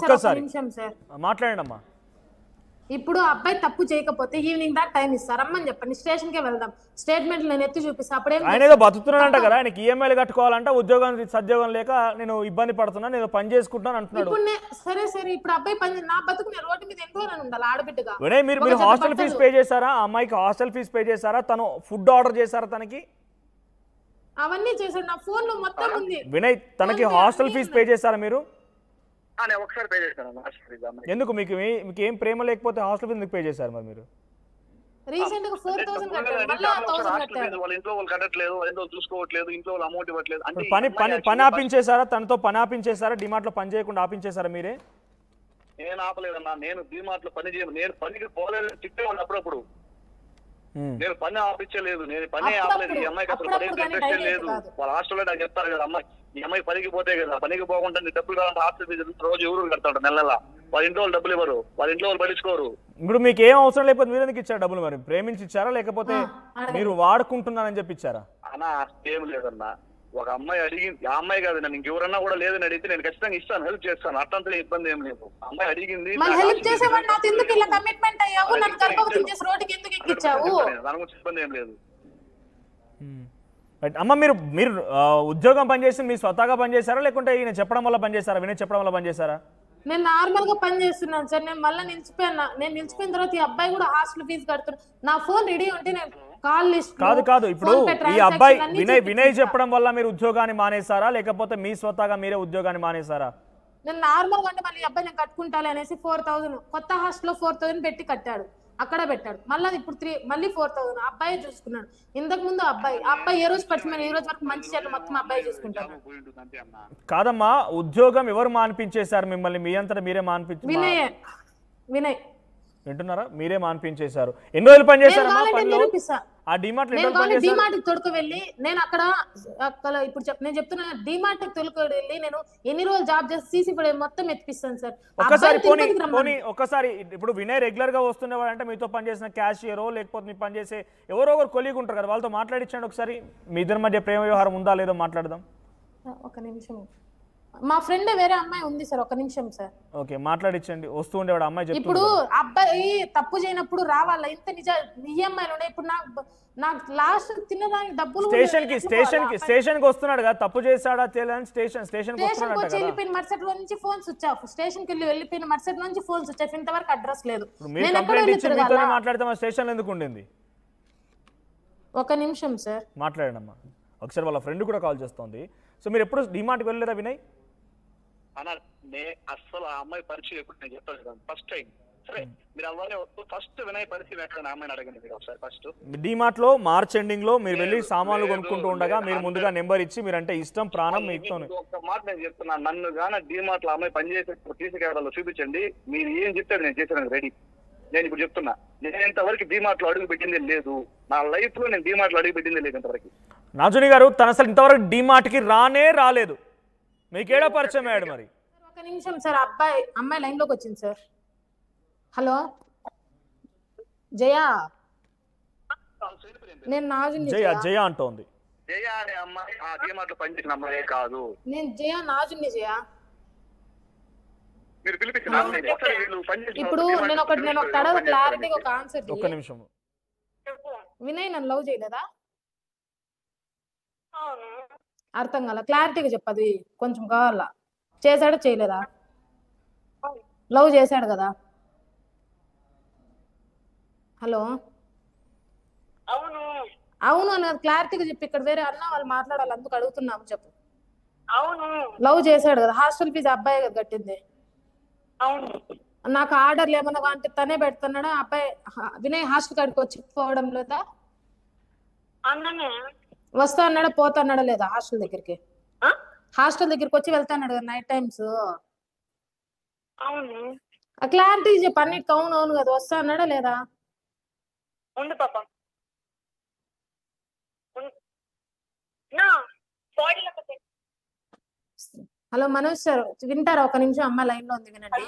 ఒక్కసారి మాట్లాడండి అమ్మా. ఇప్పుడు అబ్బాయి తప్పు చేయకపోతే ఈవినింగ్ దాకా టైం ఇస్తారు, రమ్మని చెప్పండి, స్టేషన్ కే వెళ్దాం, స్టేట్మెంట్ నేను ఎత్తి చూపిస్తా. అప్పుడే ఆయన ఏదో బతుకుతున్నాడంట కదా, ఆయనకి ఈఎంఐలు కట్టుకోవాలంటే ఉద్యోగం సద్యోగం లేక నేను ఇబ్బంది పడుతున్నాను, నేను పని చేసుకుంటాను అంటున్నాడు. సరే ఇప్పుడు అబ్బాయి పని నా బతుకు నేను రోడ్డు మీద ఎన్ని రోజులు ఉండాలి ఆడబిడ్డగా? మీరు హాస్టల్ ఫీజు పే చేశారా? అమ్మాయికి హాస్టల్ ఫీజు పే చేశారా? తను ఫుడ్ ఆర్డర్ చేశారా తనకి? అవన్నీ చేశాడు, నా ఫోన్ లో మొత్తం ఉంది. వినయ్ తనకి హాస్టల్ ఫీజు పే చేశారా మీరు? ఒకసారి పే చేశాను. ఎందుకు మీకు ఏం ప్రేమ లేకపోతే హాస్టల్ ఫీజు ఎందుకు పే చేశారు మరి మీరు? రీసెంట్ గా 4000 కట్టారు, మళ్ళీ 1000 కట్టారు. వాళ్ళ ఇంట్లో వాళ్ళు కట్టట్లేదు, వాళ్ళ చూసుకోవట్లేదు, ఇంట్లో వాళ్ళు అమౌంట్ ఇవ్వట్లేదు. పని ఆపించేశారా? తనతో పని ఆపించేశారా? డిమార్ట్ లో పని చేయకుండా ఆపించేశారా మీరే? నేను ఆపలేదన్నా, నేను డిమార్ట్ లో పని చేయను, నేను పనికి పోలేదని తిట్టేవాడిని అప్పుడప్పుడు. నేను పని ఆపించలేదు, నేను పని ఆపలేదు. ఈ అమ్మాయికి అసలు పని ఇంట్రెస్ట్ లేదు. వాళ్ళ హాస్టల్లో నాకు చెప్తారు కదా, అమ్మాయి ఈ అమ్మాయి పనికి పోతే కదా, పనికి పోకుండా డబ్బులు కావాలంటే హాస్టల్ ఫీజు రోజు ఎవరు కడతాడు నెలలా, వాళ్ళ ఇంట్లో వాళ్ళు డబ్బులు ఇవ్వరు, వాళ్ళ ఇంట్లో వాళ్ళు పట్టించుకోరు. ఇప్పుడు మీకు ఏం అవసరం లేకపోతే మీరు ఎందుకు ఇచ్చారు డబ్బులు? మరి ప్రేమించి ఇచ్చారా లేకపోతే మీరు వాడుకుంటున్నారని చెప్పి ఇచ్చారా? అన్నా ఏం లేదన్నా, ఒక అమ్మాయి అడిగింది, ఆ అమ్మాయి కాదు నన్ను ఇంకెవరన్నా కూడా లేదని అడిగితే నేను ఖచ్చితంగా ఇస్తాను, హెల్ప్ చేస్తాను, అట్లంతా ఇబ్బంది ఏం లేదు. అమ్మాయి అడిగింది, మళ్ళీ హెల్ప్ చేసేవాడు నాతో ఎందుకు ఇలా కమిట్మెంట్ అయ్యావు, నన్ను గర్భవతిని చేసి రోడ్డుకి ఎందుకు ఎక్కించావు? దాని గురించి ఇబ్బంది ఏం లేదు. అమ్మ మీరు మీరు ఉద్యోగం పనిచేసి మీ స్వతహాగా పనిచేశారా లేకుంటే ఈయన చెప్పడం వల్ల పనిచేశారా, వినయ్ చెప్పడం వల్ల పనిచేశారా? నేను నార్మల్ గా పని చేస్తున్నాను సార్. నేను మళ్ళీ నిలిచిపోయాను. నేను నిలిచిపోయిన తర్వాత ఈ అబ్బాయి కూడా హాస్టల్ ఫీజు కడుతున్నాను. నా ఫోన్ రెడీ ఉంటే నేను కాల్ లిస్ట్ కాదు ఇప్పుడు ఈ అబ్బాయి వినయ్ చెప్పడం వల్ల మీరు ఉద్యోగాన్ని మానేశారా లేకపోతే మీ స్వతహాగా మీరే ఉద్యోగాన్ని మానేశారా? నేను నార్మల్ గా అంటే మళ్ళీ అబ్బాయి నేను కట్టుకుంటాలి అనేసి 4000 కొత్త హాస్టల్లో 4000 పెట్టి కట్టాడు, అక్కడ పెట్టాడు. మళ్ళీ ఇప్పుడు మళ్ళీ 4000 అబ్బాయి చూసుకున్నాడు. ఇంతకు ముందు అబ్బాయి ఏ రోజు పరిచయం, ఈ రోజు వరకు మంచి చెడ్డ మొత్తం అబ్బాయి చూసుకుంటాడు. కాదమ్మా, ఉద్యోగం ఎవరు మాన్పించేశారు మిమ్మల్ని? మీ అంతటా మీరే వినయ్ వింటున్నారా? మీరే మాన్పించేశారు. ఎన్ని రోజులు పనిచేశారమ్మా? ఆ డిమార్ట్ తొడుకు వెళ్ళి నేను అక్కడ ఇప్పుడు నేను చెప్తున్నా, డిమార్ట్ తొడుకు వెళ్ళి నేను ఎన్ని రోజులు జాబ్ చేసి సీసీ మొత్తం ఎత్తిపిస్తాను సార్. ఒక్కసారి ఇప్పుడు వినయ్ రెగ్యులర్ గా వస్తున్నవాడు అంటే మీతో పనిచేసిన క్యాషియరో లేకపోతే మీ పనిచేసే ఎవరో ఒకరు కొలీగ్ ఉంటారు కదా, వాళ్ళతో మాట్లాడించండి ఒకసారి. మీ ఇద్దరి మధ్య ప్రేమ వ్యవహారం ఉందా లేదో మాట్లాడదాం. ఒక నిమిషం, మా ఫ్రెండ్ వేరే అమ్మాయి ఉంది సార్. ఒక నిమిషం సార్. ఓకే, మాట్లాడించండి. వస్తూ ఉండేవాడు అమ్మాయి. ఇప్పుడు అబ్బాయి తప్పు చేయనప్పుడు రావాలా? ఇంత నిజ ఈఎంఐలు ఉన్నాయి. ఇప్పుడు నాకు లాస్ట్ తినడానికి డబ్బులు స్టేషన్ కి వస్తున్నాడు కదా, తప్పు చేశాడా తెలియని స్టేషన్ వచ్చి వెళ్ళిపోయిన మరుసటి రోజు నుంచి ఫోన్ స్విచ్ ఆఫ్. స్టేషన్ కి వెళ్ళిపోయిన మరుసటి నుంచి ఫోన్ స్విచ్ ఆఫ్. ఇంతవరకు అడ్రస్ లేదు. మాట్లాడితే స్టేషన్ ఎందుకు ఉండింది? ఒక నిమిషం సార్, మాట్లాడండి అమ్మా. ఒకసారి వాళ్ళ ఫ్రెండ్ కూడా కాల్ చేస్తోంది. సో మీరు ఎప్పుడు డిమార్ట్కి వెళ్ళలేదా వినయ్? అసలు ఆ అమ్మాయి పరిచయం ఎప్పుడు నేను చెప్తాను కదా, ఫస్ట్ టైం. సరే మీరు అవ్వాలి, ఫస్ట్ వినయ్ పరిచయం ఎక్కడ అమ్మాయిని అడగండి మీరు ఒకసారి. ఫస్ట్ డిమార్ట్ లో మార్చ్ ఎండింగ్ లో మీరు వెళ్ళి సామాన్లు కొనుక్కుంటూ ఉండగా మీరు ముందుగా నెంబర్ ఇచ్చి మీరంటే ఇష్టం ప్రాణం మీతో. ఒక మాట నేను చెప్తున్నాను, నన్ను గాన డిమార్ట్ లో అమ్మాయి పనిచేసే తీసి కెమెరాలో చూపించండి, మీరు ఏం చెప్తారు నేను చేసాను రెడీ. నేను ఇప్పుడు చెప్తున్నా, నేను ఇంతవరకు డిమార్ట్ లో అడుగు పెట్టింది లేదు. నా లైఫ్ లో నేను డిమార్ట్ లో అడుగు పెట్టింది లేదు ఇంతవరకు. నాజుని గారు తను అసలు ఇంతవరకు డిమార్ట్ కి రాలేదు. మీకేడా పరిచయం అయ్యాడు మరి? ఒక నిమిషం సార్, అమ్మాయి లైన్ లోకి వచ్చింది సార్. హలో జయా, నేను నాజుని. జయ అంటోంది. జయ అనే అమ్మాయి ఆ డిమార్ట్ లో పనిచేసిన అమ్మాయే కాదు. నేను జయ నాజుని. జయ మీరు పిలిపించిన ఇప్పుడు నేను ఒకటి అడగ క్లారిటీగా ఒక ఆన్సర్. ఒక్క నిమిషం. వినయ్ నన్ను లవ్ చేయలేదా? అర్థం కాల, క్లారిటీగా చెప్పది కొంచెం కావాలా. చేశాడా చేయలేదా? లవ్ చేశాడు కదా. హలో అవును అని క్లారిటీగా చెప్పి, ఇక్కడ వేరే అన్న వాళ్ళు మాట్లాడాలి అందుకు అడుగుతున్నాము. చెప్పు. అవును లవ్ చేశాడు కదా. హాస్టల్ ఫీజు అబ్బాయి కదా కట్టింది. అవును. నాకు ఆర్డర్లు ఏమన్నా అంటే తనే పెడుతున్నాడా? అబ్బాయి వినయ్ హాస్టల్ కాడికి వచ్చి పోవడం లేదా? వస్తా అన్నాడా పోతా అన్నాడా లేదా? హాస్టల్ దగ్గరికి వచ్చి వెళ్తా అన్నాడు కదా నైట్ టైమ్స్. అవును. క్లారిటీ చెప్పు అన్నిటికి. అవును కదా. వస్తా అన్నాడా లేదా? ఉండు పాప. హలో మనోజ్ సార్ వింటారా? ఒక నిమిషం, అమ్మ లైన్ లో ఉంది, వినండి.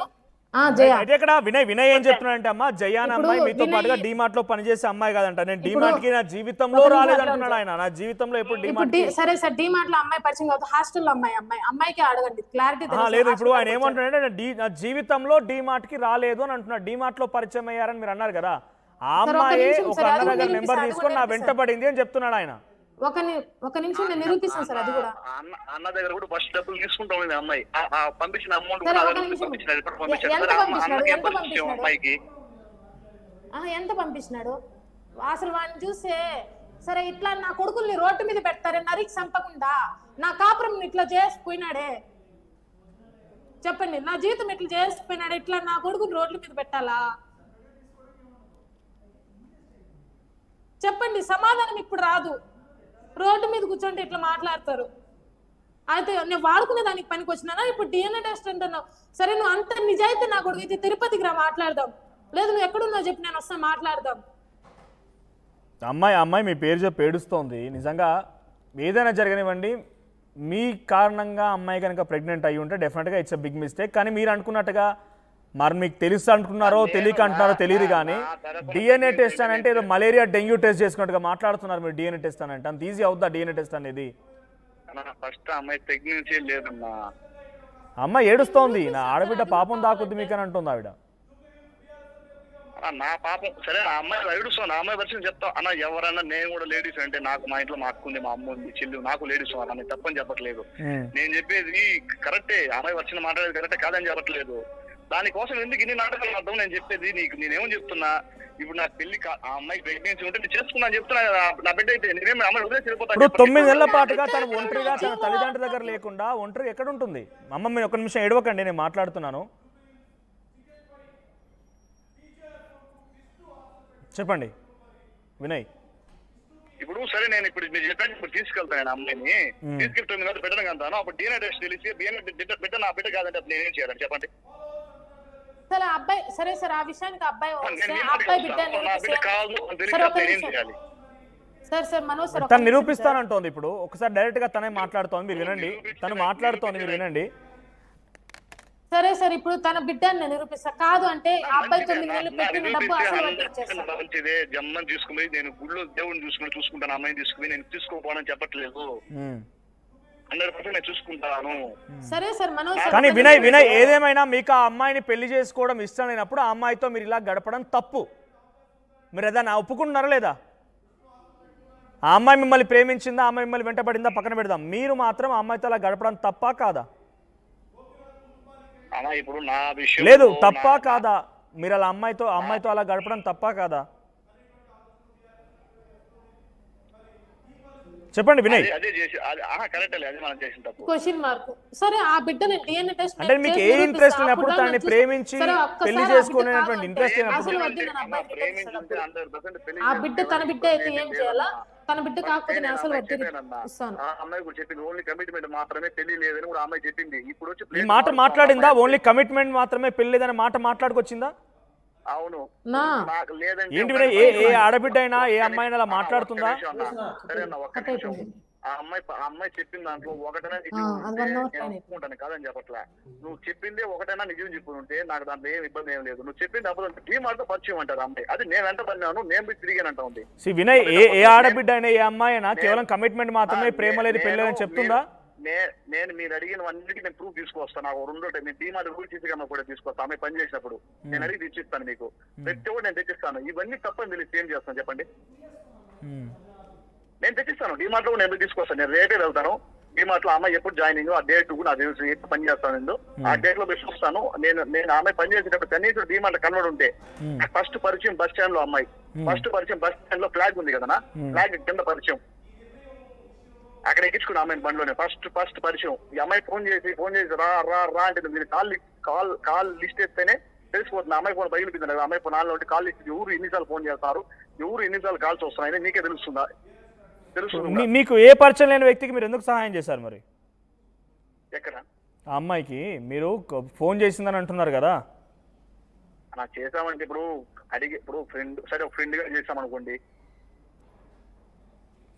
వినయ్ ఏం చెప్తున్నాడంటే అమ్మా, జయ అనే అమ్మాయి మీతో పాటుగా డిమార్ట్ లో పనిచేసే అమ్మాయి కాదంట. నేను డిమార్ట్ కి నా జీవితంలో రాలేదంటున్నాడు ఆయన. నా జీవితంలో ఎప్పుడు డిమార్ట్. సరే సార్, డిమార్ట్ లో అమ్మాయి పరిచయం కాదు, హాస్టల్ అమ్మాయికి అడగండి క్లారిటీ. లేదు, ఇప్పుడు ఆయన ఏమంటున్నాడంటే నా జీవితంలో డిమార్ట్ కి రాలేదు అని అంటున్నాడు. డిమార్ట్ లో పరిచయం అయ్యారని మీరు అన్నారు కదా, ఆ అమ్మాయి ఒక అన్న దగ్గర నెంబర్ తీసుకొని నా వెంట పడింది అని చెప్తున్నాడు ఆయన. ఒక నిమిషం నేను నిరూపిస్తాను సార్. అది కూడా అన్న దగ్గర కూడా ఫస్ట్ డబ్బులు తీసుకుంటాం అమ్మాయి పంపించిన అమౌంట్ ఎంత పంపించినాడు అసలు? వాడిని చూస్తే సరే ఇట్లా నా కొడుకుల్ని రోడ్డు మీద పెడతారే నరికి చంపకుండా, నా కాపురం ఇట్లా చేసిపోయినాడే. చెప్పండి, నా జీవితం ఇట్లా చేసిపోయినాడే, ఇట్లా నా కొడుకుని రోడ్ల మీద పెట్టాలా? చెప్పండి, సమాధానం ఇప్పుడు రాదు. రోడ్డు మీద కూర్చోండి ఇట్లా మాట్లాడతారు. అయితే నేను వాడుకునే దానికి పనికి వచ్చినానా? ఇప్పుడు డిఎన్ఏ టెస్ట్ అంటున్నావు. సరే నువ్వు అంత నిజాయితీ నా కొడుకు అయితే తిరుపతికి రా మాట్లాడదాం. లేదు నువ్వు ఎక్కడున్నావు చెప్పి నేను వస్తా మాట్లాడదాం. అమ్మాయి మీ పేరు చెప్పి ఏడుస్తోంది. నిజంగా ఏదైనా జరగనివ్వండి, మీ కారణంగా అమ్మాయి కనుక ప్రెగ్నెంట్ అయ్యి ఉంటే డెఫినెట్గా ఇట్స్ ఎ బిగ్ మిస్టేక్. కానీ మీరు అనుకున్నట్టుగా మరి మీకు తెలుసు అంటున్నారో తెలియక అంటున్నారో తెలియదు కానీ డిఎన్ఏ టెస్ట్ అని అంటే ఏదో మలేరియా డెంగ్యూ టెస్ట్ చేసుకున్నట్టుగా మాట్లాడుతున్నారు మీరు. డిఎన్ఏ టెస్ట్ అని అంటే అంత ఈజీ అవుతుందా డిఎన్ఏ టెస్ట్ అనేది? ఫస్ట్ అమ్మాయి ప్రెగ్నెన్సీ లేదన్నా. అమ్మ ఏడుస్తోంది, నా ఆడబిడ్డ పాపం దాకుద్ది మీకు అని అంటుంది ఆవిడ. నా పాపం సరే, ఆ అమ్మాయి ఏడుస్తాను, ఆ అమ్మాయి పరిస్థితి చెప్తా అన్న. ఎవరన్నా నేను కూడా లేడీస్ అంటే నాకు మా ఇంట్లో మా అక్క ఉంది, మా అమ్మ ఉంది, చెల్లి, నాకు లేడీస్ అన్న. నేను తప్పని చెప్పట్లేదు, నేను చెప్పేది కరెక్టే. అమ్మాయి వచ్చిన మాట్లాడేది కరెక్టే కాదని చెప్పట్లేదు. దానికోసం ఎందుకు ఇన్ని నాటకాలు అర్థం? నేను చెప్పేది నీకు నేనేమో చెప్తున్నా, ఇప్పుడు నా పెళ్లి ఆ అమ్మాయి ప్రెగ్నెన్సీ ఉంటే నేను చేసుకున్నా చెప్తున్నా. నా బిడ్డ అయితే నేనేమి అమ్మాయి వదిలేసి వెళ్ళిపోతాను. ఇప్పుడు 9 నెలల పాటుగా తను ఒంటరిగా తన తల్లిదండ్రుల దగ్గర లేకుండా ఒంటరిగా ఎక్కడ ఉంటుంది? అమ్మ మీరు ఒక నిమిషం ఏడవకండి, నేను మాట్లాడుతున్నాను. చెప్పండి వినయ్. ఇప్పుడు సరే, నేను ఇప్పుడు మీరు చెప్పాను, ఇప్పుడు తీసుకెళ్తాను అమ్మాయిని, తీసుకెళ్తాను కదా బిడ్డను అంటాను. అప్పుడు DNA టెస్ట్ తెలిసి బిడ్డ నా బిడ్డ కాదంటే అప్పుడు నేనేం చేయాలని చెప్పండి? సరే అబ్బాయి, సరే సార్ ఆ విషయానికి అబ్బాయి తను నిరూపిస్తానంటోంది. ఇప్పుడు ఒకసారి డైరెక్ట్ గా తనే మాట్లాడుతోంది, మీరు వినండి. తను మాట్లాడుతోంది, మీరు వినండి. సరే సార్, ఇప్పుడు తన బిడ్డని నిరూపిస్తా. కాదు అంటే అబ్బాయి 9 నెలలు పెట్టిన డబ్బు అసలు మంచిదే. జమ్మని తీసుకుని నేను గుళ్ళో దేవుడిని చూసుకుంటాను, అమ్మాయిని తీసుకుని నేను తీసుకోపోవాలని చెప్పట్లేదు. 100% నేను చూసుకుంటాను. సరే సార్ మనోజ్, కానీ వినయ్ ఏదేమైనా మీకు ఆ అమ్మాయిని పెళ్లి చేసుకోవడం ఇష్టం లేనప్పుడు ఆ అమ్మాయితో మీరు ఇలా గడపడం తప్పు. మీరు ఏదైనా ఒప్పుకుంటున్నారా లేదా? ఆ అమ్మాయి మిమ్మల్ని ప్రేమించిందా, ఆ అమ్మాయి మిమ్మల్ని వెంటబడిందా పక్కన పెడదాం. మీరు మాత్రం ఆ అమ్మాయితో అలా గడపడం తప్పా కాదా? ఇప్పుడు నా విషయం లేదు, తప్పా కాదా? మీరు అలా అమ్మాయితో అలా గడపడం తప్పా కాదా? చెప్పండి వినయ్. Question mark. సరే ఆ బిడ్డని DNA టెస్ట్ అంటే మీకు ఏ ఇంట్రెస్ట్ లేనప్పుడు తనని ప్రేమించి పెళ్లి చేసుకునేటువంటి ఇంట్రెస్ట్ లేనప్పుడు ఆ బిడ్డ తన బిడ్డ అయితే ఏం చేయాలా? తన బిడ్డ కాకపోతే నేను అసలు ఇస్తాను. ఈ మాట మాట్లాడిందా? ఓన్లీ కమిట్మెంట్ మాత్రమే, పెళ్లి లేదనే మాట మాట్లాడుకొచ్చిందా? అవును. ఏంటి ఏ ఆడబిడ్డ అయినా ఏ అమ్మాయి అలా మాట్లాడుతుందా? ఆ అమ్మాయి చెప్పిన దాంట్లో ఒకటైనా ఒప్పుకుంటాను కాదని చెప్పట్లా. నువ్వు చెప్పిందే ఒకటైనా నిజం చెప్పుకుంటే నాకు దాంట్లో ఏం ఇబ్బంది ఏం లేదు. నువ్వు చెప్పింది అప్పుడు టీమాతో పరిచయం అంటారు అమ్మాయి, అది నేను వెంట పడినాను, నేను తిరిగానంటా ఉంది. వినయ్ ఏ ఆడబిడ్డ అయినా ఏ అమ్మాయి అయినా కేవలం కమిట్మెంట్ మాత్రమే, ప్రేమ లేదు పెళ్లి లేదని చెప్తుందా? నేను మీరు అడిగినవన్నిటికీ నేను ప్రూఫ్ తీసుకొస్తాను. నాకు 2 నేను టీమాట్ కూడా తీసుకున్నా కూడా తీసుకొస్తాను. అమ్మాయి పని చేసినప్పుడు నేను అడిగి తెచ్చిస్తాను, మీకు ప్రతి కూడా నేను తెచ్చిస్తాను. ఇవన్నీ తప్పని తెలిసి ఏం చేస్తాను చెప్పండి? నేను తెచ్చిస్తాను. డిమార్ట్ లో నేను తీసుకొస్తాను. నేను రేటే వెళ్తాను. డిమార్ట్ లో అమ్మాయి ఎప్పుడు జాయినింగ్, ఆ డేట్ నాకు తెలుసు, ఎప్పుడు పని చేస్తాను నేను ఆ డేట్ లో చూస్తాను. నేను అమ్మాయి పని చేసేటప్పుడు కనీసం డిమార్ట్ కన్వర్ట్ ఉంటే ఫస్ట్ పరిచయం బస్ స్టాండ్ లో అమ్మాయి, ఫస్ట్ పరిచయం బస్ స్టాండ్ లో ఫ్లాగ్ ఉంది కదా, ఫ్లాగ్ కింద పరిచయం, అక్కడ ఎక్కించుకున్న అమ్మాయిని బండిలోనే ఫస్ట్ పరిచయం. ఈ అమ్మాయి ఫోన్ చేసి రా రా రా అంటే మీరు కాల్ లిస్ట్ ఇస్తేనే తెలిసిపోతుంది. అమ్మాయి ఫోన్ బయలుపోయింది కదా, అమ్మాయి ఫోన్ ఆన్లో ఉంటే కాల్ లిస్ట్ ఎవరు ఎన్నిసార్లు ఫోన్ చేస్తారు, ఎవరు ఎన్నిసార్లు కాల్స్ వస్తున్నాయని నీకే తెలుస్తుందా? తెలుస్తుంది. మీకు ఏ పరిచయం లేని వ్యక్తికి మీరు ఎందుకు సహాయం చేశారు మరి? ఎక్కడ ఆ అమ్మాయికి మీరు ఫోన్ చేసిందని అంటున్నారు కదా? నాకు చేసామంటే ఇప్పుడు ఫ్రెండ్, సరే ఒక ఫ్రెండ్ గా చేసామనుకోండి.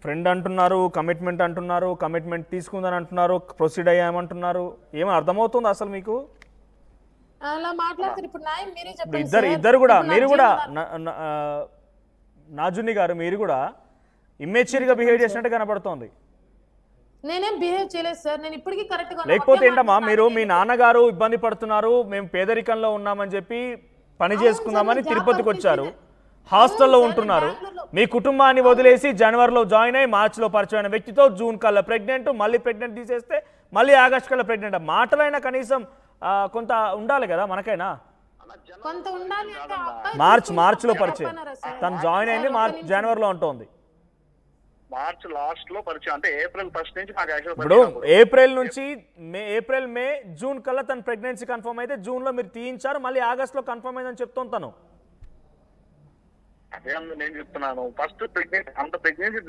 ఫ్రెండ్ అంటున్నారు, కమిట్మెంట్ అంటున్నారు, కమిట్మెంట్ తీసుకుందని అంటున్నారు, ప్రొసీడ్ అయ్యామంటున్నారు. ఏమో అర్థమవుతుంది అసలు మీకు? అలా మాట్లాడుతారు. ఇప్పుడు నాయ్ మీరే చెప్పండి. ఇద్దరు కూడా, మీరు కూడా నాజుని గారు, మీరు కూడా ఇమ్మెచ్యూర్ గా బిహేవ్ చేసినట్టు కనబడుతోంది. నేనేం బిహేవ్ చేయలేదు సార్, నేను ఇప్పటికీ కరెక్ట్ గా. లేకపోతే ఏంటమ్మా, మీరు మీ నాన్నగారు ఇబ్బంది పడుతున్నారు, మేము పేదరికంలో ఉన్నామని చెప్పి పని చేసుకుందామని తిరుపతికి వచ్చారు, హాస్టల్లో ఉంటున్నారు. మీ కుటుంబాన్ని వదిలేసి జనవరిలో జాయిన్ అయ్యి మార్చిలో పరిచయమైన వ్యక్తితో జూన్ కల్లా ప్రెగ్నెంట్, మళ్ళీ ప్రెగ్నెంట్ తీసేస్తే మళ్ళీ ఆగస్ట్ కల్లా ప్రెగ్నెంట్. మాటలైనా కనీసం కొంత ఉండాలి కదా మనకైనా. మార్చిలో పరిచయం, తను జాయిన్ అయింది జనవరిలో ఉంటుంది. మార్చ్ లాస్ట్ లో పరిచయం అంటే ఏప్రిల్ 1 నుంచి నాకు ఇప్పుడు ఏప్రిల్ నుంచి ఏప్రిల్ మే జూన్ కల్లా తన ప్రెగ్నెన్సీ కన్ఫర్మ్ అయితే జూన్ లో మీరు తీయించారు, మళ్ళీ ఆగస్ట్ లో కన్ఫర్మ్ అయిందని చెప్తాను తను. అదే నేను చెప్తున్నాను, ఫస్ట్ ప్రెగ్నెన్సీ అంత ప్రెగ్నెన్సీ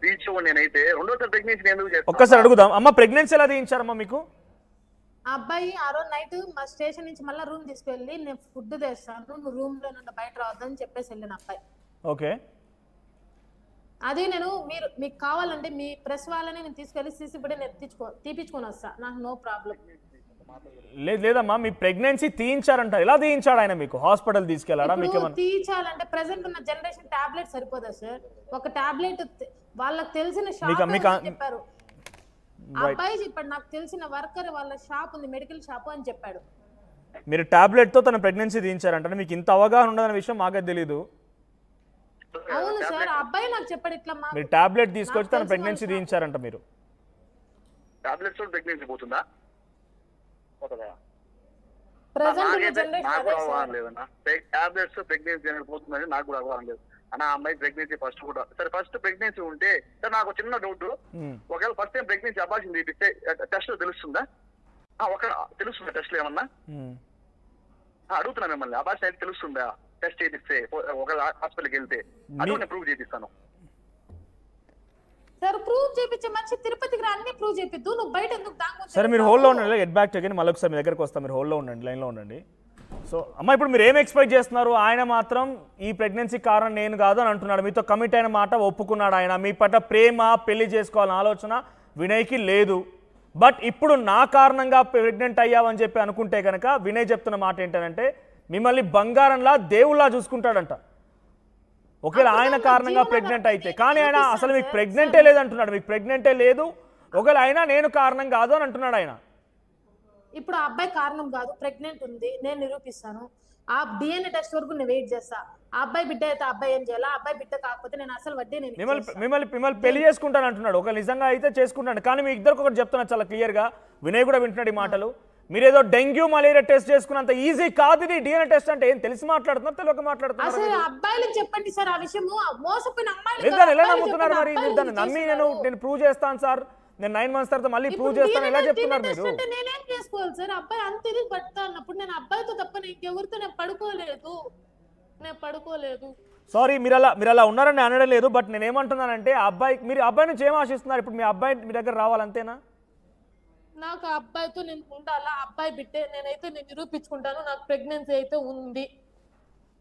తీర్చేవాడు నేనైతే, రెండోసారి ప్రెగ్నెన్సీ ఎందుకు చేస్తాను? ఒక్కసారి అడుగుదాం. అమ్మ ప్రెగ్నెన్సీ ఎలా తీయించారమ్మా మీకు? అబ్బాయి ఆ రోజు నైట్ మా స్టేషన్ నుంచి మళ్ళీ రూమ్ తీసుకెళ్ళి నేను ఫుడ్ తెస్తాను, నువ్వు రూమ్ లో నుండి బయట రావద్దని చెప్పేసి వెళ్ళిన అబ్బాయి. ఓకే, అదే నేను మీకు కావాలంటే మీ ప్రెస్ వాళ్ళని నేను తీసుకెళ్ళి సీసీ ఫుటేజ్ నేను తీపించుకొని వస్తా, నాకు నో ప్రాబ్లం. లేదమ్మా, మీ ప్రెగ్నెన్సీ తీయించారంట. ఎలా తీయించాడు ఆయన? మీకు హాస్పిటల్ తీసుకెళ్ళాడా? మీకు తీయించాలంటే ప్రెసెంట్ ఉన్న జనరేషన్ టాబ్లెట్ సరిపోదా సార్? ఒక టాబ్లెట్ వాళ్ళకి తెలిసిన షాప్ చెప్పారు. ఆ అబ్బాయి చెప్పాడు, నాకు తెలిసిన వర్కర్ వాళ్ళ షాప్ ఉంది, మెడికల్ షాప్ అని చెప్పాడు. మీరు టాబ్లెట్తో తన ప్రెగ్నెన్సీ దించారంటే మీకు ఇంత అవగాహన ఉండదన్న విషయం మాకే తెలియదు. అవును సార్, ఆ అబ్బాయి నాకు చెప్పాడు ఇట్లా. మీరు టాబ్లెట్ తీసుకొచ్చి తన ప్రెగ్నెన్సీ దించారంట మీరు. టాబ్లెట్స్ ప్రెగ్నెన్సీ పోతుందా? లేదన్నా టాబ్లెట్స్ ప్రెగ్నెన్సీ అనేది పోతుందని నాకు కూడా అవగాహన లేదు అన్న. ఆ అమ్మాయి ప్రెగ్నెన్సీ ఫస్ట్ కూడా సరే, ఫస్ట్ ప్రెగ్నెన్సీ ఉంటే సార్ నాకు చిన్న డౌట్, ఒకవేళ ఫస్ట్ టైం ప్రెగ్నెన్సీ అబార్షన్ చేపిస్తే టెస్ట్ తెలుస్తుందా? ఒక తెలుస్తుందా టెస్ట్ ఏమన్నా? అడుగుతున్నా మిమ్మల్ని, అబార్షన్ అయితే తెలుస్తుందా టెస్ట్ చేపిస్తే? ఒకవేళ హాస్పిటల్కి వెళ్తే అది నేను ప్రూవ్ చేపిస్తాను సార్. ప్రూవ్ చేపించే మంచి తిరుపతికి రా, అన్ని ప్రూవ్ చేపిద్దు, నువ్వు బయట ఎందుకు దాంగొచ్చు? సరే మీరు హోల్డ్లో ఉండండి, గెట్ బ్యాక్ అగైన్ మళ్ళీ ఒకసారి మీ దగ్గరకు వస్తాం. మీరు హోల్డ్లో ఉండండి, లైన్లో ఉండండి. సో అమ్మ, ఇప్పుడు మీరు ఏం ఎక్స్పెక్ట్ చేస్తున్నారు? ఆయన మాత్రం ఈ ప్రెగ్నెన్సీ కారణం నేను కాదు అని అంటున్నాడు. మీతో కమిట్ అయిన మాట ఒప్పుకున్నాడు ఆయన. మీ పట్ల ప్రేమ, పెళ్లి చేసుకోవాలన్న ఆలోచన వినయ్కి లేదు. బట్ ఇప్పుడు నా కారణంగా ప్రెగ్నెంట్ అయ్యావని చెప్పి అనుకుంటే కనుక వినయ్ చెప్తున్న మాట ఏంటంటే మిమ్మల్ని బంగారంలా దేవుళ్ళా చూసుకుంటాడంట ఒకవేళ ఆయన కారణంగా ప్రెగ్నెంట్ అయితే. కానీ ఆయన అసలు మీకు ప్రెగ్నెంటే లేదంటున్నాడు. మీకు ప్రెగ్నెంటే లేదు, ఒకవేళ అయినా నేను కారణం కాదు అని అంటున్నాడు ఆయన. ఇప్పుడు ఆ అబ్బాయి కారణం కాదు, ప్రెగ్నెంట్ ఉంది, నేను నిరూపిస్తాను. ఆ డిఎన్ఏ టెస్ట్ వరకు నేను వెయిట్ చేస్తా. ఆ అబ్బాయి బిడ్డ అయితే అబ్బాయి ఏం చేయాలా? అబ్బాయి బిడ్డ కాకపోతే నేను అసలు వడ్డీ నేను మిమ్మల్ని పెళ్లి చేసుకుంటాను అంటున్నాడు. ఒక నిజంగా అయితే చేసుకుంటాను. కానీ మీ ఇద్దరికి ఒకటి చెప్తున్నా చాలా క్లియర్గా, వినయ్ కూడా వింటున్నాడు ఈ మాటలు. మీరేదో డెంగ్యూ మలేరియా టెస్ట్ చేసుకున్నంత ఈజీ కాదు ఇది డిఎన్ఏ టెస్ట్ అంటే. ఏం తెలిసి మాట్లాడుతున్నారు, తెలియక మాట్లాడుతున్నారు? అబ్బాయిలకు చెప్పండి సార్ ఆ విషయం. మోసపోయిన అమ్మాయిలు ఎలా నమ్ముతున్నారు మరి? మీరు దాన్ని నమ్మి నేను ప్రూవ్ చేస్తాను సార్, నేను 9 months తర్వాత మళ్ళీ ప్రూవ్ చేస్తాను ఎలా చెప్తున్నారు మీరు? నేనేం చేసుకోవాలి సార్? అబ్బాయి అంత ఇది పడతా అన్నప్పుడు నేను అబ్బాయితో తప్ప ఇంకెవరితో నేను పడుకోలేదు. సారీ, మీరు అలా ఉన్నారని అనడం లేదు. బట్ నేను ఏమంటున్నానంటే మీరు అబ్బాయి నుంచి ఏం ఆశిస్తున్నారు? ఇప్పుడు మీ అబ్బాయి మీ దగ్గర రావాలంతేనా? నాకు ఆ అబ్బాయితో నేను ఉండాలా? అబ్బాయి బిడ్డే, నేనైతే నేను నిరూపించుకుంటాను నాకు ప్రెగ్నెన్సీ అయితే ఉంది.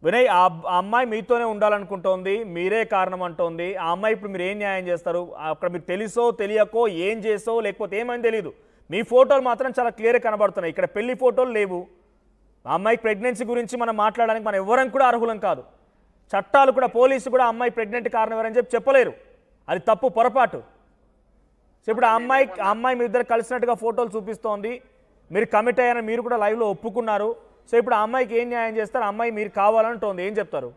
వినయ్, ఆ అమ్మాయి మీతోనే ఉండాలనుకుంటోంది, మీరే కారణం అంటోంది. ఆ అమ్మాయి ఇప్పుడు మీరు ఏం న్యాయం చేస్తారు? అక్కడ మీకు తెలుసో తెలియకో ఏం చేసో లేకపోతే ఏమని తెలియదు, మీ ఫోటోలు మాత్రం చాలా క్లియర్గా కనబడుతున్నాయి. ఇక్కడ పెళ్లి ఫోటోలు లేవు. ఆ అమ్మాయి ప్రెగ్నెన్సీ గురించి మనం మాట్లాడడానికి మనం ఎవరం కూడా అర్హులం కాదు. చట్టాలు కూడా, పోలీసు కూడా అమ్మాయి ప్రెగ్నెంట్ కారణం ఎవరని చెప్పలేరు. అది తప్పు, పొరపాటు. సో ఇప్పుడు ఆ అమ్మాయి మీ ఇద్దరు కలిసినట్టుగా ఫోటోలు చూపిస్తోంది. మీరు కమిట్ అయ్యారని మీరు కూడా లైవ్లో ఒప్పుకున్నారు. సో ఇప్పుడు ఆ అమ్మాయికి ఏం న్యాయం చేస్తారు? ఆ అమ్మాయి మీరు కావాలంటోంది, ఏం చెప్తారు?